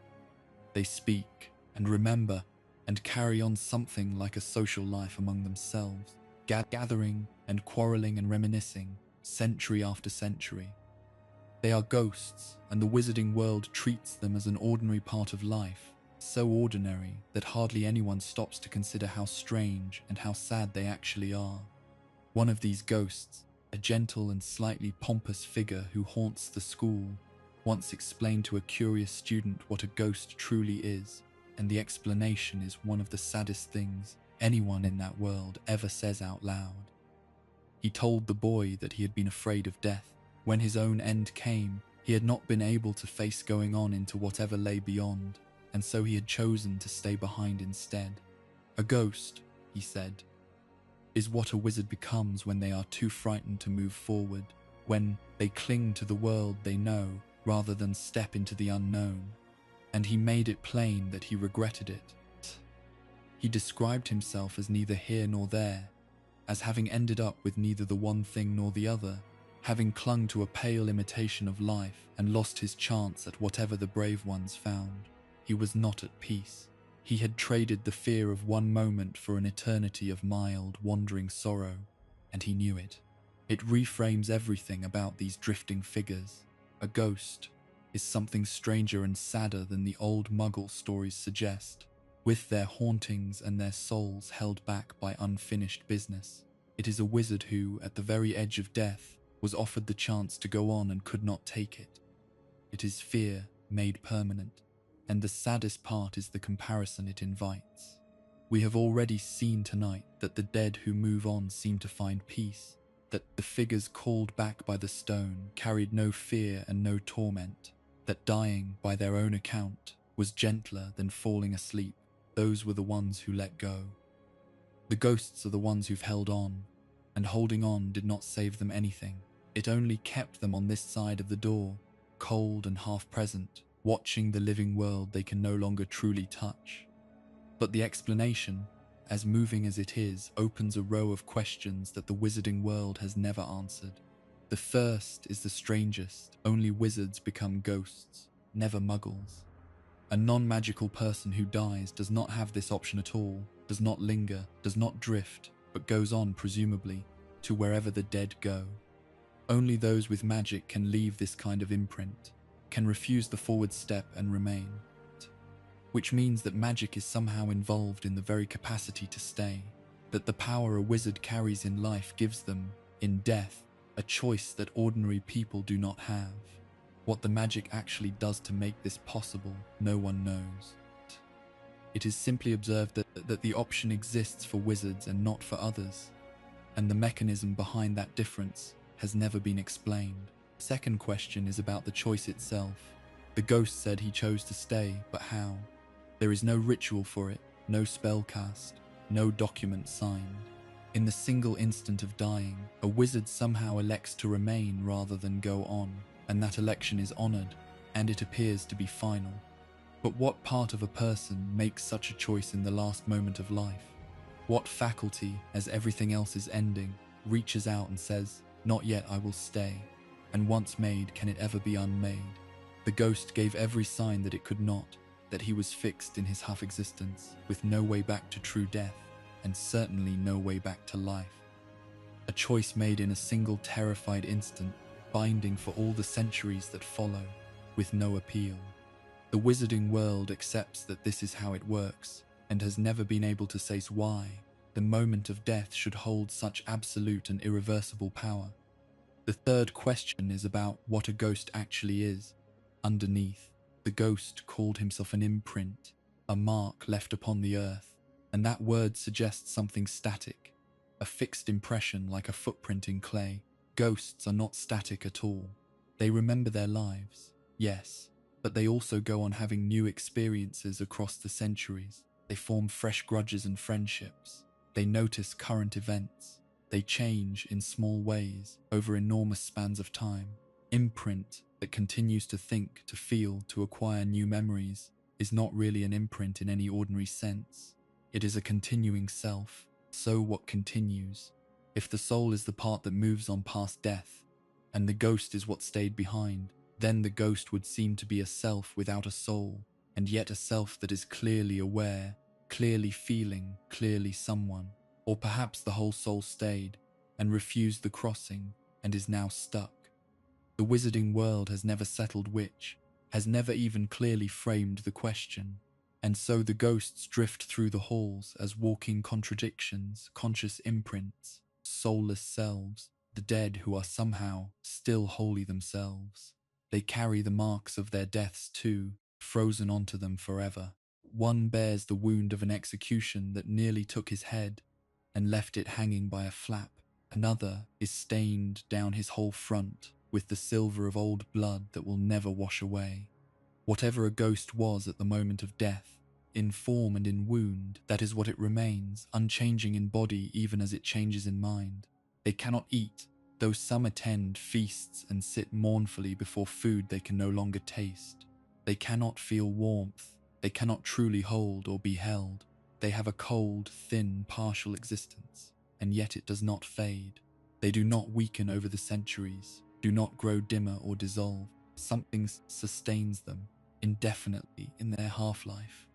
They speak and remember and carry on something like a social life among themselves, gathering and quarreling and reminiscing, century after century. They are ghosts, and the wizarding world treats them as an ordinary part of life, so ordinary that hardly anyone stops to consider how strange and how sad they actually are. One of these ghosts, a gentle and slightly pompous figure who haunts the school, once explained to a curious student what a ghost truly is, and the explanation is one of the saddest things anyone in that world ever says out loud. He told the boy that he had been afraid of death. When his own end came, he had not been able to face going on into whatever lay beyond, and so he had chosen to stay behind instead. A ghost, he said, is what a wizard becomes when they are too frightened to move forward, when they cling to the world they know rather than step into the unknown. And he made it plain that he regretted it. He described himself as neither here nor there, as having ended up with neither the one thing nor the other, having clung to a pale imitation of life and lost his chance at whatever the brave ones found. He was not at peace. He had traded the fear of one moment for an eternity of mild, wandering sorrow, and he knew it. It reframes everything about these drifting figures. A ghost is something stranger and sadder than the old Muggle stories suggest, with their hauntings and their souls held back by unfinished business. It is a wizard who, at the very edge of death, was offered the chance to go on and could not take it. It is fear made permanent, and the saddest part is the comparison it invites. We have already seen tonight that the dead who move on seem to find peace, that the figures called back by the stone carried no fear and no torment, that dying, by their own account, was gentler than falling asleep. Those were the ones who let go. The ghosts are the ones who've held on, and holding on did not save them anything. It only kept them on this side of the door, cold and half-present, watching the living world they can no longer truly touch. But the explanation, as moving as it is, opens a row of questions that the wizarding world has never answered. The first is the strangest. Only wizards become ghosts, never muggles. A non-magical person who dies does not have this option at all, does not linger, does not drift, but goes on, presumably, to wherever the dead go. Only those with magic can leave this kind of imprint, can refuse the forward step and remain. Which means that magic is somehow involved in the very capacity to stay, that the power a wizard carries in life gives them, in death, a choice that ordinary people do not have. What the magic actually does to make this possible, no one knows. It is simply observed that the option exists for wizards and not for others, and the mechanism behind that difference has never been explained. Second question is about the choice itself. The ghost said he chose to stay, but how? There is no ritual for it, no spell cast, no document signed. In the single instant of dying, a wizard somehow elects to remain rather than go on, and that election is honored, and it appears to be final. But what part of a person makes such a choice in the last moment of life? What faculty, as everything else is ending, reaches out and says, "Not yet, I will stay," and once made, can it ever be unmade? The ghost gave every sign that it could not, that he was fixed in his half-existence, with no way back to true death, and certainly no way back to life. A choice made in a single terrified instant, binding for all the centuries that follow, with no appeal. The wizarding world accepts that this is how it works, and has never been able to say why the moment of death should hold such absolute and irreversible power. The third question is about what a ghost actually is. Underneath, the ghost called himself an imprint, a mark left upon the earth, and that word suggests something static, a fixed impression like a footprint in clay. Ghosts are not static at all. They remember their lives, yes, but they also go on having new experiences across the centuries. They form fresh grudges and friendships. They notice current events. They change in small ways over enormous spans of time. Imprint that continues to think, to feel, to acquire new memories is not really an imprint in any ordinary sense. It is a continuing self. So what continues? If the soul is the part that moves on past death, and the ghost is what stayed behind, then the ghost would seem to be a self without a soul, and yet a self that is clearly aware, clearly feeling, clearly someone. Or perhaps the whole soul stayed and refused the crossing and is now stuck. The wizarding world has never settled which, has never even clearly framed the question. And so the ghosts drift through the halls as walking contradictions, conscious imprints, soulless selves, the dead who are somehow still wholly themselves. They carry the marks of their deaths too, frozen onto them forever. One bears the wound of an execution that nearly took his head and left it hanging by a flap. Another is stained down his whole front with the silver of old blood that will never wash away. Whatever a ghost was at the moment of death, in form and in wound, that is what it remains, unchanging in body even as it changes in mind. They cannot eat, though some attend feasts and sit mournfully before food they can no longer taste. They cannot feel warmth, they cannot truly hold or be held. They have a cold, thin, partial existence, and yet it does not fade. They do not weaken over the centuries, do not grow dimmer or dissolve. Something sustains them indefinitely in their half-life,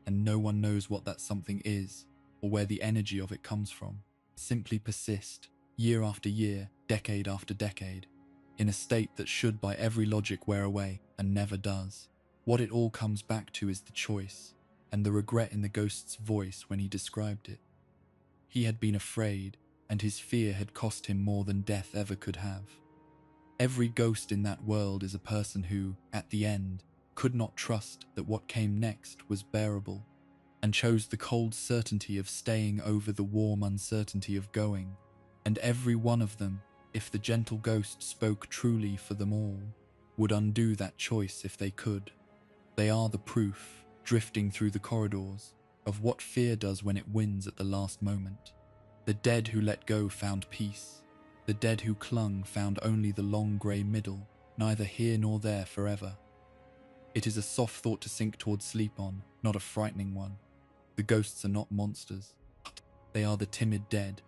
and no one knows what that something is or where the energy of it comes from. Simply persist, year after year, decade after decade, in a state that should by every logic wear away and never does. What it all comes back to is the choice, and the regret in the ghost's voice when he described it. He had been afraid, and his fear had cost him more than death ever could have. Every ghost in that world is a person who, at the end, could not trust that what came next was bearable, and chose the cold certainty of staying over the warm uncertainty of going. And every one of them, if the gentle ghost spoke truly for them all, would undo that choice if they could. They are the proof, drifting through the corridors, of what fear does when it wins at the last moment. The dead who let go found peace. The dead who clung found only the long grey middle, neither here nor there forever. It is a soft thought to sink towards sleep on, not a frightening one. The ghosts are not monsters. They are the timid dead,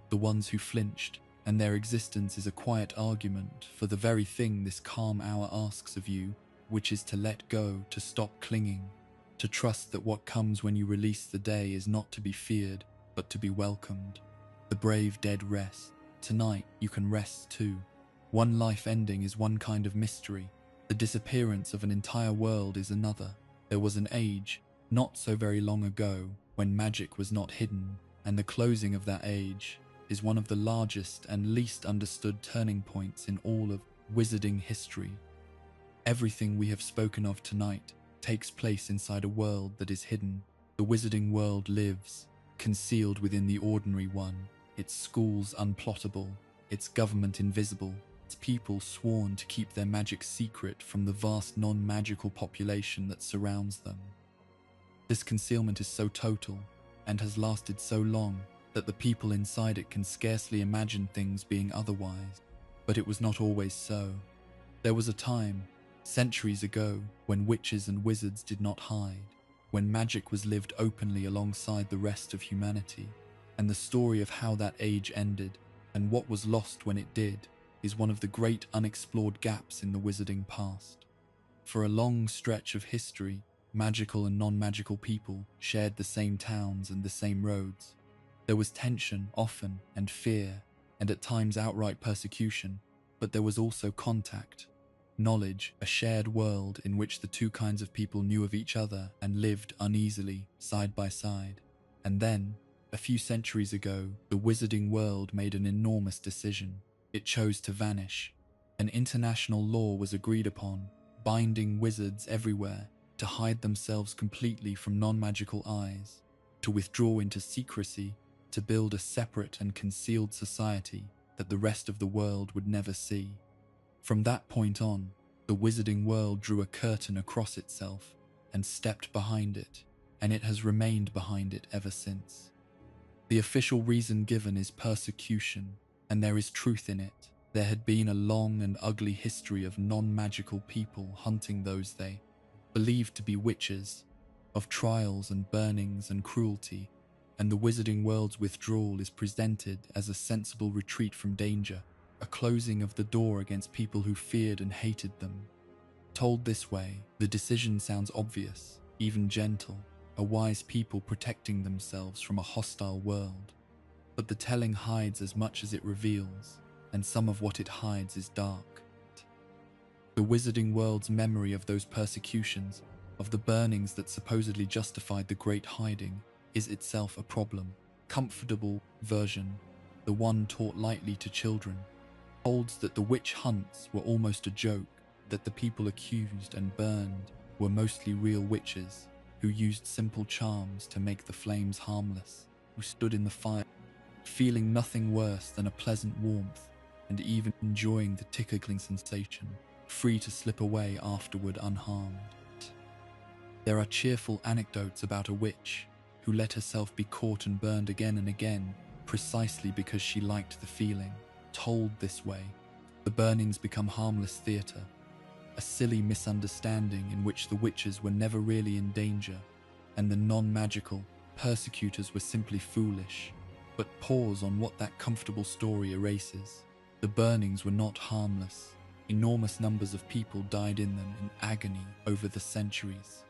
the ones who flinched, and their existence is a quiet argument for the very thing this calm hour asks of you, which is to let go, to stop clinging, to trust that what comes when you release the day is not to be feared, but to be welcomed. The brave dead rest. Tonight, you can rest too. One life ending is one kind of mystery. The disappearance of an entire world is another. There was an age, not so very long ago, when magic was not hidden, and the closing of that age is one of the largest and least understood turning points in all of wizarding history. Everything we have spoken of tonight takes place inside a world that is hidden. The wizarding world lives, concealed within the ordinary one, its schools unplottable, its government invisible, its people sworn to keep their magic secret from the vast non-magical population that surrounds them. This concealment is so total, and has lasted so long, that the people inside it can scarcely imagine things being otherwise. But it was not always so. There was a time, centuries ago, when witches and wizards did not hide, when magic was lived openly alongside the rest of humanity, and the story of how that age ended, and what was lost when it did, is one of the great unexplored gaps in the wizarding past. For a long stretch of history, magical and non-magical people shared the same towns and the same roads. There was tension, often, and fear, and at times outright persecution, but there was also contact, knowledge, a shared world in which the two kinds of people knew of each other and lived uneasily, side by side. And then, a few centuries ago, the wizarding world made an enormous decision. It chose to vanish. An international law was agreed upon, binding wizards everywhere to hide themselves completely from non-magical eyes, to withdraw into secrecy, to build a separate and concealed society that the rest of the world would never see. From that point on, the wizarding world drew a curtain across itself and stepped behind it, and it has remained behind it ever since. The official reason given is persecution, and there is truth in it. There had been a long and ugly history of non-magical people hunting those they believed to be witches, of trials and burnings and cruelty, and the wizarding world's withdrawal is presented as a sensible retreat from danger, a closing of the door against people who feared and hated them. Told this way, the decision sounds obvious, even gentle, a wise people protecting themselves from a hostile world. But the telling hides as much as it reveals, and some of what it hides is dark. The wizarding world's memory of those persecutions, of the burnings that supposedly justified the great hiding, is itself a problem. Comfortable version, the one taught lightly to children, holds that the witch hunts were almost a joke, that the people accused and burned were mostly real witches who used simple charms to make the flames harmless, who stood in the fire, feeling nothing worse than a pleasant warmth and even enjoying the tickling sensation, free to slip away afterward unharmed. There are cheerful anecdotes about a witch who let herself be caught and burned again and again precisely because she liked the feeling. Told this way, the burnings become harmless theatre, a silly misunderstanding in which the witches were never really in danger and the non-magical persecutors were simply foolish. But pause on what that comfortable story erases. The burnings were not harmless. Enormous numbers of people died in them in agony over the centuries.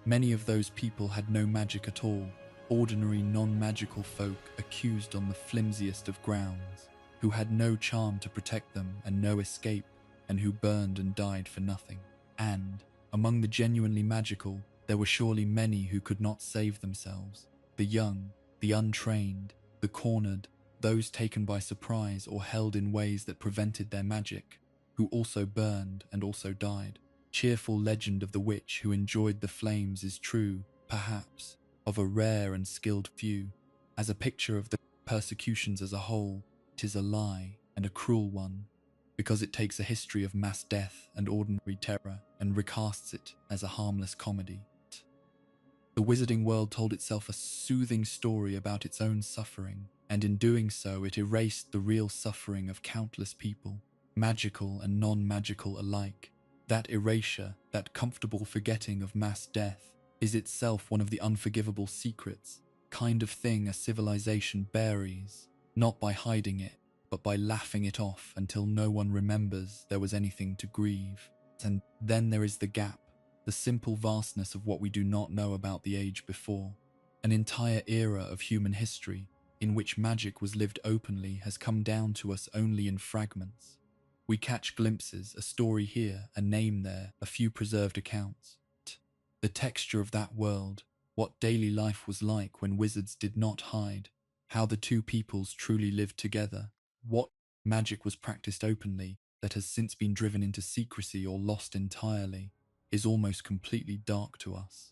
Many of those people had no magic at all, ordinary non-magical folk accused on the flimsiest of grounds, who had no charm to protect them and no escape, and who burned and died for nothing. And, among the genuinely magical, there were surely many who could not save themselves. The young, the untrained, the cornered, those taken by surprise or held in ways that prevented their magic, who also burned and also died. Cheerful legend of the witch who enjoyed the flames is true, perhaps, of a rare and skilled few. As a picture of the persecutions as a whole, it is a lie, and a cruel one, because it takes a history of mass death and ordinary terror and recasts it as a harmless comedy. The wizarding world told itself a soothing story about its own suffering, and in doing so it erased the real suffering of countless people, magical and non-magical alike. That erasure, that comfortable forgetting of mass death, is itself one of the unforgivable secrets, kind of thing a civilization buries, not by hiding it, but by laughing it off until no one remembers there was anything to grieve. And then there is the gap, the simple vastness of what we do not know about the age before. An entire era of human history in which magic was lived openly has come down to us only in fragments. We catch glimpses, a story here, a name there, a few preserved accounts. The texture of that world, what daily life was like when wizards did not hide, how the two peoples truly lived together, what magic was practiced openly that has since been driven into secrecy or lost entirely, is almost completely dark to us.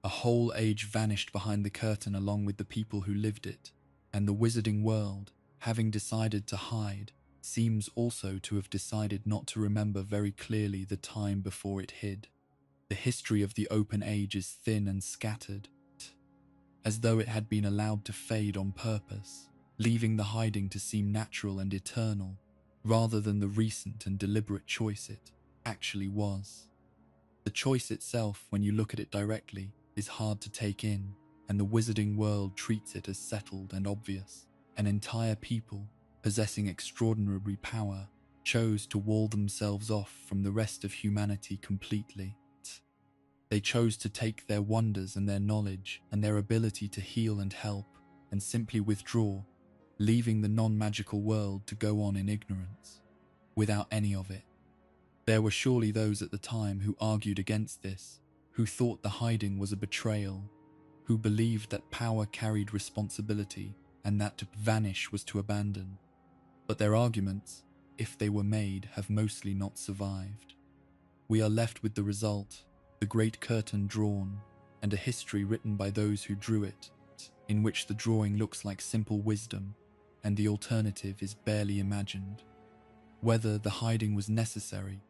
A whole age vanished behind the curtain along with the people who lived it, and the wizarding world, having decided to hide, seems also to have decided not to remember very clearly the time before it hid. The history of the open age is thin and scattered, as though it had been allowed to fade on purpose, leaving the hiding to seem natural and eternal, rather than the recent and deliberate choice it actually was. The choice itself, when you look at it directly, is hard to take in, and the wizarding world treats it as settled and obvious. An entire people, possessing extraordinary power, chose to wall themselves off from the rest of humanity completely. They chose to take their wonders and their knowledge and their ability to heal and help, and simply withdraw, leaving the non-magical world to go on in ignorance, without any of it. There were surely those at the time who argued against this, who thought the hiding was a betrayal, who believed that power carried responsibility and that to vanish was to abandon. But their arguments, if they were made, have mostly not survived. We are left with the result, the great curtain drawn, and a history written by those who drew it, in which the drawing looks like simple wisdom, and the alternative is barely imagined. Whether the hiding was necessary,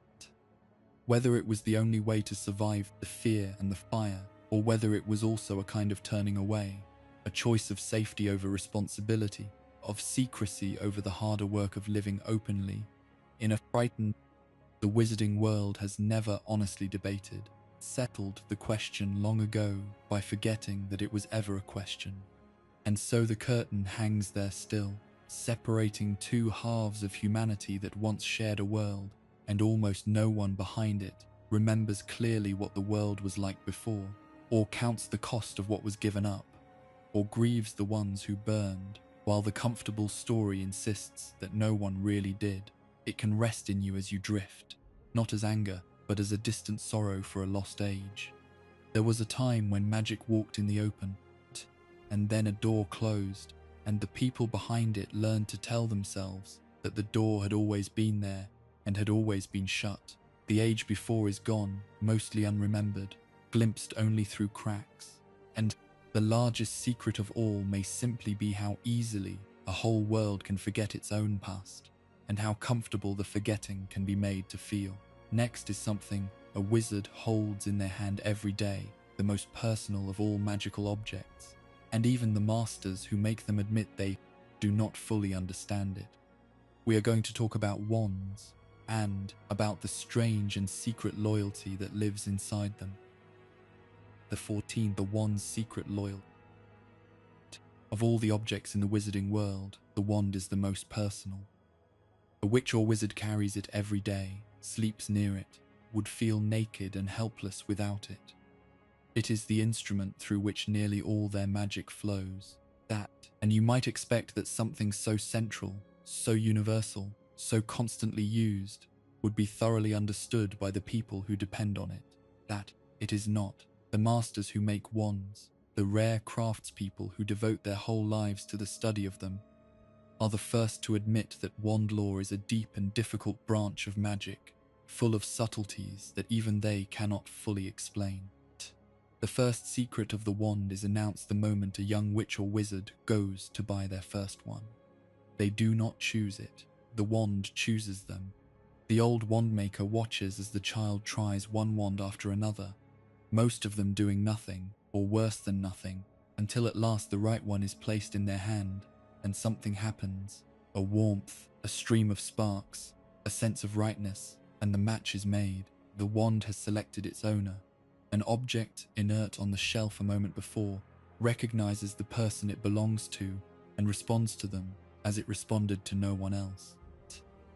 whether it was the only way to survive the fear and the fire, or whether it was also a kind of turning away, a choice of safety over responsibility, of secrecy over the harder work of living openly. In a frightened, the wizarding world has never honestly debated, settled the question long ago by forgetting that it was ever a question. And so the curtain hangs there still, separating two halves of humanity that once shared a world, and almost no one behind it remembers clearly what the world was like before, or counts the cost of what was given up, or grieves the ones who burned, while the comfortable story insists that no one really did. It can rest in you as you drift, not as anger, but as a distant sorrow for a lost age. There was a time when magic walked in the open, and then a door closed, and the people behind it learned to tell themselves that the door had always been there and had always been shut. The age before is gone, mostly unremembered, glimpsed only through cracks, and the largest secret of all may simply be how easily a whole world can forget its own past, and how comfortable the forgetting can be made to feel. Next is something a wizard holds in their hand every day, the most personal of all magical objects, and even the masters who make them admit they do not fully understand it. We are going to talk about wands, and about the strange and secret loyalty that lives inside them. The wand's secret loyalty. Of all the objects in the wizarding world, the wand is the most personal. A witch or wizard carries it every day, sleeps near it, would feel naked and helpless without it. It is the instrument through which nearly all their magic flows. And you might expect that something so central, so universal, so constantly used, would be thoroughly understood by the people who depend on it. That it is not. The masters who make wands, the rare craftspeople who devote their whole lives to the study of them, are the first to admit that wand lore is a deep and difficult branch of magic, full of subtleties that even they cannot fully explain. The first secret of the wand is announced the moment a young witch or wizard goes to buy their first one. They do not choose it, the wand chooses them. The old wand maker watches as the child tries one wand after another, most of them doing nothing, or worse than nothing, until at last the right one is placed in their hand, and something happens. A warmth, a stream of sparks, a sense of rightness, and the match is made. The wand has selected its owner. An object inert on the shelf a moment before recognizes the person it belongs to and responds to them as it responded to no one else.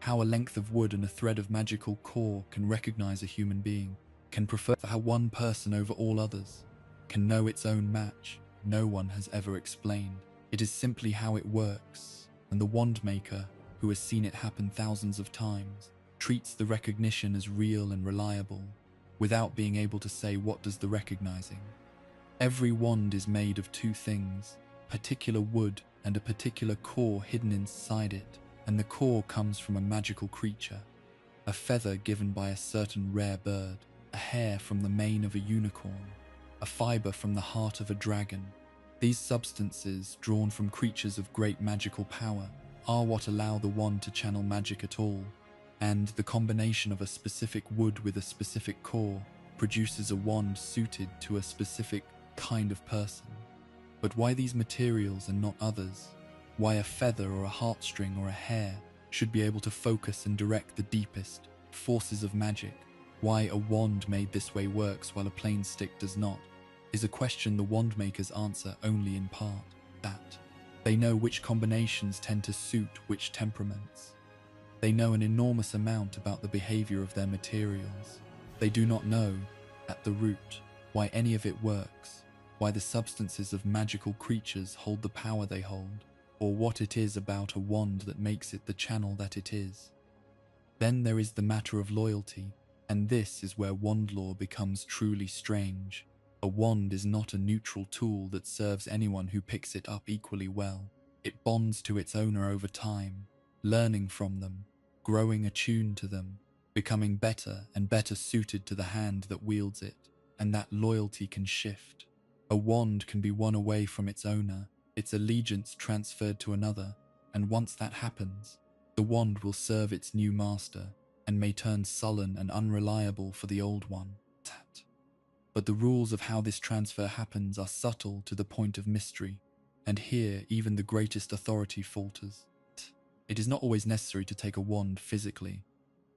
How a length of wood and a thread of magical core can recognize a human being, can prefer one person over all others, can know its own match, no one has ever explained. It is simply how it works, and the wand maker, who has seen it happen thousands of times, treats the recognition as real and reliable, without being able to say what does the recognizing. Every wand is made of two things, particular wood and a particular core hidden inside it, and the core comes from a magical creature, a feather given by a certain rare bird, a hair from the mane of a unicorn, a fiber from the heart of a dragon. These substances, drawn from creatures of great magical power, are what allow the wand to channel magic at all, and the combination of a specific wood with a specific core produces a wand suited to a specific kind of person. But why these materials and not others? Why a feather or a heartstring or a hair should be able to focus and direct the deepest forces of magic? Why a wand made this way works while a plain stick does not, is a question the wand makers answer only in part. That they know which combinations tend to suit which temperaments. They know an enormous amount about the behavior of their materials. They do not know, at the root, why any of it works, why the substances of magical creatures hold the power they hold, or what it is about a wand that makes it the channel that it is. Then there is the matter of loyalty, and this is where wand lore becomes truly strange. A wand is not a neutral tool that serves anyone who picks it up equally well. It bonds to its owner over time, learning from them, growing attuned to them, becoming better and better suited to the hand that wields it, and that loyalty can shift. A wand can be won away from its owner, its allegiance transferred to another, and once that happens, the wand will serve its new master, and may turn sullen and unreliable for the old one. But the rules of how this transfer happens are subtle to the point of mystery, and here even the greatest authority falters. It is not always necessary to take a wand physically.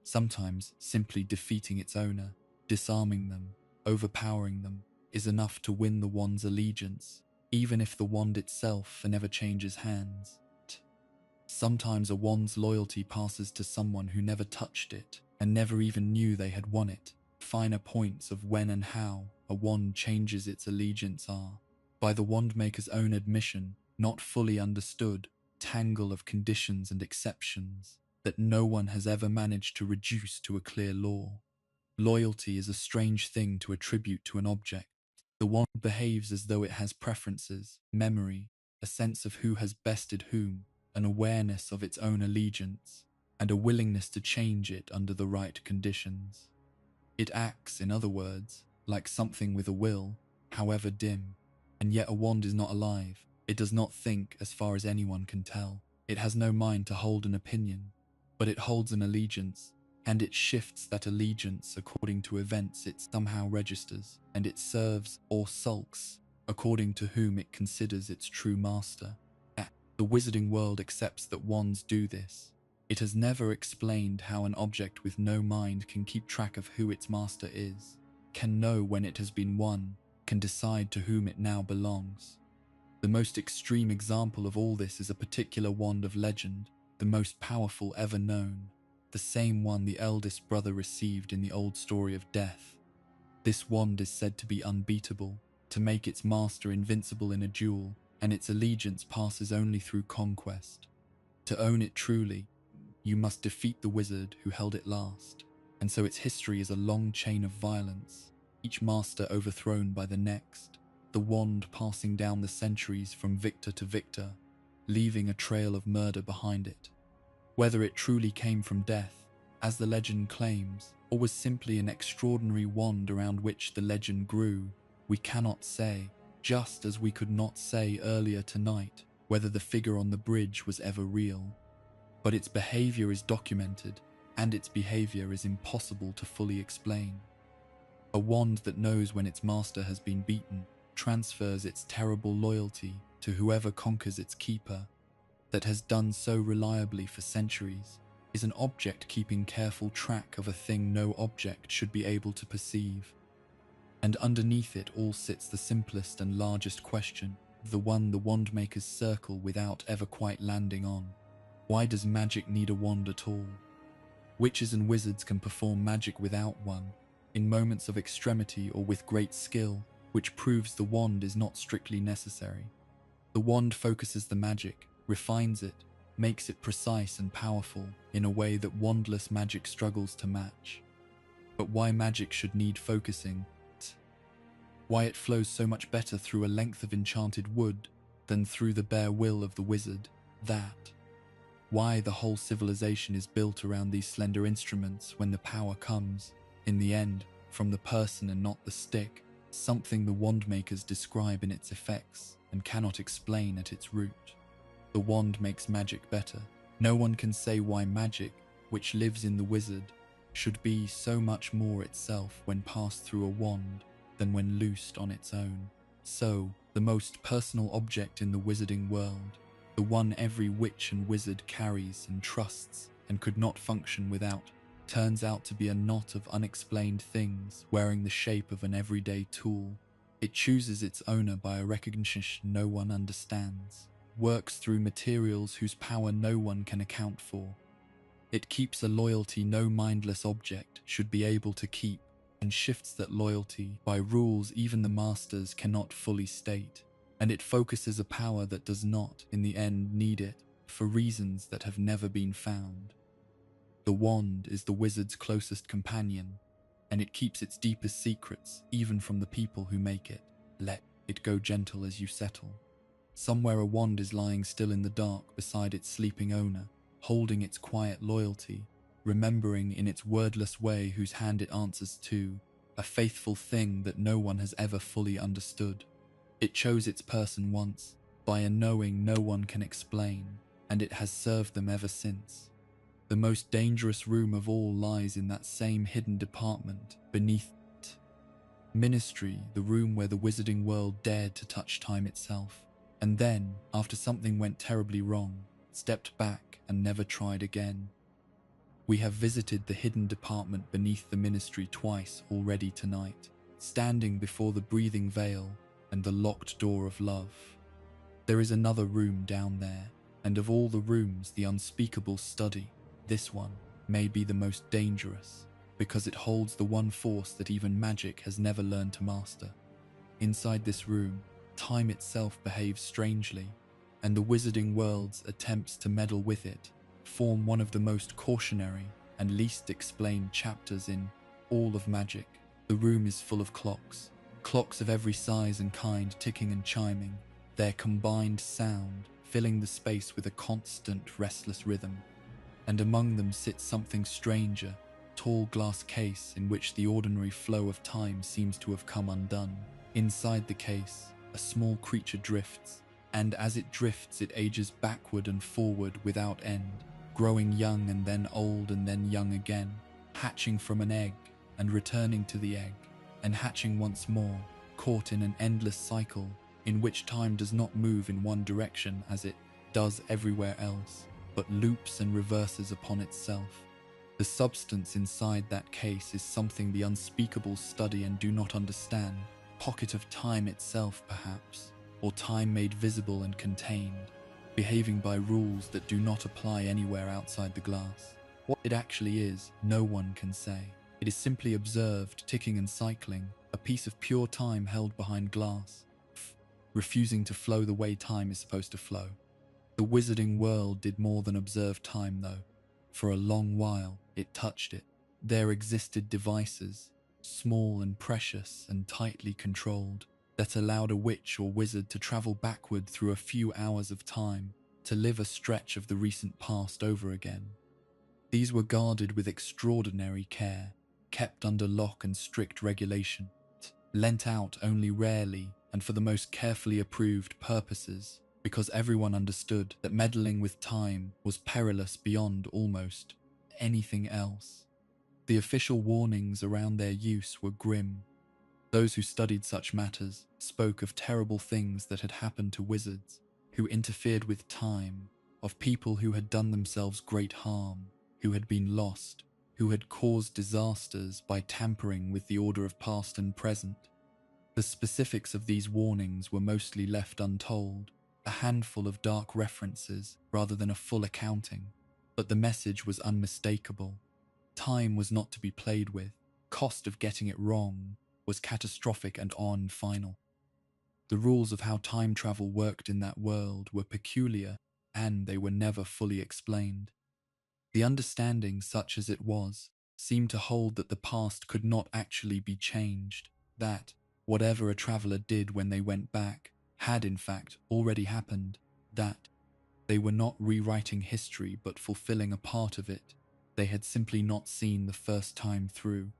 Sometimes simply defeating its owner, disarming them, overpowering them, is enough to win the wand's allegiance, even if the wand itself never changes hands. Sometimes a wand's loyalty passes to someone who never touched it and never even knew they had won it. Finer points of when and how a wand changes its allegiance are, by the wandmaker's own admission, not fully understood, tangle of conditions and exceptions that no one has ever managed to reduce to a clear law. Loyalty is a strange thing to attribute to an object. The wand behaves as though it has preferences, memory, a sense of who has bested whom, an awareness of its own allegiance, and a willingness to change it under the right conditions. It acts, in other words, like something with a will, however dim. And yet a wand is not alive. It does not think, as far as anyone can tell. It has no mind to hold an opinion, but it holds an allegiance, and it shifts that allegiance according to events it somehow registers, and it serves or sulks according to whom it considers its true master. The wizarding world accepts that wands do this. It has never explained how an object with no mind can keep track of who its master is, can know when it has been won, can decide to whom it now belongs. The most extreme example of all this is a particular wand of legend, the most powerful ever known, the same one the eldest brother received in the old story of death. This wand is said to be unbeatable, to make its master invincible in a duel, and its allegiance passes only through conquest. To own it truly, you must defeat the wizard who held it last, and so its history is a long chain of violence, each master overthrown by the next, the wand passing down the centuries from victor to victor, leaving a trail of murder behind it. Whether it truly came from death, as the legend claims, or was simply an extraordinary wand around which the legend grew, we cannot say, just as we could not say earlier tonight whether the figure on the bridge was ever real. But its behavior is documented, and its behavior is impossible to fully explain. A wand that knows when its master has been beaten transfers its terrible loyalty to whoever conquers its keeper, that has done so reliably for centuries, is an object keeping careful track of a thing no object should be able to perceive. And underneath it all sits the simplest and largest question, the one the wandmakers circle without ever quite landing on. Why does magic need a wand at all? Witches and wizards can perform magic without one, in moments of extremity or with great skill, which proves the wand is not strictly necessary. The wand focuses the magic, refines it, makes it precise and powerful in a way that wandless magic struggles to match. But why magic should need focusing? Why it flows so much better through a length of enchanted wood than through the bare will of the wizard, that. Why the whole civilization is built around these slender instruments when the power comes, in the end, from the person and not the stick, something the wandmakers describe in its effects and cannot explain at its root. The wand makes magic better. No one can say why magic, which lives in the wizard, should be so much more itself when passed through a wand than when loosed on its own. So, the most personal object in the wizarding world, the one every witch and wizard carries and trusts and could not function without, turns out to be a knot of unexplained things wearing the shape of an everyday tool. It chooses its owner by a recognition no one understands, works through materials whose power no one can account for. It keeps a loyalty no mindless object should be able to keep, and shifts that loyalty by rules even the masters cannot fully state, and it focuses a power that does not, in the end, need it, for reasons that have never been found. The wand is the wizard's closest companion, and it keeps its deepest secrets even from the people who make it. Let it go gentle as you settle. Somewhere a wand is lying still in the dark beside its sleeping owner, holding its quiet loyalty, remembering in its wordless way whose hand it answers to, a faithful thing that no one has ever fully understood. It chose its person once, by a knowing no one can explain, and it has served them ever since. The most dangerous room of all lies in that same hidden department beneath it. Ministry, the room where the wizarding world dared to touch time itself, and then, after something went terribly wrong, stepped back and never tried again. We have visited the hidden department beneath the ministry twice already tonight, standing before the breathing veil and the locked door of love. There is another room down there, And of all the rooms, the unspeakable study, this one may be the most dangerous, because it holds the one force that even magic has never learned to master. Inside this room, time itself behaves strangely, and the Wizarding World's attempts to meddle with it form one of the most cautionary and least explained chapters in all of magic. The room is full of clocks, clocks of every size and kind ticking and chiming, their combined sound filling the space with a constant, restless rhythm. And among them sits something stranger, tall glass case in which the ordinary flow of time seems to have come undone. Inside the case, a small creature drifts, and as it drifts, it ages backward and forward without end, growing young and then old and then young again, hatching from an egg and returning to the egg, and hatching once more, caught in an endless cycle in which time does not move in one direction as it does everywhere else, but loops and reverses upon itself. The substance inside that case is something the unspeakable study and do not understand, pocket of time itself perhaps, or time made visible and contained, behaving by rules that do not apply anywhere outside the glass. What it actually is, no one can say. It is simply observed, ticking and cycling, a piece of pure time held behind glass, refusing to flow the way time is supposed to flow. The Wizarding World did more than observe time though. For a long while, it touched it. There existed devices, small and precious and tightly controlled, that allowed a witch or wizard to travel backward through a few hours of time, to live a stretch of the recent past over again. These were guarded with extraordinary care, kept under lock and strict regulation, lent out only rarely and for the most carefully approved purposes, because everyone understood that meddling with time was perilous beyond almost anything else. The official warnings around their use were grim. Those who studied such matters spoke of terrible things that had happened to wizards who interfered with time, of people who had done themselves great harm, who had been lost, who had caused disasters by tampering with the order of past and present. The specifics of these warnings were mostly left untold, a handful of dark references rather than a full accounting, but the message was unmistakable. Time was not to be played with. Cost of getting it wrong was catastrophic and final. The rules of how time travel worked in that world were peculiar, and they were never fully explained. The understanding, such as it was, seemed to hold that the past could not actually be changed, that whatever a traveler did when they went back had in fact already happened, that they were not rewriting history but fulfilling a part of it. They had simply not seen the first time through.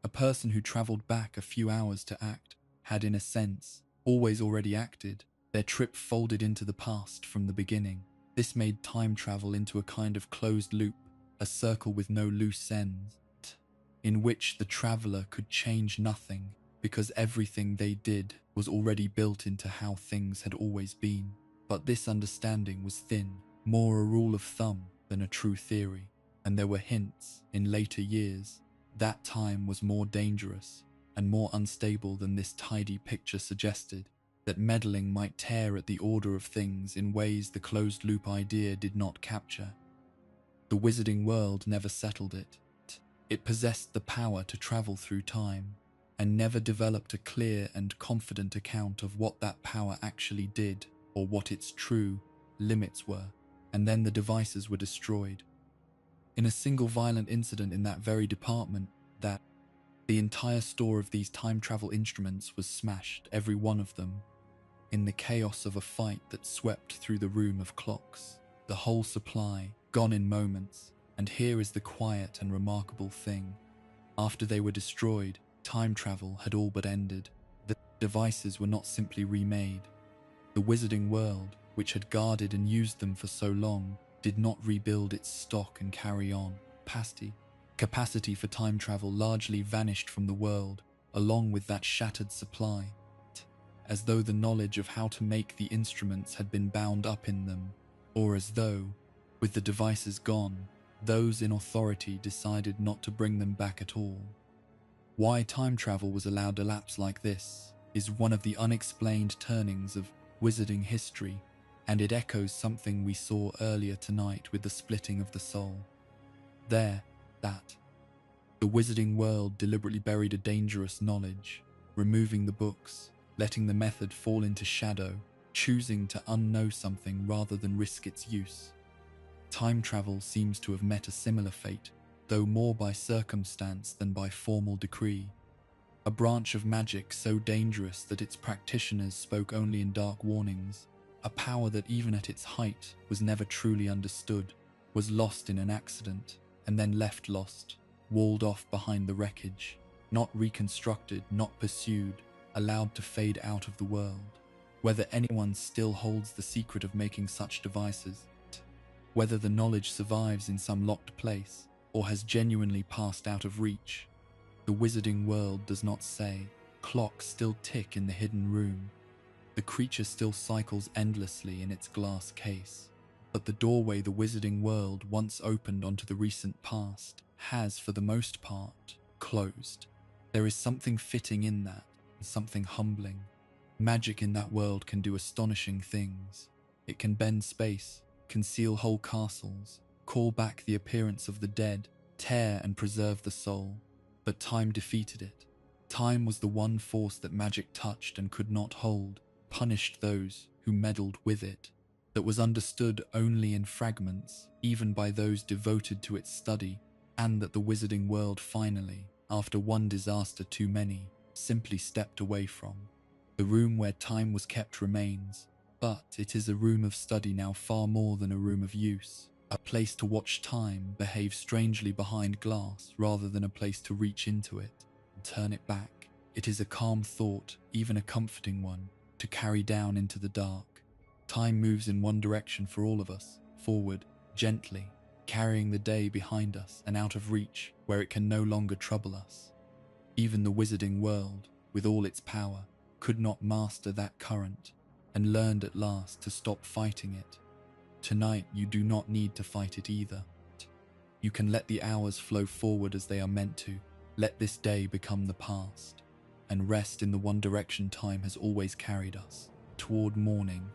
A person who travelled back a few hours to act had, in a sense, always already acted. Their trip folded into the past from the beginning. This made time travel into a kind of closed loop, a circle with no loose ends, in which the traveller could change nothing because everything they did was already built into how things had always been. But this understanding was thin, more a rule of thumb than a true theory, and there were hints, in later years, that time was more dangerous and more unstable than this tidy picture suggested, that meddling might tear at the order of things in ways the closed-loop idea did not capture. The Wizarding World never settled it. It possessed the power to travel through time, and never developed a clear and confident account of what that power actually did or what its true limits were, and then the devices were destroyed. In a single violent incident in that very department, the entire store of these time travel instruments was smashed, every one of them, in the chaos of a fight that swept through the room of clocks. The whole supply gone in moments, and here is the quiet and remarkable thing. After they were destroyed, time travel had all but ended. The devices were not simply remade. The Wizarding World, which had guarded and used them for so long, did not rebuild its stock and carry on. Capacity for time travel largely vanished from the world, along with that shattered supply, as though the knowledge of how to make the instruments had been bound up in them, or as though, with the devices gone, those in authority decided not to bring them back at all. Why time travel was allowed to lapse like this is one of the unexplained turnings of wizarding history, and it echoes something we saw earlier tonight with the splitting of the soul. There, that. The wizarding world deliberately buried a dangerous knowledge, removing the books, letting the method fall into shadow, choosing to unknow something rather than risk its use. Time travel seems to have met a similar fate, though more by circumstance than by formal decree. A branch of magic so dangerous that its practitioners spoke only in dark warnings, a power that even at its height was never truly understood, was lost in an accident, and then left lost, walled off behind the wreckage, not reconstructed, not pursued, allowed to fade out of the world. Whether anyone still holds the secret of making such devices, whether the knowledge survives in some locked place, or has genuinely passed out of reach, the wizarding world does not say. Clocks still tick in the hidden room. The creature still cycles endlessly in its glass case. But the doorway the wizarding world once opened onto the recent past has, for the most part, closed. There is something fitting in that, and something humbling. Magic in that world can do astonishing things. It can bend space, conceal whole castles, call back the appearance of the dead, tear and preserve the soul. But time defeated it. Time was the one force that magic touched and could not hold, punished those who meddled with it, that was understood only in fragments, even by those devoted to its study, and that the wizarding world finally, after one disaster too many, simply stepped away from. The room where time was kept remains, but it is a room of study now far more than a room of use, a place to watch time behave strangely behind glass rather than a place to reach into it and turn it back. It is a calm thought, even a comforting one, to carry down into the dark. Time moves in one direction for all of us, forward, gently, carrying the day behind us and out of reach where it can no longer trouble us. Even the wizarding world, with all its power, could not master that current, and learned at last to stop fighting it. Tonight you do not need to fight it either. You can let the hours flow forward as they are meant to, let this day become the past, and rest in the one direction time has always carried us, toward morning.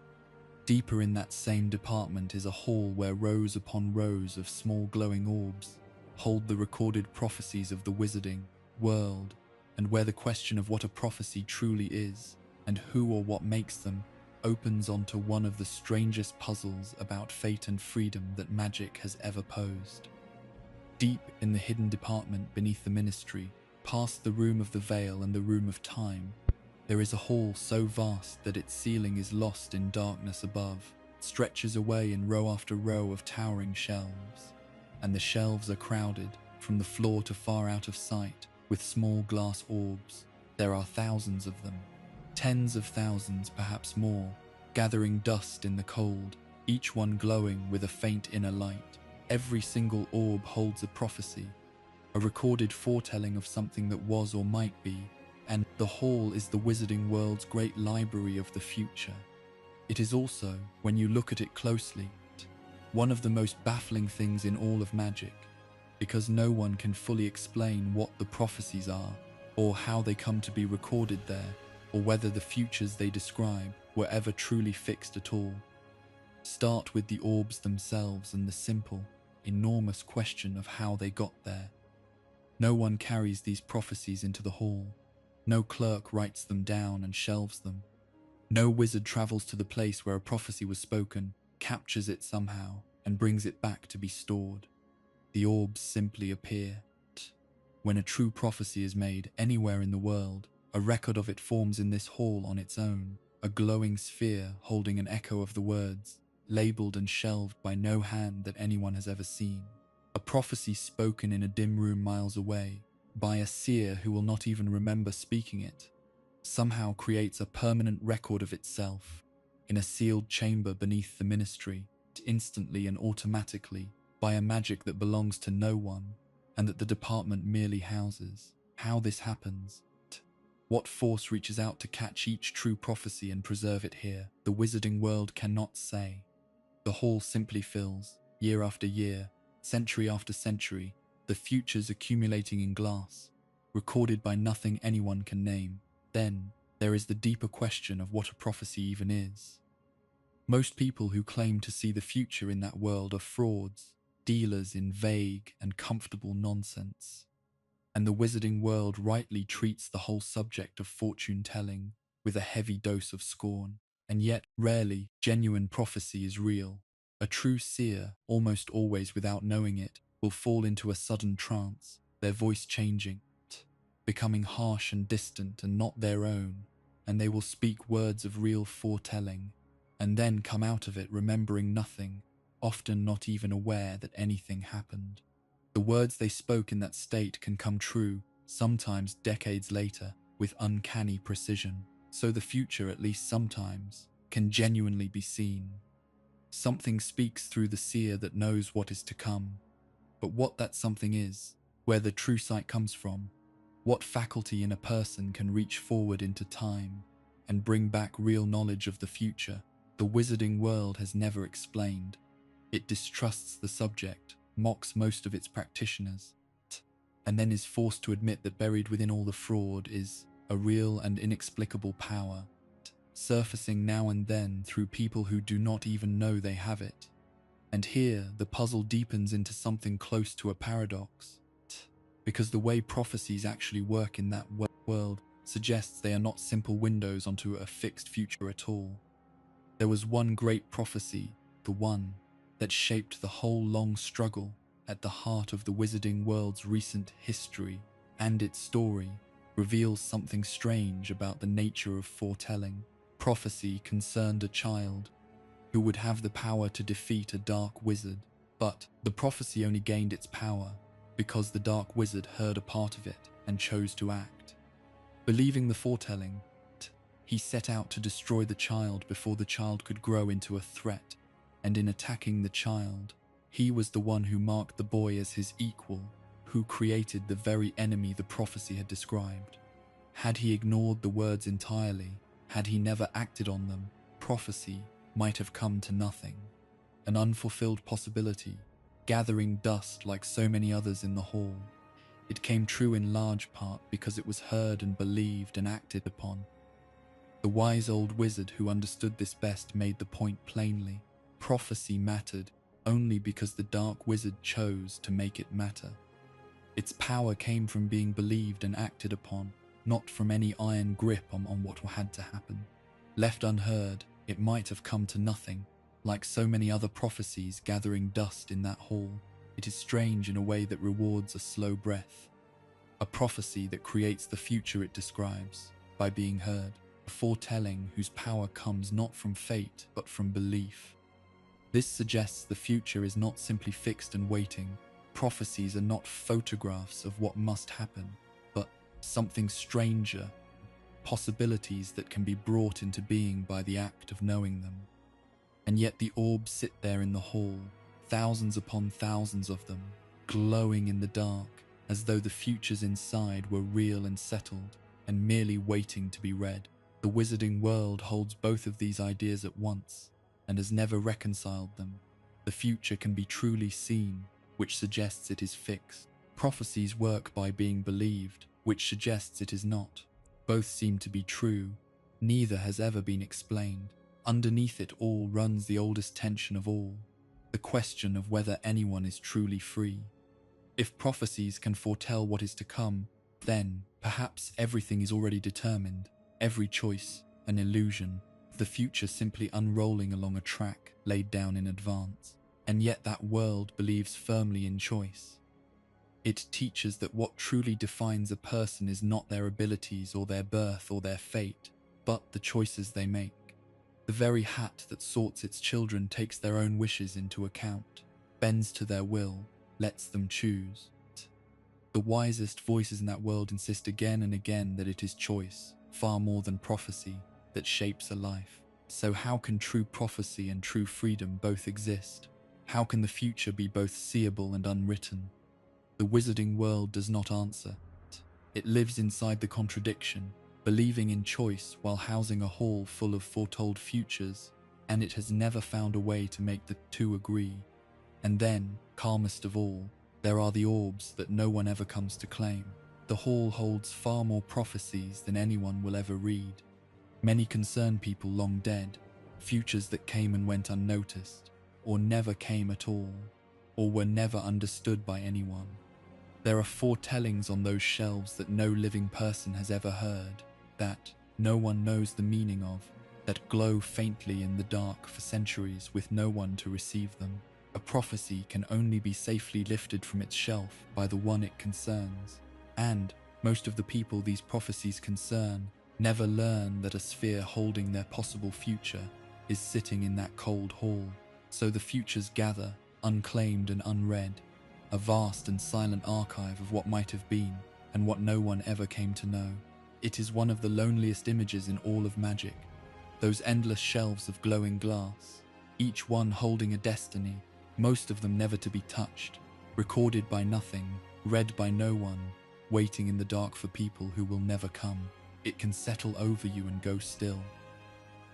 Deeper in that same department is a hall where rows upon rows of small glowing orbs hold the recorded prophecies of the wizarding world, and where the question of what a prophecy truly is, and who or what makes them, opens onto one of the strangest puzzles about fate and freedom that magic has ever posed. Deep in the hidden department beneath the ministry, past the room of the veil and the room of time, there is a hall so vast that its ceiling is lost in darkness above, stretches away in row after row of towering shelves, and the shelves are crowded, from the floor to far out of sight, with small glass orbs. There are thousands of them, tens of thousands, perhaps more, gathering dust in the cold, each one glowing with a faint inner light. Every single orb holds a prophecy, a recorded foretelling of something that was or might be, and the hall is the wizarding world's great library of the future. It is also, when you look at it closely, one of the most baffling things in all of magic, because no one can fully explain what the prophecies are, or how they come to be recorded there, or whether the futures they describe were ever truly fixed at all. Start with the orbs themselves and the simple, enormous question of how they got there. No one carries these prophecies into the hall. No clerk writes them down and shelves them. No wizard travels to the place where a prophecy was spoken, captures it somehow, and brings it back to be stored. The orbs simply appear. When a true prophecy is made anywhere in the world, a record of it forms in this hall on its own, a glowing sphere holding an echo of the words, labeled and shelved by no hand that anyone has ever seen. A prophecy spoken in a dim room miles away, by a seer who will not even remember speaking it, somehow creates a permanent record of itself, in a sealed chamber beneath the ministry, instantly and automatically, by a magic that belongs to no one, and that the department merely houses. How this happens, what force reaches out to catch each true prophecy and preserve it here, the wizarding world cannot say. The hall simply fills, year after year, century after century, the futures accumulating in glass, recorded by nothing anyone can name. Then, there is the deeper question of what a prophecy even is. Most people who claim to see the future in that world are frauds, dealers in vague and comfortable nonsense. And the wizarding world rightly treats the whole subject of fortune-telling with a heavy dose of scorn. And yet, rarely, genuine prophecy is real. A true seer, almost always without knowing it, will fall into a sudden trance, their voice changing, becoming harsh and distant and not their own, and they will speak words of real foretelling, and then come out of it remembering nothing, often not even aware that anything happened. The words they spoke in that state can come true, sometimes decades later, with uncanny precision. So the future, at least sometimes, can genuinely be seen. Something speaks through the seer that knows what is to come. But what that something is, where the true sight comes from, what faculty in a person can reach forward into time and bring back real knowledge of the future, the wizarding world has never explained. It distrusts the subject, mocks most of its practitioners, and then is forced to admit that buried within all the fraud is a real and inexplicable power, surfacing now and then through people who do not even know they have it. And here, the puzzle deepens into something close to a paradox, because the way prophecies actually work in that world suggests they are not simple windows onto a fixed future at all. There was one great prophecy, the one that shaped the whole long struggle at the heart of the wizarding world's recent history, and its story reveals something strange about the nature of foretelling. Prophecy concerned a child who would have the power to defeat a dark wizard, but the prophecy only gained its power because the dark wizard heard a part of it and chose to act. Believing the foretelling, he set out to destroy the child before the child could grow into a threat, and in attacking the child, he was the one who marked the boy as his equal, who created the very enemy the prophecy had described. Had he ignored the words entirely, had he never acted on them, prophecy might have come to nothing. An unfulfilled possibility, gathering dust like so many others in the hall. It came true in large part because it was heard and believed and acted upon. The wise old wizard who understood this best made the point plainly. Prophecy mattered only because the dark wizard chose to make it matter. Its power came from being believed and acted upon, not from any iron grip on what had to happen. Left unheard, it might have come to nothing, like so many other prophecies gathering dust in that hall. It is strange in a way that rewards a slow breath. A prophecy that creates the future it describes, by being heard. A foretelling whose power comes not from fate, but from belief. This suggests the future is not simply fixed and waiting. Prophecies are not photographs of what must happen, but something stranger, possibilities that can be brought into being by the act of knowing them. And yet the orbs sit there in the hall, thousands upon thousands of them, glowing in the dark, as though the futures inside were real and settled, and merely waiting to be read. The wizarding world holds both of these ideas at once, and has never reconciled them. The future can be truly seen, which suggests it is fixed. Prophecies work by being believed, which suggests it is not. Both seem to be true. Neither has ever been explained. Underneath it all runs the oldest tension of all, the question of whether anyone is truly free. If prophecies can foretell what is to come, then perhaps everything is already determined, every choice an illusion, the future simply unrolling along a track laid down in advance. And yet that world believes firmly in choice. It teaches that what truly defines a person is not their abilities or their birth or their fate, but the choices they make. The very hat that sorts its children takes their own wishes into account, bends to their will, lets them choose. The wisest voices in that world insist again and again that it is choice, far more than prophecy, that shapes a life. So how can true prophecy and true freedom both exist? How can the future be both seeable and unwritten? The wizarding world does not answer. It lives inside the contradiction, believing in choice while housing a hall full of foretold futures, and it has never found a way to make the two agree. And then, calmest of all, there are the orbs that no one ever comes to claim. The hall holds far more prophecies than anyone will ever read. Many concerned people long dead, futures that came and went unnoticed, or never came at all, or were never understood by anyone. There are foretellings on those shelves that no living person has ever heard, that no one knows the meaning of, that glow faintly in the dark for centuries with no one to receive them. A prophecy can only be safely lifted from its shelf by the one it concerns, and most of the people these prophecies concern never learn that a sphere holding their possible future is sitting in that cold hall. So the futures gather, unclaimed and unread, a vast and silent archive of what might have been and what no one ever came to know. It is one of the loneliest images in all of magic, those endless shelves of glowing glass, each one holding a destiny, most of them never to be touched, recorded by nothing, read by no one, waiting in the dark for people who will never come. It can settle over you and go still.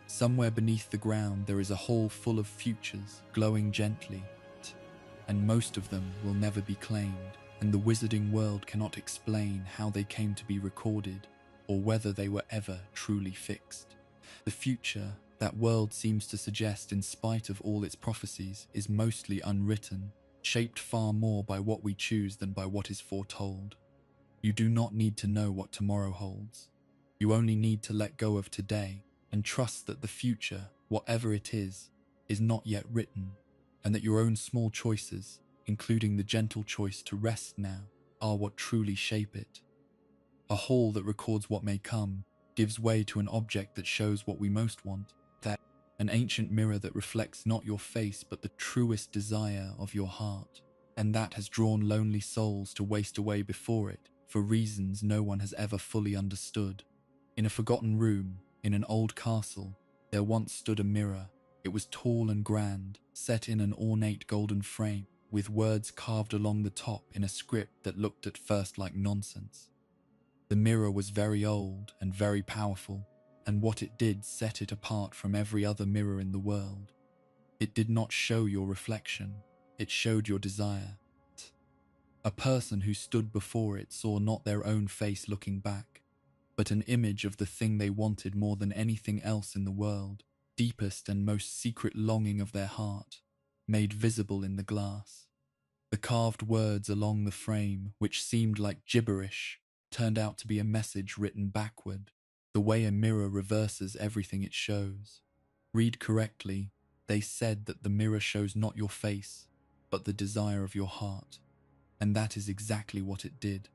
Somewhere beneath the ground there is a hole full of futures, glowing gently, and most of them will never be claimed, and the wizarding world cannot explain how they came to be recorded, or whether they were ever truly fixed. The future that world seems to suggest, in spite of all its prophecies, is mostly unwritten, shaped far more by what we choose than by what is foretold. You do not need to know what tomorrow holds. You only need to let go of today and trust that the future, whatever it is not yet written, and that your own small choices, including the gentle choice to rest now, are what truly shape it. A hall that records what may come gives way to an object that shows what we most want, that an ancient mirror that reflects not your face but the truest desire of your heart, and that has drawn lonely souls to waste away before it for reasons no one has ever fully understood. In a forgotten room, in an old castle, there once stood a mirror. It was tall and grand, set in an ornate golden frame, with words carved along the top in a script that looked at first like nonsense. The mirror was very old and very powerful, and what it did set it apart from every other mirror in the world. It did not show your reflection, it showed your desire. A person who stood before it saw not their own face looking back, but an image of the thing they wanted more than anything else in the world, deepest and most secret longing of their heart, made visible in the glass. The carved words along the frame, which seemed like gibberish, turned out to be a message written backward, the way a mirror reverses everything it shows. Read correctly, they said that the mirror shows not your face, but the desire of your heart. And that is exactly what it did.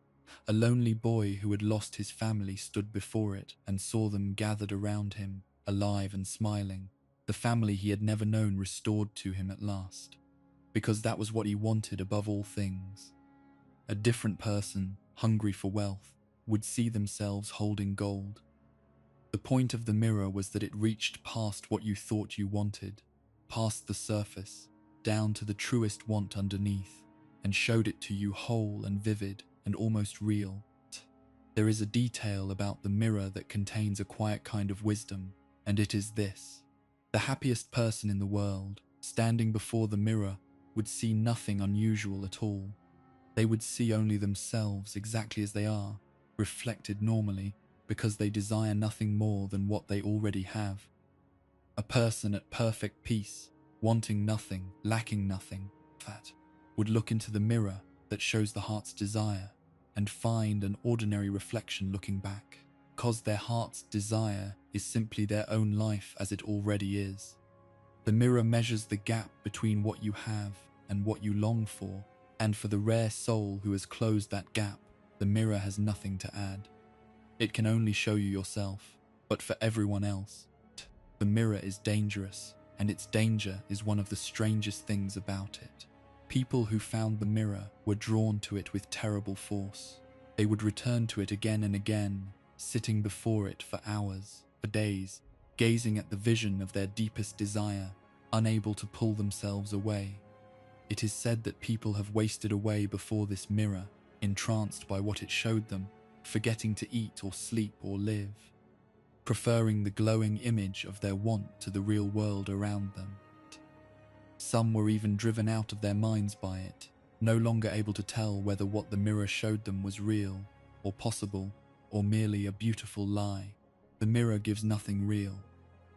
A lonely boy who had lost his family stood before it and saw them gathered around him, alive and smiling, the family he had never known restored to him at last, because that was what he wanted above all things. A different person, hungry for wealth, would see themselves holding gold. The point of the mirror was that it reached past what you thought you wanted, past the surface, down to the truest want underneath, and showed it to you whole and vivid and almost real. There is a detail about the mirror that contains a quiet kind of wisdom, and it is this. The happiest person in the world, standing before the mirror, would see nothing unusual at all. They would see only themselves exactly as they are, reflected normally, because they desire nothing more than what they already have. A person at perfect peace, wanting nothing, lacking nothing, that would look into the mirror that shows the heart's desire and find an ordinary reflection looking back, because their heart's desire is simply their own life as it already is. The mirror measures the gap between what you have and what you long for, and for the rare soul who has closed that gap, the mirror has nothing to add. It can only show you yourself, but for everyone else, the mirror is dangerous, and its danger is one of the strangest things about it. People who found the mirror were drawn to it with terrible force. They would return to it again and again, sitting before it for hours, for days, gazing at the vision of their deepest desire, unable to pull themselves away. It is said that people have wasted away before this mirror, entranced by what it showed them, forgetting to eat or sleep or live, preferring the glowing image of their want to the real world around them. Some were even driven out of their minds by it, no longer able to tell whether what the mirror showed them was real, or possible, or merely a beautiful lie. The mirror gives nothing real.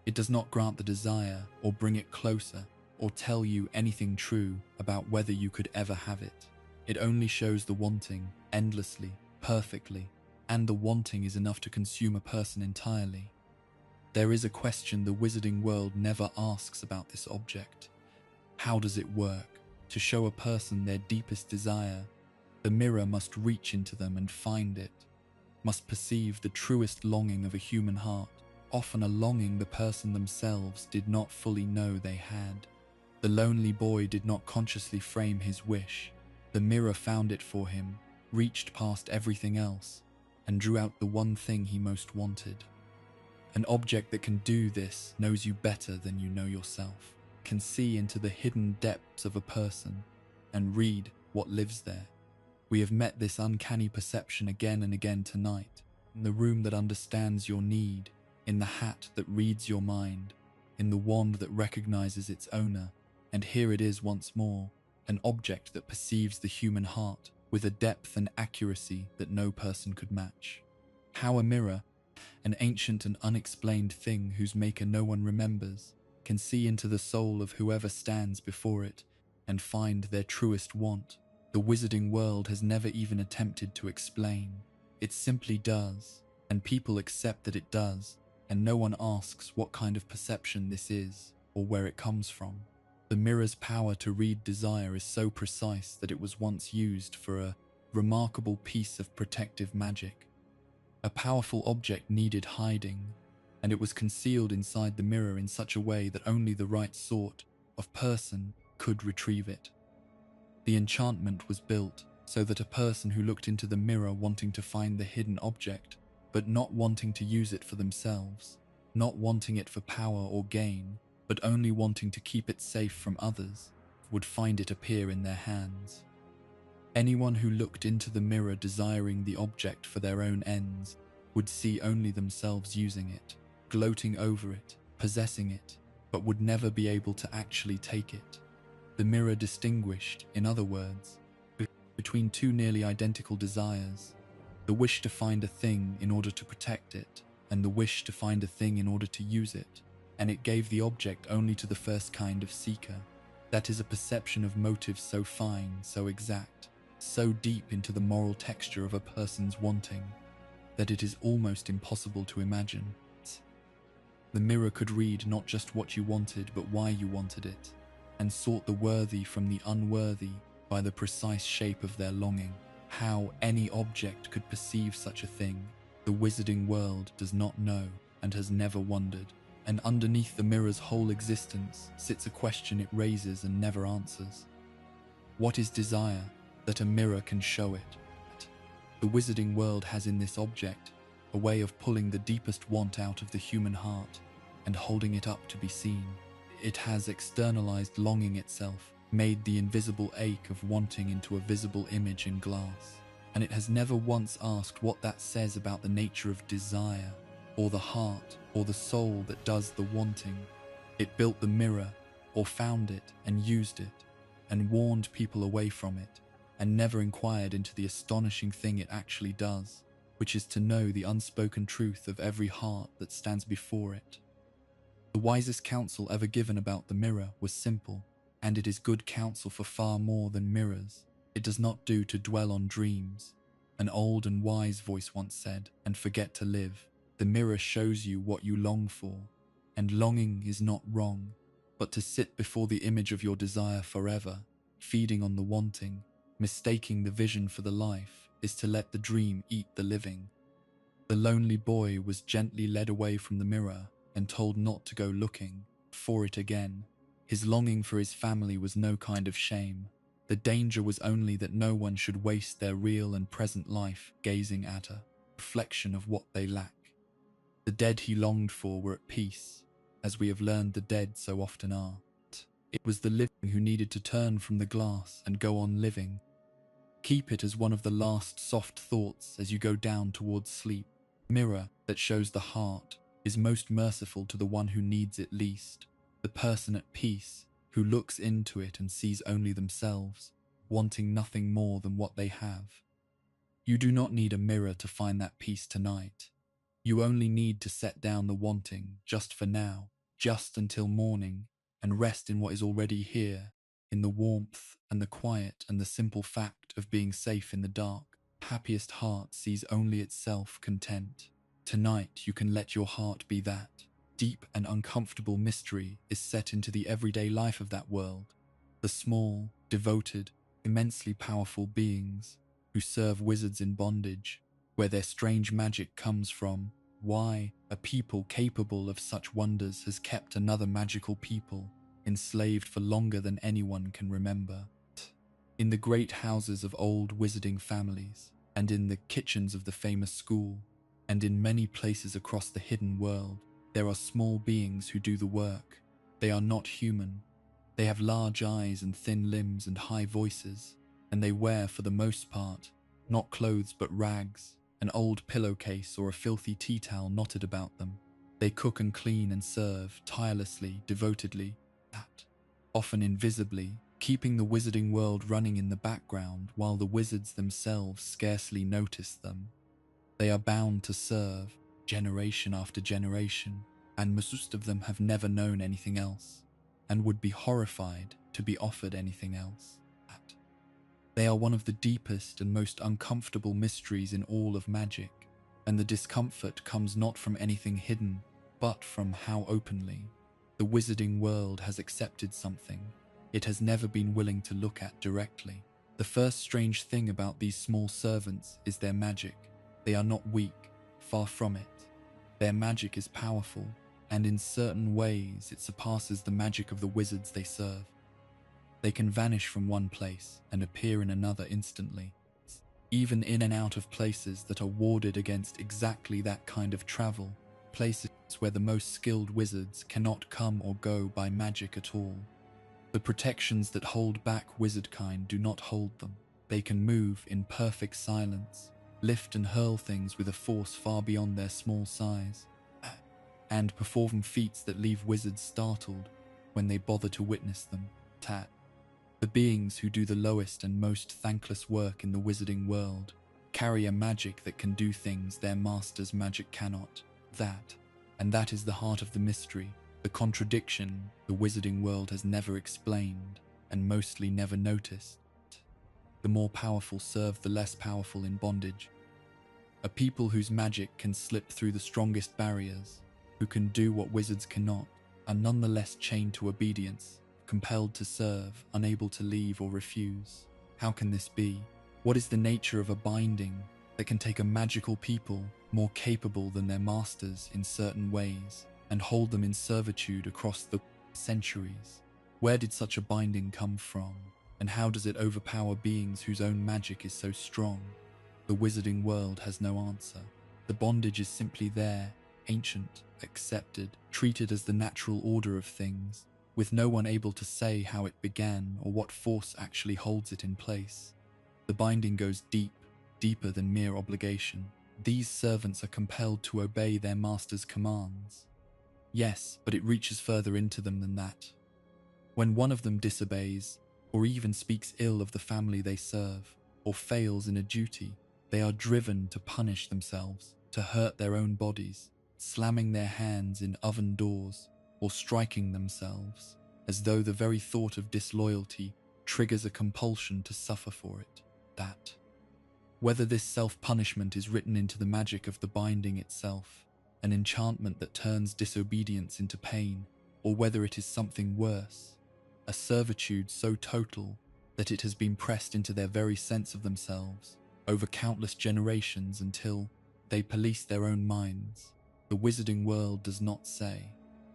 It does not grant the desire or bring it closer or tell you anything true about whether you could ever have it. It only shows the wanting endlessly, perfectly, and the wanting is enough to consume a person entirely. There is a question the wizarding world never asks about this object. How does it work? To show a person their deepest desire, the mirror must reach into them and find it, must perceive the truest longing of a human heart, often a longing the person themselves did not fully know they had. The lonely boy did not consciously frame his wish. The mirror found it for him, reached past everything else, and drew out the one thing he most wanted. An object that can do this knows you better than you know yourself, can see into the hidden depths of a person, and read what lives there. We have met this uncanny perception again and again tonight, in the room that understands your need, in the hat that reads your mind, in the wand that recognizes its owner, and here it is once more, an object that perceives the human heart with a depth and accuracy that no person could match. How a mirror, an ancient and unexplained thing whose maker no one remembers, can see into the soul of whoever stands before it and find their truest want, the wizarding world has never even attempted to explain. It simply does, and people accept that it does, and no one asks what kind of perception this is or where it comes from. The mirror's power to read desire is so precise that it was once used for a remarkable piece of protective magic. A powerful object needed hiding, and it was concealed inside the mirror in such a way that only the right sort of person could retrieve it. The enchantment was built so that a person who looked into the mirror wanting to find the hidden object, but not wanting to use it for themselves, not wanting it for power or gain, but only wanting to keep it safe from others, would find it appear in their hands. Anyone who looked into the mirror desiring the object for their own ends would see only themselves using it, gloating over it, possessing it, but would never be able to actually take it. The mirror distinguished, in other words, between two nearly identical desires, the wish to find a thing in order to protect it, and the wish to find a thing in order to use it, and it gave the object only to the first kind of seeker. That is a perception of motives so fine, so exact, so deep into the moral texture of a person's wanting, that it is almost impossible to imagine. The mirror could read not just what you wanted, but why you wanted it, and sort the worthy from the unworthy by the precise shape of their longing. How any object could perceive such a thing, the wizarding world does not know and has never wondered. And underneath the mirror's whole existence sits a question it raises and never answers. What is desire that a mirror can show it? The wizarding world has in this object a way of pulling the deepest want out of the human heart and holding it up to be seen. It has externalized longing itself, made the invisible ache of wanting into a visible image in glass, and it has never once asked what that says about the nature of desire, or the heart, or the soul that does the wanting. It built the mirror, or found it and used it, and warned people away from it, and never inquired into the astonishing thing it actually does, which is to know the unspoken truth of every heart that stands before it. The wisest counsel ever given about the mirror was simple, and it is good counsel for far more than mirrors. It does not do to dwell on dreams, an old and wise voice once said, and forget to live. The mirror shows you what you long for, and longing is not wrong, but to sit before the image of your desire forever, feeding on the wanting, mistaking the vision for the life, is to let the dream eat the living. The lonely boy was gently led away from the mirror and told not to go looking for it again. His longing for his family was no kind of shame. The danger was only that no one should waste their real and present life gazing at a reflection of what they lack. The dead he longed for were at peace, as we have learned the dead so often are. It was the living who needed to turn from the glass and go on living. Keep it as one of the last soft thoughts as you go down towards sleep. The mirror that shows the heart is most merciful to the one who needs it least, the person at peace who looks into it and sees only themselves, wanting nothing more than what they have. You do not need a mirror to find that peace tonight. You only need to set down the wanting just for now, just until morning, and rest in what is already here, in the warmth and the quiet and the simple fact of being safe in the dark. Happiest heart sees only itself content. Tonight you can let your heart be that. Deep and uncomfortable mystery is set into the everyday life of that world. The small, devoted, immensely powerful beings who serve wizards in bondage, where their strange magic comes from, why a people capable of such wonders has kept another magical people enslaved for longer than anyone can remember. In the great houses of old wizarding families, and in the kitchens of the famous school, and in many places across the hidden world, there are small beings who do the work. They are not human. They have large eyes and thin limbs and high voices, and they wear, for the most part, not clothes but rags, an old pillowcase or a filthy tea towel knotted about them. They cook and clean and serve, tirelessly, devotedly, often invisibly, keeping the wizarding world running in the background while the wizards themselves scarcely notice them. They are bound to serve, generation after generation, and most of them have never known anything else, and would be horrified to be offered anything else. They are one of the deepest and most uncomfortable mysteries in all of magic, and the discomfort comes not from anything hidden, but from how openly the wizarding world has accepted something it has never been willing to look at directly. The first strange thing about these small servants is their magic. They are not weak, far from it. Their magic is powerful, and in certain ways it surpasses the magic of the wizards they serve. They can vanish from one place and appear in another instantly, even in and out of places that are warded against exactly that kind of travel, places where the most skilled wizards cannot come or go by magic at all. The protections that hold back wizardkind do not hold them. They can move in perfect silence, lift and hurl things with a force far beyond their small size, and perform feats that leave wizards startled when they bother to witness them. The beings who do the lowest and most thankless work in the wizarding world carry a magic that can do things their master's magic cannot. That is the heart of the mystery, the contradiction the wizarding world has never explained and mostly never noticed. The more powerful serve the less powerful in bondage. A people whose magic can slip through the strongest barriers, who can do what wizards cannot, are nonetheless chained to obedience, compelled to serve, unable to leave or refuse. How can this be? What is the nature of a binding that can take a magical people more capable than their masters in certain ways and hold them in servitude across the centuries? Where did such a binding come from, and how does it overpower beings whose own magic is so strong? The wizarding world has no answer. The bondage is simply there, ancient, accepted, treated as the natural order of things, with no one able to say how it began or what force actually holds it in place. The binding goes deep, deeper than mere obligation. These servants are compelled to obey their master's commands. Yes, but it reaches further into them than that. When one of them disobeys, or even speaks ill of the family they serve, or fails in a duty, they are driven to punish themselves, to hurt their own bodies, slamming their hands in oven doors, or striking themselves, as though the very thought of disloyalty triggers a compulsion to suffer for it. Whether this self-punishment is written into the magic of the binding itself, an enchantment that turns disobedience into pain, or whether it is something worse, a servitude so total that it has been pressed into their very sense of themselves over countless generations until they police their own minds, the wizarding world does not say.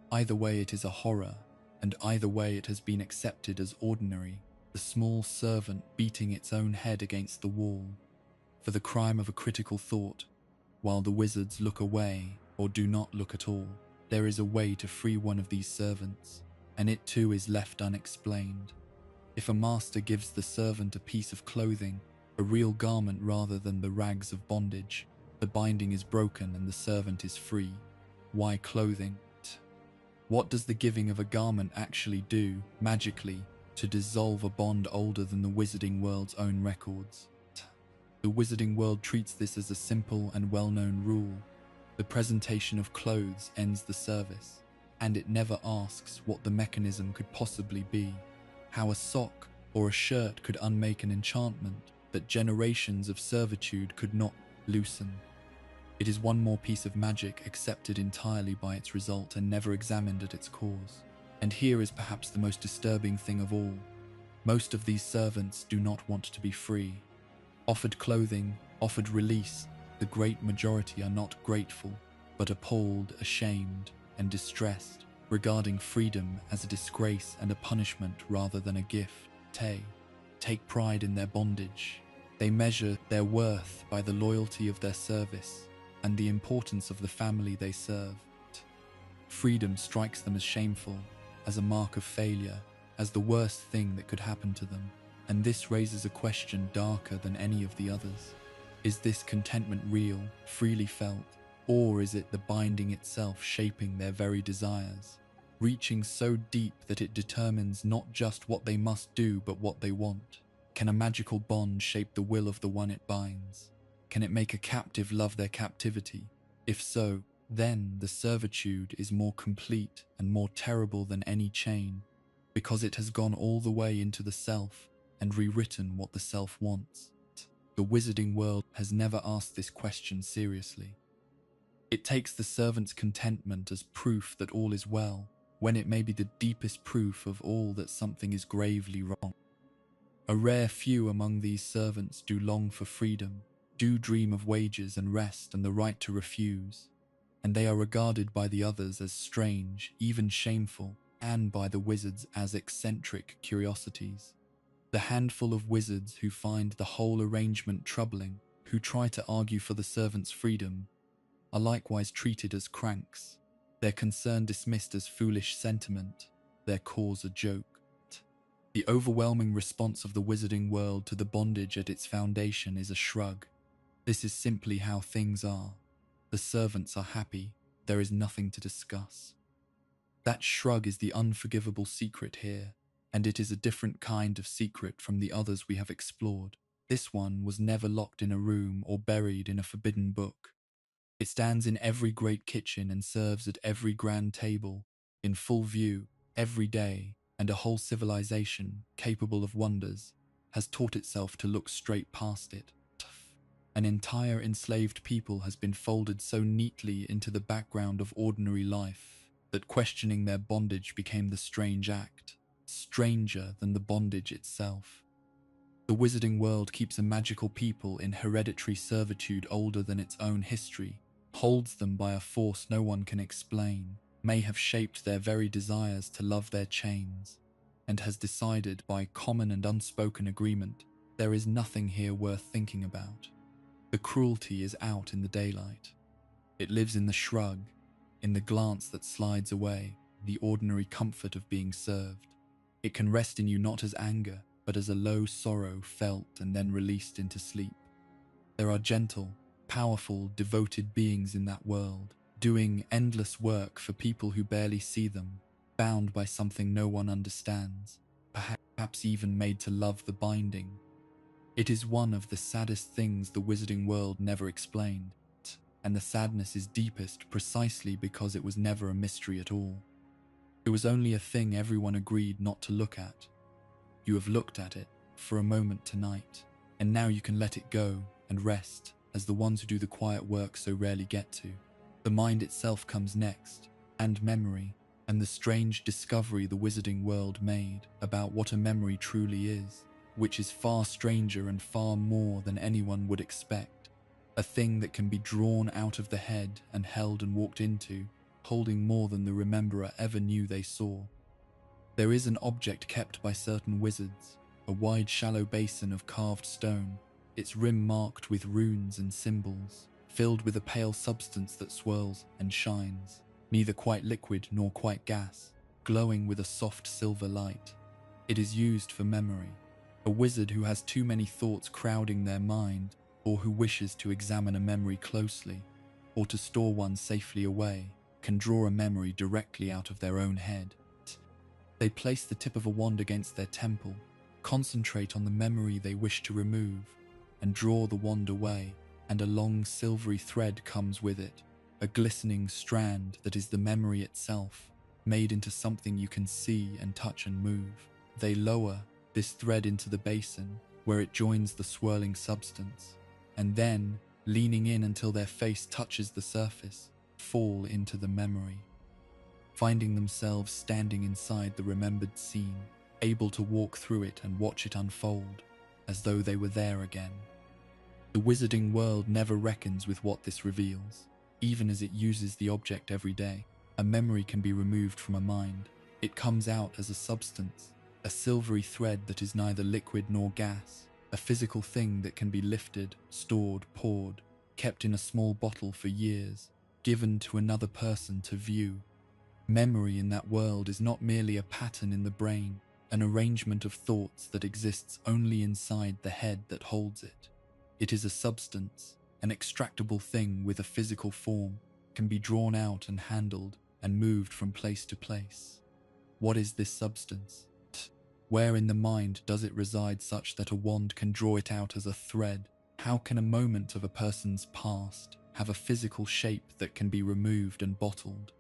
Either way it is a horror, and either way it has been accepted as ordinary, the small servant beating its own head against the wall for the crime of a critical thought, while the wizards look away or do not look at all. There is a way to free one of these servants, and it too is left unexplained. If a master gives the servant a piece of clothing, a real garment rather than the rags of bondage, the binding is broken and the servant is free. Why clothing? What does the giving of a garment actually do, magically, to dissolve a bond older than the wizarding world's own records? The wizarding world treats this as a simple and well-known rule. The presentation of clothes ends the service, and it never asks what the mechanism could possibly be, how a sock or a shirt could unmake an enchantment that generations of servitude could not loosen. It is one more piece of magic accepted entirely by its result and never examined at its cause. And here is perhaps the most disturbing thing of all. Most of these servants do not want to be free. Offered clothing, offered release, the great majority are not grateful, but appalled, ashamed, and distressed, regarding freedom as a disgrace and a punishment rather than a gift. Take pride in their bondage. They measure their worth by the loyalty of their service and the importance of the family they serve. Freedom strikes them as shameful, as a mark of failure, as the worst thing that could happen to them. And this raises a question darker than any of the others. Is this contentment real, freely felt, or is it the binding itself shaping their very desires, reaching so deep that it determines not just what they must do but what they want? Can a magical bond shape the will of the one it binds? Can it make a captive love their captivity? If so, then the servitude is more complete and more terrible than any chain, because it has gone all the way into the self and rewritten what the self wants. The wizarding world has never asked this question seriously. It takes the servant's contentment as proof that all is well, when it may be the deepest proof of all that something is gravely wrong. A rare few among these servants do long for freedom, do dream of wages and rest and the right to refuse, and they are regarded by the others as strange, even shameful, and by the wizards as eccentric curiosities. The handful of wizards who find the whole arrangement troubling, who try to argue for the servants' freedom, are likewise treated as cranks, their concern dismissed as foolish sentiment, their cause a joke. The overwhelming response of the wizarding world to the bondage at its foundation is a shrug. This is simply how things are. The servants are happy, there is nothing to discuss. That shrug is the unforgivable secret here, and it is a different kind of secret from the others we have explored. This one was never locked in a room or buried in a forbidden book. It stands in every great kitchen and serves at every grand table, in full view, every day, and a whole civilization, capable of wonders, has taught itself to look straight past it. An entire enslaved people has been folded so neatly into the background of ordinary life that questioning their bondage became the strange act, stranger than the bondage itself. The wizarding world keeps a magical people in hereditary servitude older than its own history, holds them by a force no one can explain, may have shaped their very desires to love their chains, and has decided by common and unspoken agreement there is nothing here worth thinking about. The cruelty is out in the daylight. It lives in the shrug, in the glance that slides away, the ordinary comfort of being served. It can rest in you not as anger, but as a low sorrow felt and then released into sleep. There are gentle, powerful, devoted beings in that world, doing endless work for people who barely see them, bound by something no one understands, perhaps even made to love the binding. It is one of the saddest things the wizarding world never explained, and the sadness is deepest precisely because it was never a mystery at all. It was only a thing everyone agreed not to look at. You have looked at it for a moment tonight, and now you can let it go and rest as the ones who do the quiet work so rarely get to. The mind itself comes next, and memory, and the strange discovery the wizarding world made about what a memory truly is, which is far stranger and far more than anyone would expect. A thing that can be drawn out of the head and held and walked into, holding more than the rememberer ever knew they saw. There is an object kept by certain wizards, a wide shallow basin of carved stone, its rim marked with runes and symbols, filled with a pale substance that swirls and shines, neither quite liquid nor quite gas, glowing with a soft silver light. It is used for memory. A wizard who has too many thoughts crowding their mind, or who wishes to examine a memory closely, or to store one safely away, can draw a memory directly out of their own head. They place the tip of a wand against their temple, concentrate on the memory they wish to remove, and draw the wand away, and a long silvery thread comes with it. a glistening strand that is the memory itself, made into something you can see and touch and move. They lower this thread into the basin, where it joins the swirling substance, and then, leaning in until their face touches the surface, fall into the memory, finding themselves standing inside the remembered scene, able to walk through it and watch it unfold, as though they were there again. The wizarding world never reckons with what this reveals, even as it uses the object every day. A memory can be removed from a mind. It comes out as a substance, a silvery thread that is neither liquid nor gas, a physical thing that can be lifted, stored, poured, kept in a small bottle for years, given to another person to view. Memory in that world is not merely a pattern in the brain, an arrangement of thoughts that exists only inside the head that holds it. It is a substance, an extractable thing with a physical form, can be drawn out and handled and moved from place to place. What is this substance? Where in the mind does it reside such that a wand can draw it out as a thread? How can a moment of a person's past have a physical shape that can be removed and bottled?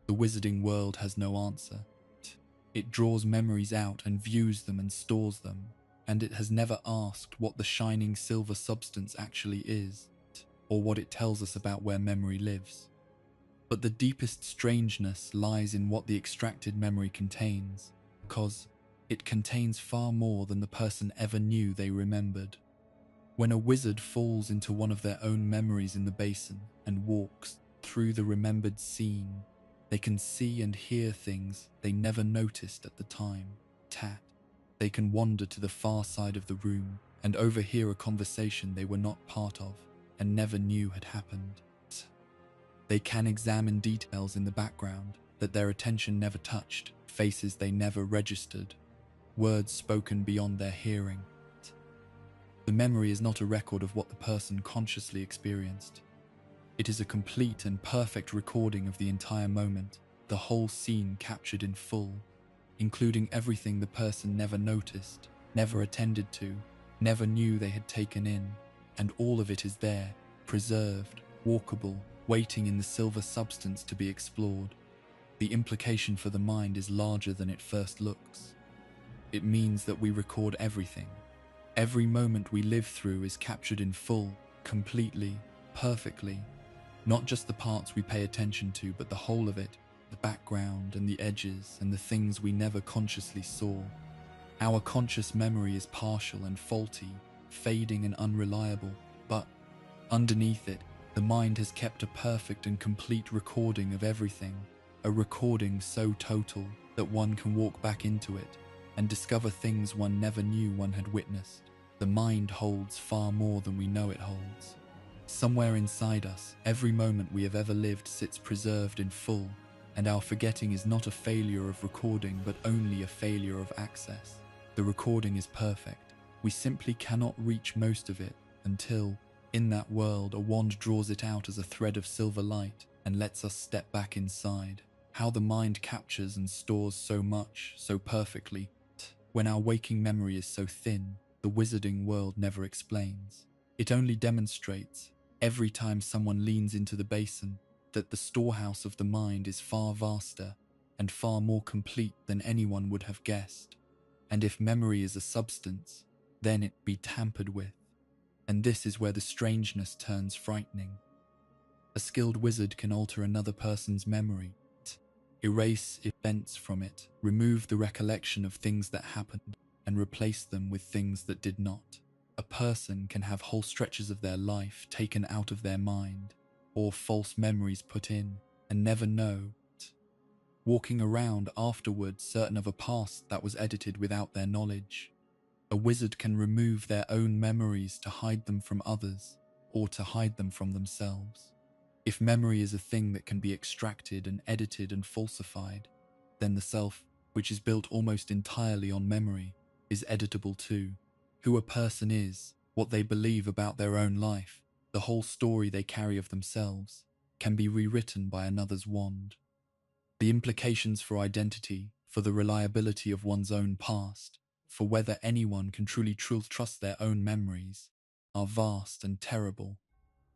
The wizarding world has no answer. It draws memories out and views them and stores them, and it has never asked what the shining silver substance actually is, or what it tells us about where memory lives. But the deepest strangeness lies in what the extracted memory contains, because it contains far more than the person ever knew they remembered. When a wizard falls into one of their own memories in the basin and walks through the remembered scene, they can see and hear things they never noticed at the time. They can wander to the far side of the room and overhear a conversation they were not part of and never knew had happened. They can examine details in the background that their attention never touched, faces they never registered, words spoken beyond their hearing. The memory is not a record of what the person consciously experienced. It is a complete and perfect recording of the entire moment, the whole scene captured in full, including everything the person never noticed, never attended to, never knew they had taken in, and all of it is there, preserved, walkable, waiting in the silver substance to be explored. The implication for the mind is larger than it first looks. It means that we record everything. Every moment we live through is captured in full, completely, perfectly. Not just the parts we pay attention to, but the whole of it, the background and the edges and the things we never consciously saw. Our conscious memory is partial and faulty, fading and unreliable, but underneath it, the mind has kept a perfect and complete recording of everything, a recording so total that one can walk back into it and discover things one never knew one had witnessed. The mind holds far more than we know it holds. Somewhere inside us, every moment we have ever lived sits preserved in full, and our forgetting is not a failure of recording but only a failure of access. The recording is perfect. We simply cannot reach most of it until, in that world, a wand draws it out as a thread of silver light and lets us step back inside. How the mind captures and stores so much, so perfectly, when our waking memory is so thin, the wizarding world never explains. It only demonstrates, every time someone leans into the basin, that the storehouse of the mind is far vaster and far more complete than anyone would have guessed. And if memory is a substance, then it be tampered with. And this is where the strangeness turns frightening. A skilled wizard can alter another person's memory, erase events from it, remove the recollection of things that happened, and replace them with things that did not. A person can have whole stretches of their life taken out of their mind, or false memories put in, and never know, walking around afterward certain of a past that was edited without their knowledge. A wizard can remove their own memories to hide them from others, or to hide them from themselves. If memory is a thing that can be extracted and edited and falsified, then the self, which is built almost entirely on memory, is editable too. Who a person is, what they believe about their own life, the whole story they carry of themselves, can be rewritten by another's wand. The implications for identity, for the reliability of one's own past, for whether anyone can truly trust their own memories, are vast and terrible.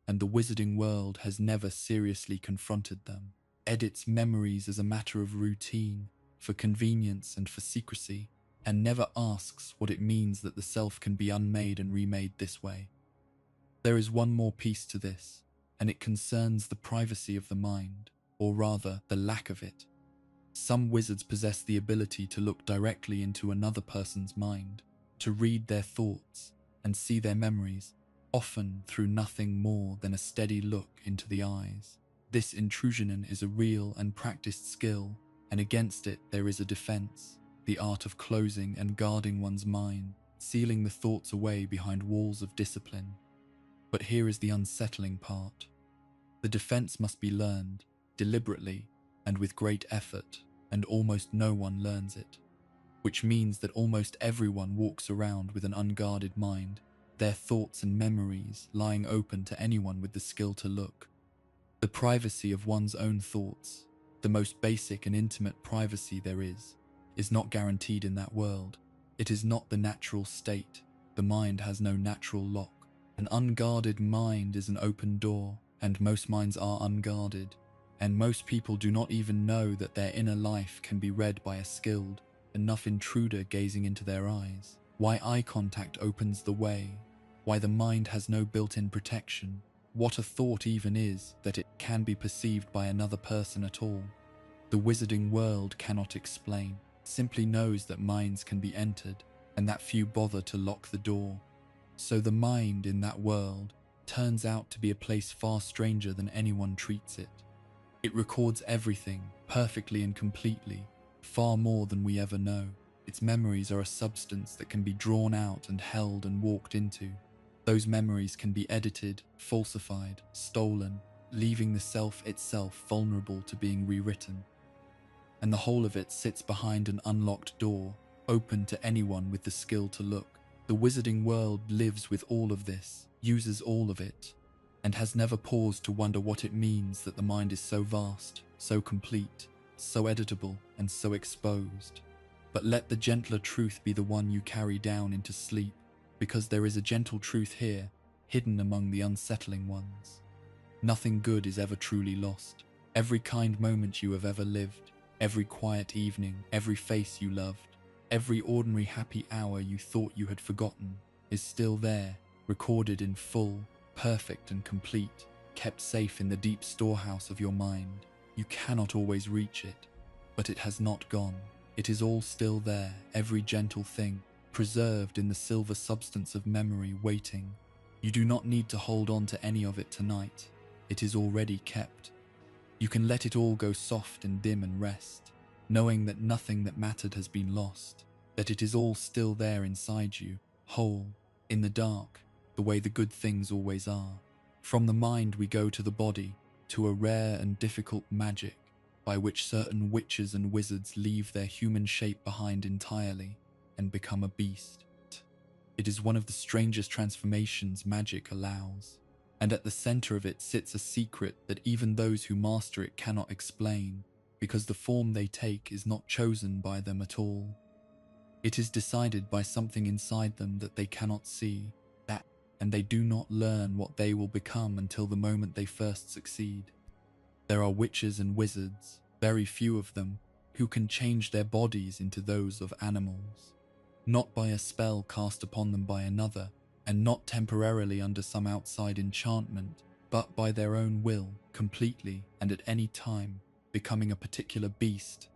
and the wizarding world has never seriously confronted them. Edits memories as a matter of routine, for convenience and for secrecy, and never asks what it means that the self can be unmade and remade this way. There is one more piece to this, and it concerns the privacy of the mind, or rather, the lack of it. Some wizards possess the ability to look directly into another person's mind, to read their thoughts and see their memories, often through nothing more than a steady look into the eyes. This intrusion is a real and practiced skill, and against it there is a defense, the art of closing and guarding one's mind, sealing the thoughts away behind walls of discipline. But here is the unsettling part. The defense must be learned, deliberately, and with great effort, and almost no one learns it. Which means that almost everyone walks around with an unguarded mind, their thoughts and memories lying open to anyone with the skill to look. The privacy of one's own thoughts, the most basic and intimate privacy there is not guaranteed in that world. It is not the natural state. The mind has no natural lock. An unguarded mind is an open door, and most minds are unguarded, and most people do not even know that their inner life can be read by a skilled enough intruder gazing into their eyes. Why eye contact opens the way, why the mind has no built-in protection, what a thought even is that it can be perceived by another person at all. The wizarding world cannot explain, simply knows that minds can be entered, and that few bother to lock the door. So the mind in that world turns out to be a place far stranger than anyone treats it. It records everything, perfectly and completely, far more than we ever know. Its memories are a substance that can be drawn out and held and walked into. Those memories can be edited, falsified, stolen, leaving the self itself vulnerable to being rewritten. And the whole of it sits behind an unlocked door, open to anyone with the skill to look. The wizarding world lives with all of this, uses all of it, and has never paused to wonder what it means that the mind is so vast, so complete, so editable, and so exposed. But let the gentler truth be the one you carry down into sleep, because there is a gentle truth here, hidden among the unsettling ones. Nothing good is ever truly lost. Every kind moment you have ever lived, every quiet evening, every face you loved, every ordinary happy hour you thought you had forgotten, is still there, recorded in full, perfect and complete, kept safe in the deep storehouse of your mind. You cannot always reach it, but it has not gone. It is all still there, every gentle thing, preserved in the silver substance of memory, waiting. You do not need to hold on to any of it tonight. It is already kept. You can let it all go soft and dim and rest, knowing that nothing that mattered has been lost, that it is all still there inside you, whole, in the dark, the way the good things always are. From the mind we go to the body, to a rare and difficult magic, by which certain witches and wizards leave their human shape behind entirely and become a beast. It is one of the strangest transformations magic allows, and at the center of it sits a secret that even those who master it cannot explain, because the form they take is not chosen by them at all. It is decided by something inside them that they cannot see, and they do not learn what they will become until the moment they first succeed. There are witches and wizards, very few of them, who can change their bodies into those of animals, not by a spell cast upon them by another, and not temporarily under some outside enchantment, but by their own will, completely and at any time, becoming a particular beast,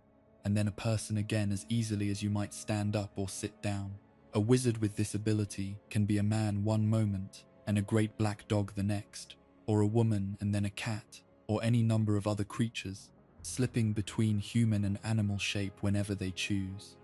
and then a person again as easily as you might stand up or sit down. A wizard with this ability can be a man one moment and a great black dog the next, or a woman and then a cat, or any number of other creatures, slipping between human and animal shape whenever they choose.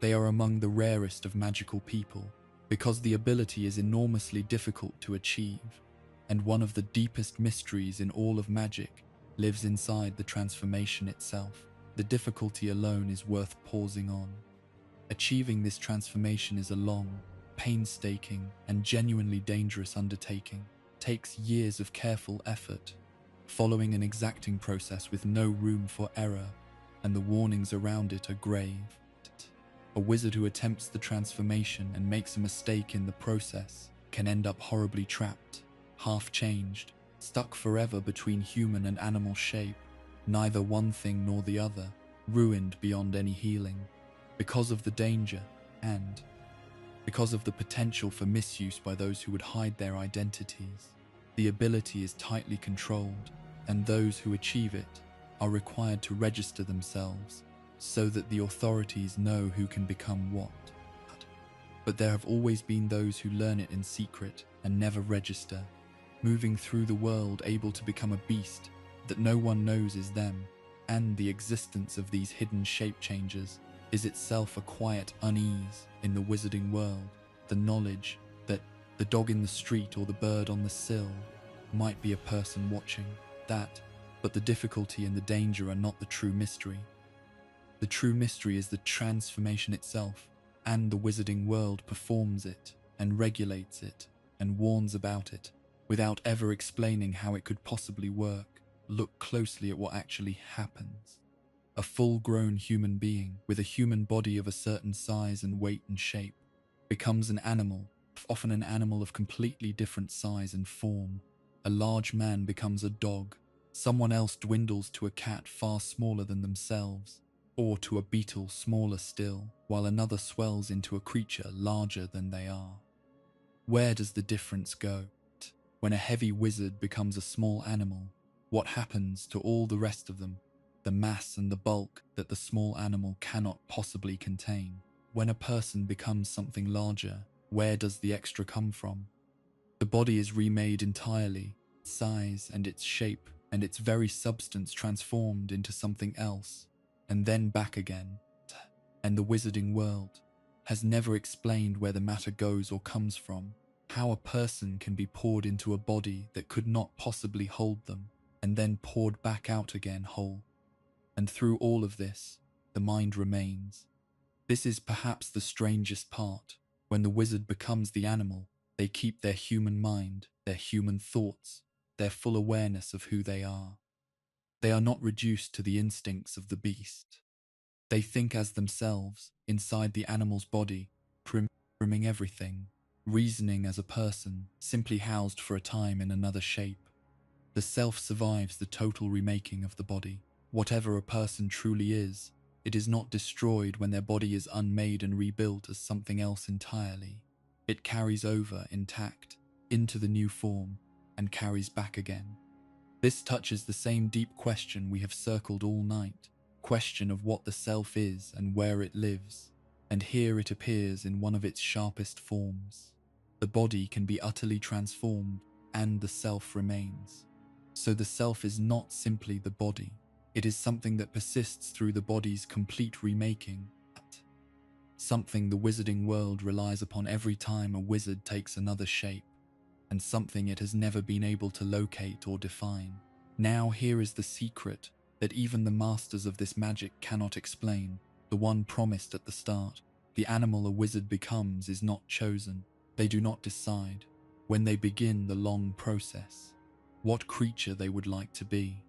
They are among the rarest of magical people, because the ability is enormously difficult to achieve, and one of the deepest mysteries in all of magic lives inside the transformation itself. The difficulty alone is worth pausing on. Achieving this transformation is a long, painstaking, and genuinely dangerous undertaking. Takes years of careful effort, following an exacting process with no room for error, and the warnings around it are grave. A wizard who attempts the transformation and makes a mistake in the process can end up horribly trapped, half changed, stuck forever between human and animal shape, neither one thing nor the other, ruined beyond any healing, because of the danger and because of the potential for misuse by those who would hide their identities. The ability is tightly controlled, and those who achieve it are required to register themselves so that the authorities know who can become what. But there have always been those who learn it in secret and never register, moving through the world able to become a beast that no one knows is them, and the existence of these hidden shape changes is itself a quiet unease in the wizarding world, the knowledge that the dog in the street or the bird on the sill might be a person watching, but the difficulty and the danger are not the true mystery. The true mystery is the transformation itself, and the wizarding world performs it and regulates it and warns about it without ever explaining how it could possibly work. Look closely at what actually happens. A full-grown human being with a human body of a certain size and weight and shape becomes an animal, often an animal of completely different size and form. A large man becomes a dog. Someone else dwindles to a cat far smaller than themselves, or to a beetle smaller still, while another swells into a creature larger than they are. Where does the difference go? When a heavy wizard becomes a small animal, what happens to all the rest of them? The mass and the bulk that the small animal cannot possibly contain. When a person becomes something larger, where does the extra come from? The body is remade entirely, its size and its shape and its very substance transformed into something else, and then back again. And the wizarding world has never explained where the matter goes or comes from, how a person can be poured into a body that could not possibly hold them, and then poured back out again whole. And through all of this, the mind remains. This is perhaps the strangest part. When the wizard becomes the animal, they keep their human mind, their human thoughts, their full awareness of who they are. They are not reduced to the instincts of the beast. They think as themselves, inside the animal's body, priming everything, reasoning as a person, simply housed for a time in another shape. The self survives the total remaking of the body. Whatever a person truly is, it is not destroyed when their body is unmade and rebuilt as something else entirely. It carries over intact into the new form and carries back again. This touches the same deep question we have circled all night, question of what the self is and where it lives, and here it appears in one of its sharpest forms. The body can be utterly transformed and the self remains. So the self is not simply the body. It is something that persists through the body's complete remaking. Something the wizarding world relies upon every time a wizard takes another shape, and something it has never been able to locate or define. Now here is the secret that even the masters of this magic cannot explain, the one promised at the start. The animal a wizard becomes is not chosen. They do not decide, when they begin the long process, what creature they would like to be.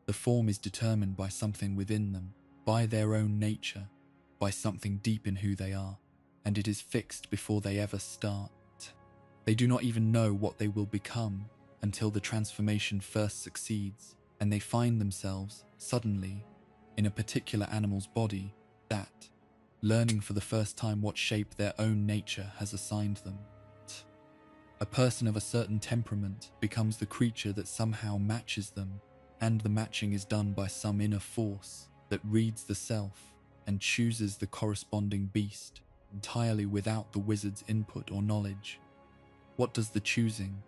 The form is determined by something within them, by their own nature, by something deep in who they are, and it is fixed before they ever start. They do not even know what they will become until the transformation first succeeds, and they find themselves, suddenly, in a particular animal's body, learning for the first time what shape their own nature has assigned them. A person of a certain temperament becomes the creature that somehow matches them, and the matching is done by some inner force that reads the self and chooses the corresponding beast entirely without the wizard's input or knowledge. What does the choosing?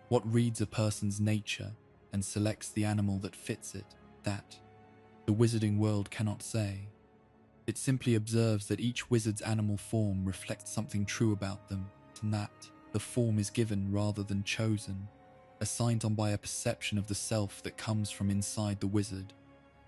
What reads a person's nature and selects the animal that fits it? That the wizarding world cannot say. It simply observes that each wizard's animal form reflects something true about them, and that the form is given rather than chosen, assigned on by a perception of the self that comes from inside the wizard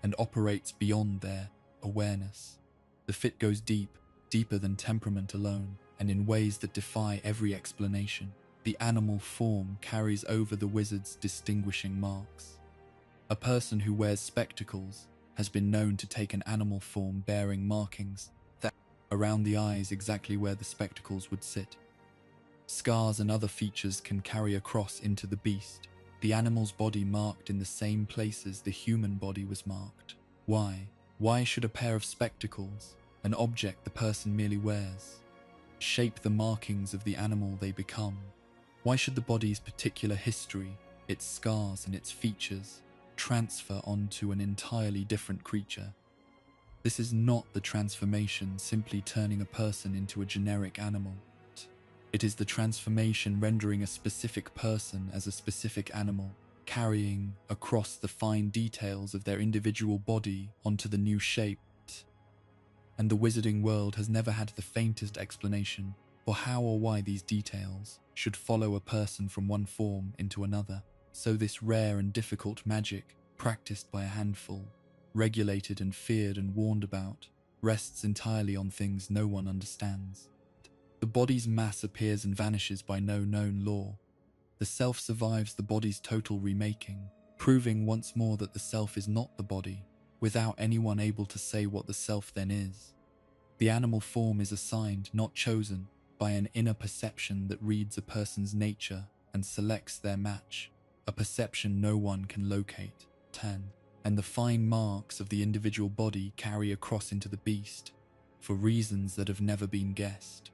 and operates beyond their awareness. The fit goes deep, deeper than temperament alone, and in ways that defy every explanation. The animal form carries over the wizard's distinguishing marks. A person who wears spectacles has been known to take an animal form bearing markings that around the eyes exactly where the spectacles would sit. Scars and other features can carry across into the beast, the animal's body marked in the same places the human body was marked. Why? Why should a pair of spectacles, an object the person merely wears, shape the markings of the animal they become? Why should the body's particular history, its scars and its features, transfer onto an entirely different creature? This is not the transformation simply turning a person into a generic animal. It is the transformation rendering a specific person as a specific animal, carrying across the fine details of their individual body onto the new shape. And the wizarding world has never had the faintest explanation for how or why these details should follow a person from one form into another. So this rare and difficult magic, practiced by a handful, regulated and feared and warned about, rests entirely on things no one understands. The body's mass appears and vanishes by no known law. The self survives the body's total remaking, proving once more that the self is not the body, without anyone able to say what the self then is. The animal form is assigned, not chosen, by an inner perception that reads a person's nature and selects their match, a perception no one can locate. 10. And the fine marks of the individual body carry across into the beast, for reasons that have never been guessed.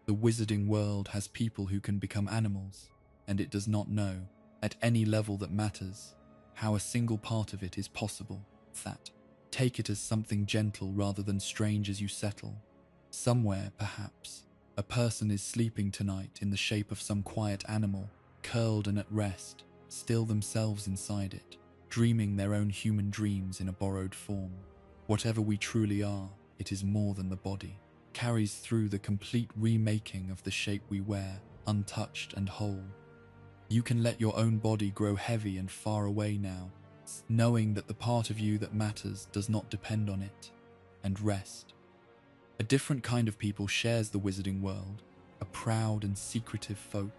The wizarding world has people who can become animals, and it does not know, at any level that matters, how a single part of it is possible. That. Take it as something gentle rather than strange as you settle. Somewhere, perhaps, a person is sleeping tonight in the shape of some quiet animal, curled and at rest, still themselves inside it, dreaming their own human dreams in a borrowed form. Whatever we truly are, it is more than the body, carries through the complete remaking of the shape we wear, untouched and whole. You can let your own body grow heavy and far away now, knowing that the part of you that matters does not depend on it, and rest. A different kind of people shares the wizarding world, a proud and secretive folk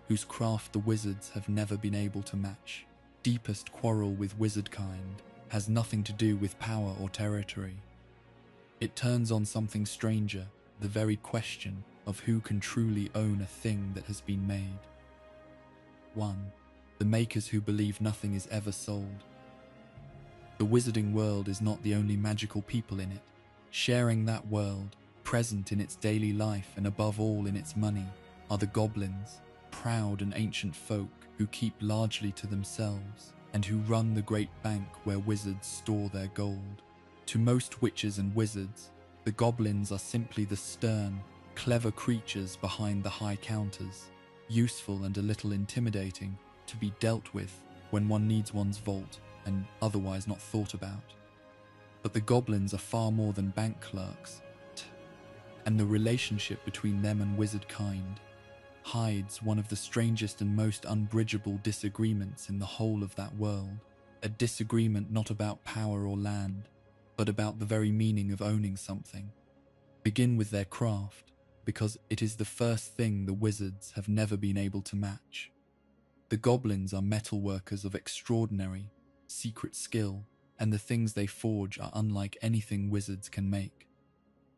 whose craft the wizards have never been able to match. Deepest quarrel with wizard kind has nothing to do with power or territory. It turns on something stranger, the very question of who can truly own a thing that has been made. 1. The makers who believe nothing is ever sold. The wizarding world is not the only magical people in it. Sharing that world, present in its daily life and above all in its money, are the goblins, proud and ancient folk who keep largely to themselves and who run the great bank where wizards store their gold. To most witches and wizards, the goblins are simply the stern, clever creatures behind the high counters, useful and a little intimidating to be dealt with when one needs one's vault and otherwise not thought about. But the goblins are far more than bank clerks, and the relationship between them and wizard kind hides one of the strangest and most unbridgeable disagreements in the whole of that world, a disagreement not about power or land, but about the very meaning of owning something. Begin with their craft, because it is the first thing the wizards have never been able to match. The goblins are metal workers of extraordinary, secret skill, and the things they forge are unlike anything wizards can make.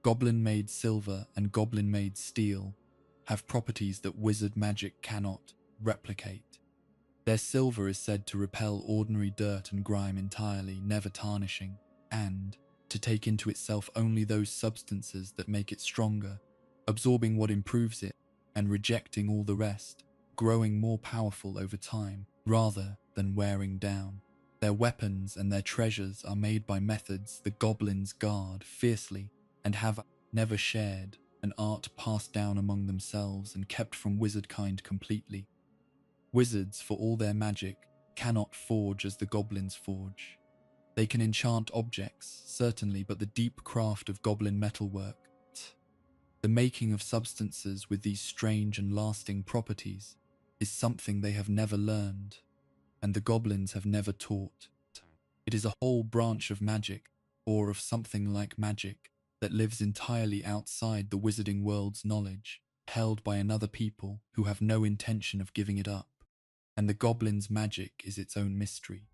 Goblin-made silver and goblin-made steel have properties that wizard magic cannot replicate. Their silver is said to repel ordinary dirt and grime entirely, never tarnishing, and to take into itself only those substances that make it stronger, absorbing what improves it and rejecting all the rest, growing more powerful over time rather than wearing down. Their weapons and their treasures are made by methods the goblins guard fiercely and have never shared, an art passed down among themselves and kept from wizard kind completely. Wizards, for all their magic, cannot forge as the goblins forge. They can enchant objects, certainly, but the deep craft of goblin metalwork, the making of substances with these strange and lasting properties, is something they have never learned, and the goblins have never taught. It is a whole branch of magic, or of something like magic, that lives entirely outside the wizarding world's knowledge, held by another people who have no intention of giving it up. And the goblin's magic is its own mystery.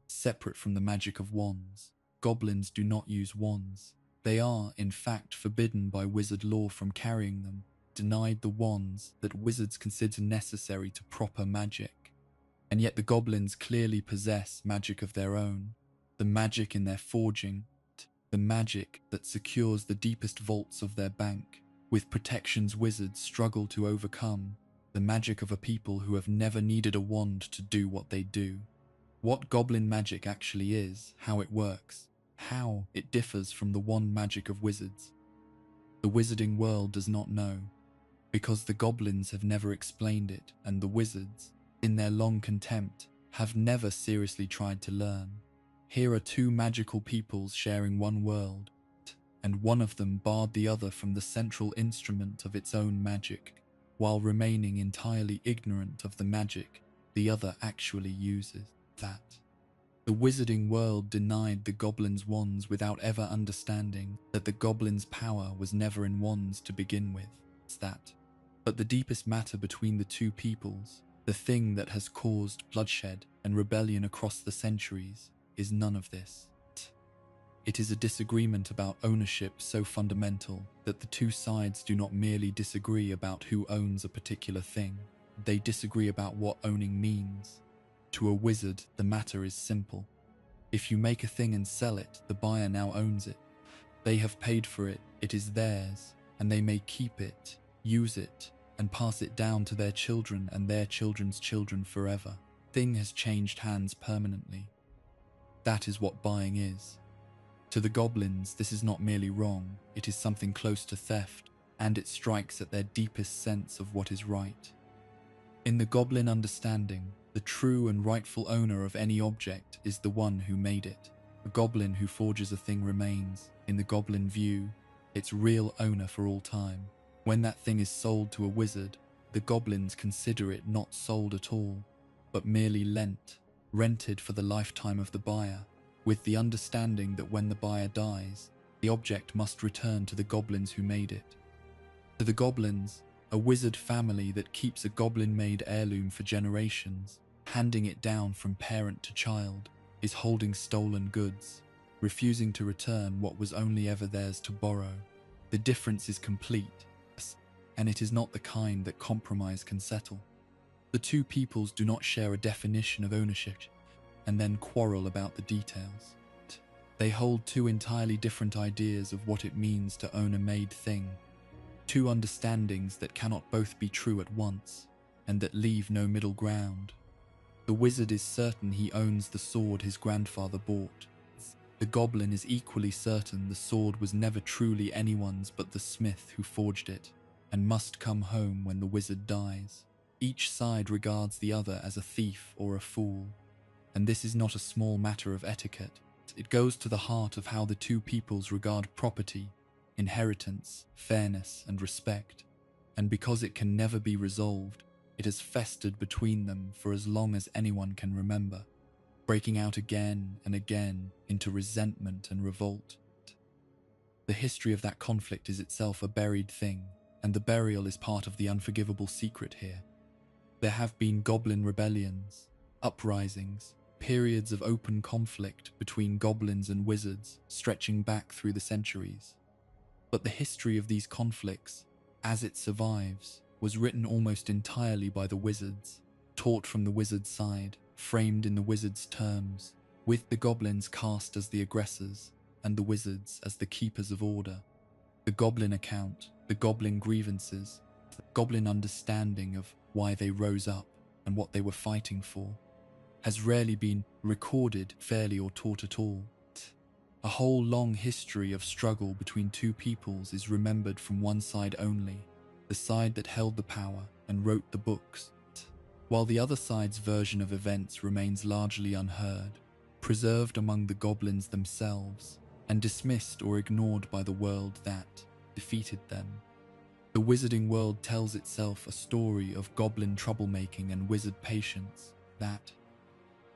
Separate from the magic of wands, goblins do not use wands. They are, in fact, forbidden by wizard law from carrying them. denied the wands that wizards consider necessary to proper magic. And yet the goblins clearly possess magic of their own, the magic in their forging, the magic that secures the deepest vaults of their bank, with protections wizards struggle to overcome, the magic of a people who have never needed a wand to do what they do. What goblin magic actually is, how it works, how it differs from the wand magic of wizards. The wizarding world does not know, because the goblins have never explained it, and the wizards, in their long contempt, have never seriously tried to learn. Here are two magical peoples sharing one world, and one of them barred the other from the central instrument of its own magic, while remaining entirely ignorant of the magic the other actually uses. That the wizarding world denied the goblins' wands without ever understanding that the goblins' power was never in wands to begin with. But the deepest matter between the two peoples, the thing that has caused bloodshed and rebellion across the centuries, is none of this. It is a disagreement about ownership so fundamental that the two sides do not merely disagree about who owns a particular thing, they disagree about what owning means. To a wizard, the matter is simple. If you make a thing and sell it, the buyer now owns it. They have paid for it, it is theirs, and they may keep it, use it, and pass it down to their children and their children's children forever. Thing has changed hands permanently. That is what buying is. To the goblins, this is not merely wrong, it is something close to theft, and it strikes at their deepest sense of what is right. In the goblin understanding, the true and rightful owner of any object is the one who made it. A goblin who forges a thing remains, in the goblin view, its real owner for all time. When that thing is sold to a wizard, the goblins consider it not sold at all, but merely rented for the lifetime of the buyer, with the understanding that when the buyer dies, the object must return to the goblins who made it. To the goblins, a wizard family that keeps a goblin-made heirloom for generations, handing it down from parent to child, is holding stolen goods, refusing to return what was only ever theirs to borrow. The difference is complete, and it is not the kind that compromise can settle. The two peoples do not share a definition of ownership, and then quarrel about the details. They hold two entirely different ideas of what it means to own a made thing, two understandings that cannot both be true at once, and that leave no middle ground. The wizard is certain he owns the sword his grandfather bought. The goblin is equally certain the sword was never truly anyone's but the smith who forged it, and must come home when the wizard dies. Each side regards the other as a thief or a fool, and this is not a small matter of etiquette. It goes to the heart of how the two peoples regard property, inheritance, fairness, and respect, and because it can never be resolved, it has festered between them for as long as anyone can remember, breaking out again and again into resentment and revolt. The history of that conflict is itself a buried thing, and the burial is part of the unforgivable secret here. There have been goblin rebellions, uprisings, periods of open conflict between goblins and wizards stretching back through the centuries. But the history of these conflicts, as it survives, was written almost entirely by the wizards, taught from the wizard's side, framed in the wizard's terms, with the goblins cast as the aggressors and the wizards as the keepers of order. The goblin account, the goblin grievances, the goblin understanding of why they rose up and what they were fighting for, has rarely been recorded fairly or taught at all. A whole long history of struggle between two peoples is remembered from one side only, the side that held the power and wrote the books, while the other side's version of events remains largely unheard, preserved among the goblins themselves, and dismissed or ignored by the world that defeated them. The wizarding world tells itself a story of goblin troublemaking and wizard patience,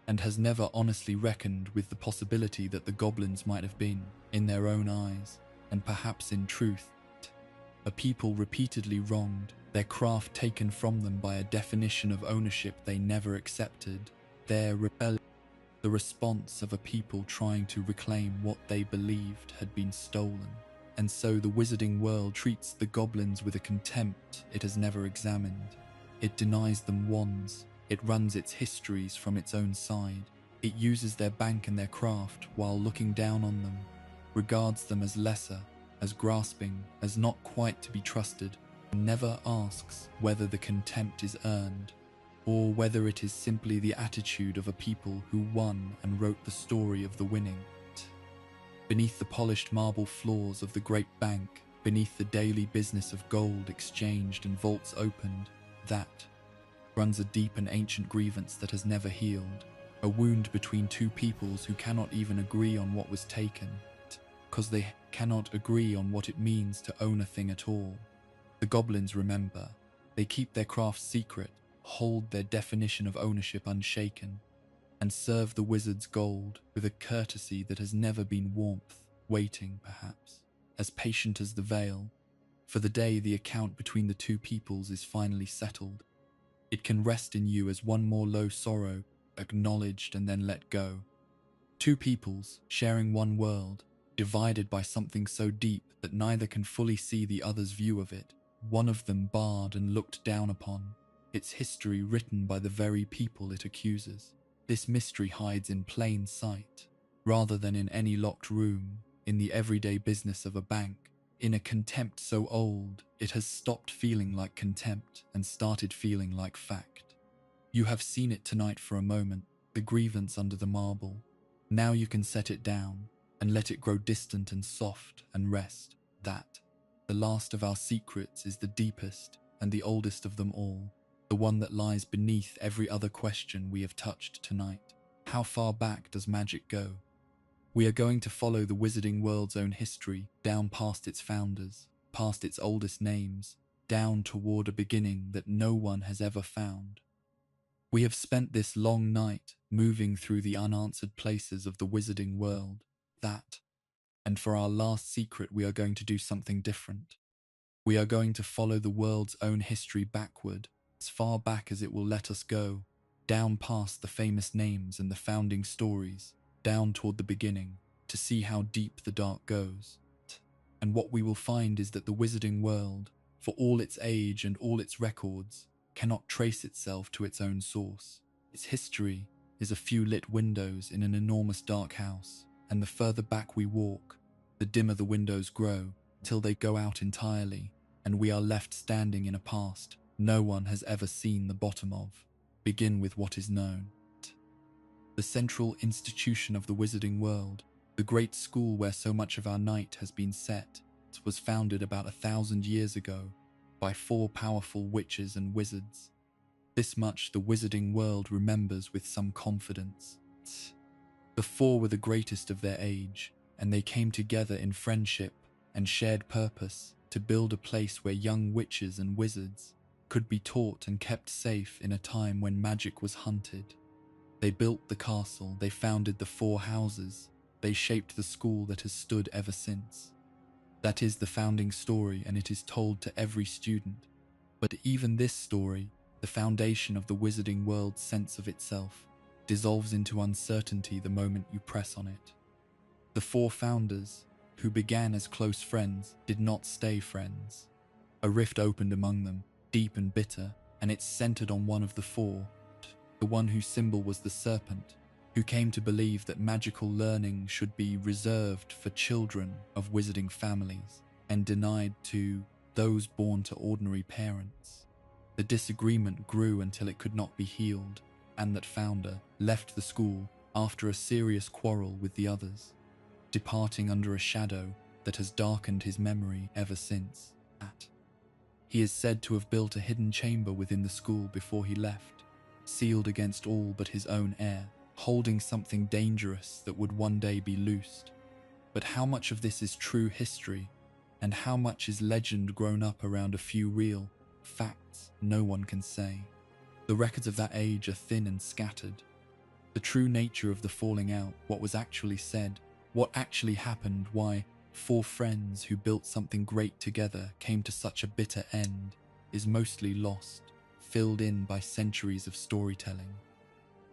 and has never honestly reckoned with the possibility that the goblins might have been, in their own eyes, and perhaps in truth, a people repeatedly wronged, their craft taken from them by a definition of ownership they never accepted, their rebellion, the response of a people trying to reclaim what they believed had been stolen, And so the wizarding world treats the goblins with a contempt it has never examined. It denies them wands. It runs its histories from its own side. It uses their bank and their craft while looking down on them, regards them as lesser, as grasping, as not quite to be trusted, and never asks whether the contempt is earned, or whether it is simply the attitude of a people who won and wrote the story of the winning. Beneath the polished marble floors of the great bank, beneath the daily business of gold exchanged and vaults opened, that runs a deep and ancient grievance that has never healed, a wound between two peoples who cannot even agree on what was taken, because they cannot agree on what it means to own a thing at all. The goblins remember. They keep their craft secret, hold their definition of ownership unshaken, and serve the wizard's gold with a courtesy that has never been warmth, waiting, perhaps, as patient as the veil. For the day the account between the two peoples is finally settled, it can rest in you as one more low sorrow, acknowledged and then let go. Two peoples, sharing one world, divided by something so deep that neither can fully see the other's view of it, one of them barred and looked down upon, its history written by the very people it accuses. This mystery hides in plain sight, rather than in any locked room, in the everyday business of a bank, in a contempt so old it has stopped feeling like contempt and started feeling like fact. You have seen it tonight for a moment, the grievance under the marble. Now you can set it down and let it grow distant and soft and rest. That, the last of our secrets, is the deepest and the oldest of them all. The one that lies beneath every other question we have touched tonight. How far back does magic go? We are going to follow the wizarding world's own history, down past its founders, past its oldest names, down toward a beginning that no one has ever found. We have spent this long night moving through the unanswered places of the wizarding world, and for our last secret we are going to do something different. We are going to follow the world's own history backward, as far back as it will let us go, down past the famous names and the founding stories, down toward the beginning, to see how deep the dark goes. And what we will find is that the wizarding world, for all its age and all its records, cannot trace itself to its own source. Its history is a few lit windows in an enormous dark house, and the further back we walk, the dimmer the windows grow, till they go out entirely, and we are left standing in a past no one has ever seen the bottom of. Begin with what is known. The central institution of the wizarding world, the great school where so much of our night has been set, was founded about 1,000 years ago by 4 powerful witches and wizards. This much the wizarding world remembers with some confidence. The 4 were the greatest of their age, and they came together in friendship and shared purpose to build a place where young witches and wizards could be taught and kept safe in a time when magic was hunted. They built the castle, they founded the 4 houses, they shaped the school that has stood ever since. That is the founding story, and it is told to every student. But even this story, the foundation of the wizarding world's sense of itself, dissolves into uncertainty the moment you press on it. The 4 founders, who began as close friends, did not stay friends. A rift opened among them, deep and bitter, and it centered on one of the 4, the one whose symbol was the serpent, who came to believe that magical learning should be reserved for children of wizarding families and denied to those born to ordinary parents. The disagreement grew until it could not be healed, and that founder left the school after a serious quarrel with the others, departing under a shadow that has darkened his memory ever since. He is said to have built a hidden chamber within the school before he left, sealed against all but his own heir, holding something dangerous that would one day be loosed. But how much of this is true history, and how much is legend grown up around a few real facts, no one can say. The records of that age are thin and scattered. The true nature of the falling out, what was actually said, what actually happened, why 4 friends who built something great together came to such a bitter end, is mostly lost, filled in by centuries of storytelling.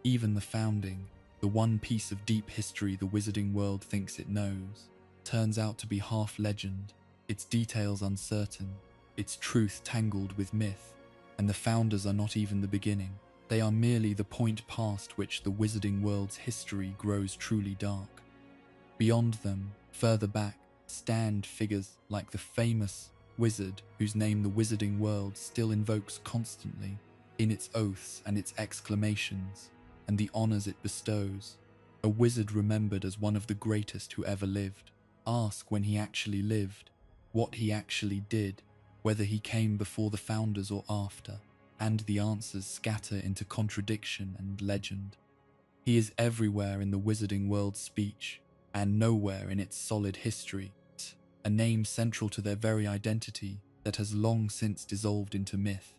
Even the founding, the one piece of deep history the wizarding world thinks it knows, turns out to be half legend, its details uncertain, its truth tangled with myth, and the founders are not even the beginning. They are merely the point past which the wizarding world's history grows truly dark. Beyond them, further back, stand figures like the famous wizard whose name the wizarding world still invokes constantly in its oaths and its exclamations, and the honors it bestows. A wizard remembered as one of the greatest who ever lived. Ask when he actually lived, what he actually did, whether he came before the founders or after, and the answers scatter into contradiction and legend. He is everywhere in the wizarding world's speech, and nowhere in its solid history, a name central to their very identity that has long since dissolved into myth.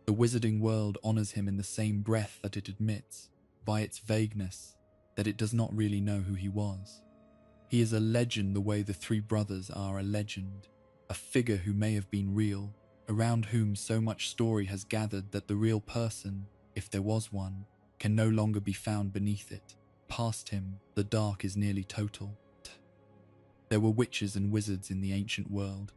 The wizarding world honors him in the same breath that it admits, by its vagueness, that it does not really know who he was. He is a legend the way the three brothers are a legend, a figure who may have been real, around whom so much story has gathered that the real person, if there was one, can no longer be found beneath it. Past him, the dark is nearly total. There were witches and wizards in the ancient world.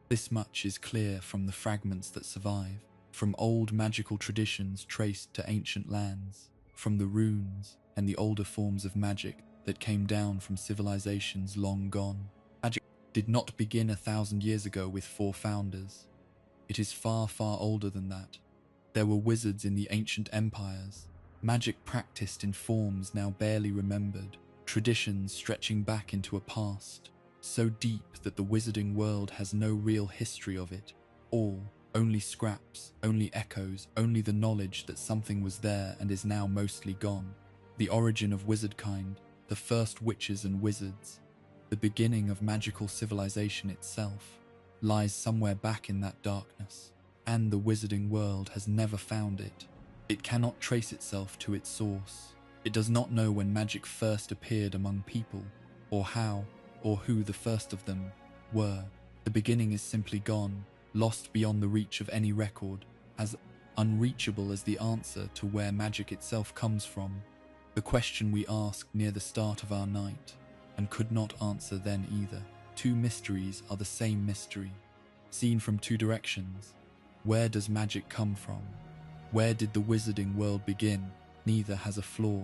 This much is clear from the fragments that survive, from old magical traditions traced to ancient lands, from the runes and the older forms of magic that came down from civilizations long gone. Magic did not begin 1,000 years ago with 4 founders. It is far, far older than that. There were wizards in the ancient empires, magic practiced in forms now barely remembered, traditions stretching back into a past so deep that the wizarding world has no real history of it. Only scraps, only echoes, only the knowledge that something was there and is now mostly gone. The origin of wizardkind, the first witches and wizards, the beginning of magical civilization itself, lies somewhere back in that darkness, and the wizarding world has never found it. It cannot trace itself to its source. It does not know when magic first appeared among people, or how, or who the first of them were. The beginning is simply gone, lost beyond the reach of any record, as unreachable as the answer to where magic itself comes from. The question we asked near the start of our night, and could not answer then either. 2 mysteries are the same mystery, seen from 2 directions. Where does magic come from? Where did the wizarding world begin? Neither has a flaw.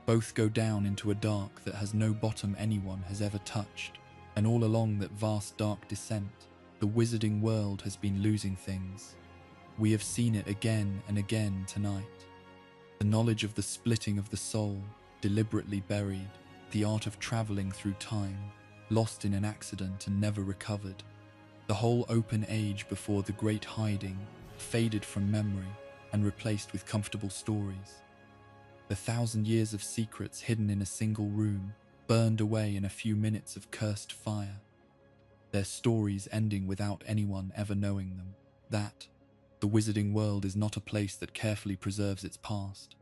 Both go down into a dark that has no bottom anyone has ever touched, and all along that vast dark descent, the wizarding world has been losing things. We have seen it again and again tonight. The knowledge of the splitting of the soul, deliberately buried, the art of traveling through time, lost in an accident and never recovered. The whole open age before the great hiding, faded from memory and replaced with comfortable stories. The 1,000 years of secrets hidden in a single room, burned away in a few minutes of cursed fire. Their stories ending without anyone ever knowing them. That, the wizarding world is not a place that carefully preserves its past.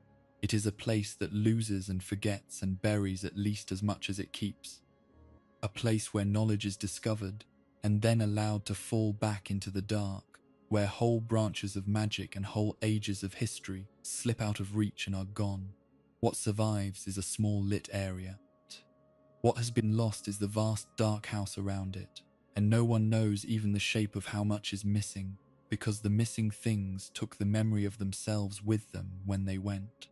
It is a place that loses and forgets and buries at least as much as it keeps. A place where knowledge is discovered and then allowed to fall back into the dark, where whole branches of magic and whole ages of history slip out of reach and are gone. What survives is a small lit area. What has been lost is the vast dark house around it, and no one knows even the shape of how much is missing, because the missing things took the memory of themselves with them when they went.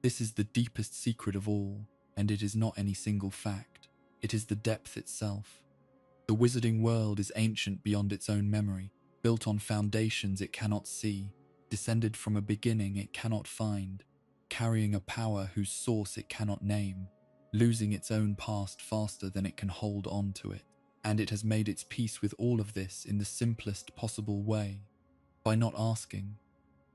This is the deepest secret of all, and it is not any single fact. It is the depth itself. The wizarding world is ancient beyond its own memory, built on foundations it cannot see, descended from a beginning it cannot find, carrying a power whose source it cannot name, losing its own past faster than it can hold on to it. And it has made its peace with all of this in the simplest possible way, by not asking.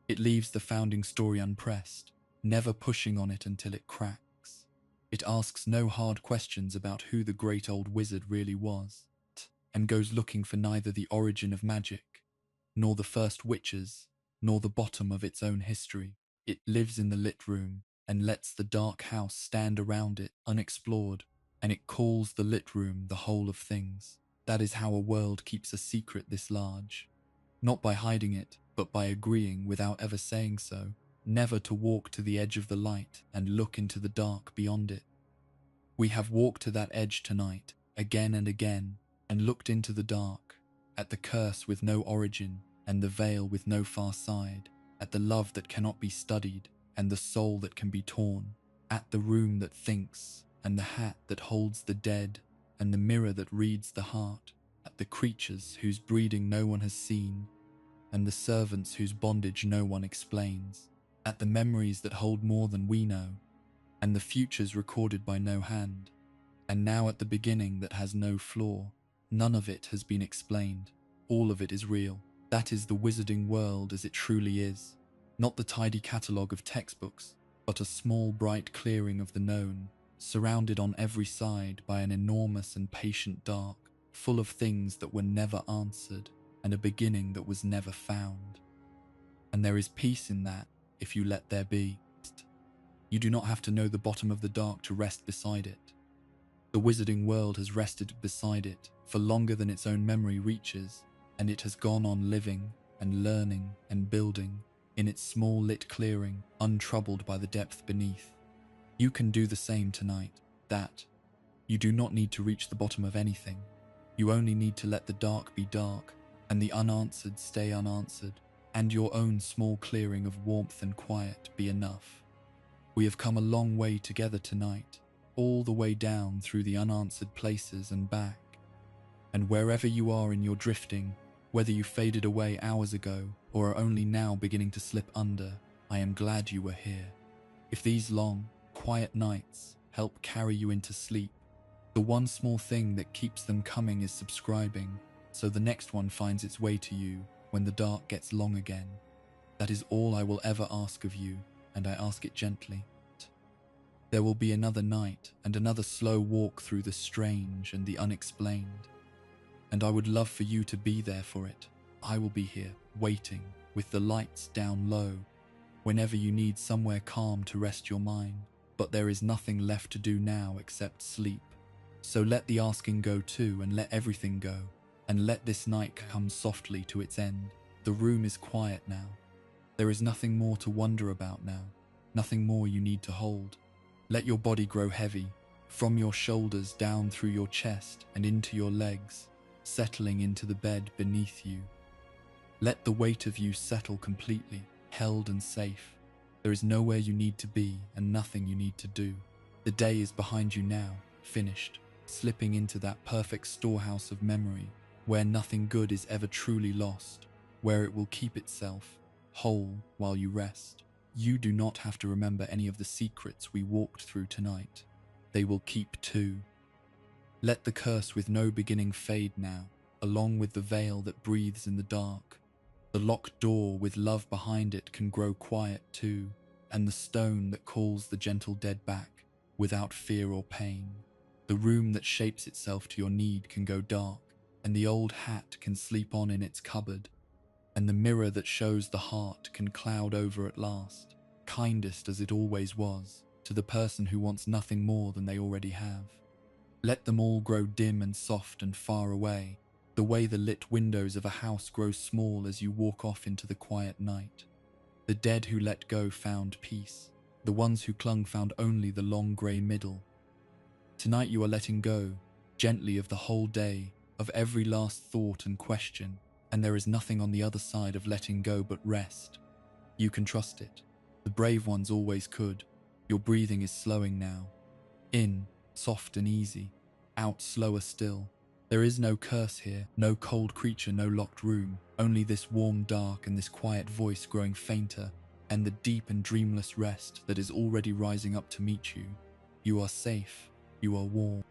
It leaves the founding story unpressed, never pushing on it until it cracks. It asks no hard questions about who the great old wizard really was, and goes looking for neither the origin of magic, nor the first witches, nor the bottom of its own history. It lives in the lit room, and lets the dark house stand around it unexplored, and it calls the lit room the whole of things. That is how a world keeps a secret this large. Not by hiding it, but by agreeing without ever saying so, never to walk to the edge of the light and look into the dark beyond it. We have walked to that edge tonight, again and again, and looked into the dark, at the curse with no origin, and the veil with no far side, at the love that cannot be studied, and the soul that can be torn, at the room that thinks, and the hat that holds the dead, and the mirror that reads the heart, at the creatures whose breeding no one has seen, and the servants whose bondage no one explains, at the memories that hold more than we know, and the futures recorded by no hand, and now at the beginning that has no flaw. None of it has been explained. All of it is real. That is the wizarding world as it truly is. Not the tidy catalogue of textbooks, but a small bright clearing of the known, surrounded on every side by an enormous and patient dark, full of things that were never answered, and a beginning that was never found. And there is peace in that, if you let there be. You do not have to know the bottom of the dark to rest beside it. The wizarding world has rested beside it for longer than its own memory reaches, and it has gone on living and learning and building in its small lit clearing, untroubled by the depth beneath. You can do the same tonight. That you do not need to reach the bottom of anything. You only need to let the dark be dark and the unanswered stay unanswered, and your own small clearing of warmth and quiet be enough. We have come a long way together tonight, all the way down through the unanswered places and back. And wherever you are in your drifting, whether you faded away hours ago or are only now beginning to slip under, I am glad you were here. If these long, quiet nights help carry you into sleep, the one small thing that keeps them coming is subscribing, so the next one finds its way to you when the dark gets long again. That is all I will ever ask of you, and I ask it gently. There will be another night and another slow walk through the strange and the unexplained, and I would love for you to be there for it. I will be here, waiting, with the lights down low, whenever you need somewhere calm to rest your mind. But there is nothing left to do now except sleep. So let the asking go too, and let everything go, and let this night come softly to its end. The room is quiet now. There is nothing more to wonder about now, nothing more you need to hold. Let your body grow heavy, from your shoulders down through your chest and into your legs, settling into the bed beneath you. Let the weight of you settle completely, held and safe. There is nowhere you need to be and nothing you need to do. The day is behind you now, finished, slipping into that perfect storehouse of memory, where nothing good is ever truly lost, where it will keep itself whole while you rest. You do not have to remember any of the secrets we walked through tonight. They will keep too. Let the curse with no beginning fade now, along with the veil that breathes in the dark. The locked door with love behind it can grow quiet too, and the stone that calls the gentle dead back without fear or pain. The room that shapes itself to your need can go dark, and the old hat can sleep on in its cupboard, and the mirror that shows the heart can cloud over at last, kindest as it always was, to the person who wants nothing more than they already have. Let them all grow dim and soft and far away, the way the lit windows of a house grow small as you walk off into the quiet night. The dead who let go found peace. The ones who clung found only the long grey middle. Tonight you are letting go, gently, of the whole day, of every last thought and question, and there is nothing on the other side of letting go but rest. You can trust it. The brave ones always could. Your breathing is slowing now. In, soft and easy. Out, slower still. There is no curse here, no cold creature, no locked room, only this warm dark and this quiet voice growing fainter, and the deep and dreamless rest that is already rising up to meet you. You are safe. You are warm.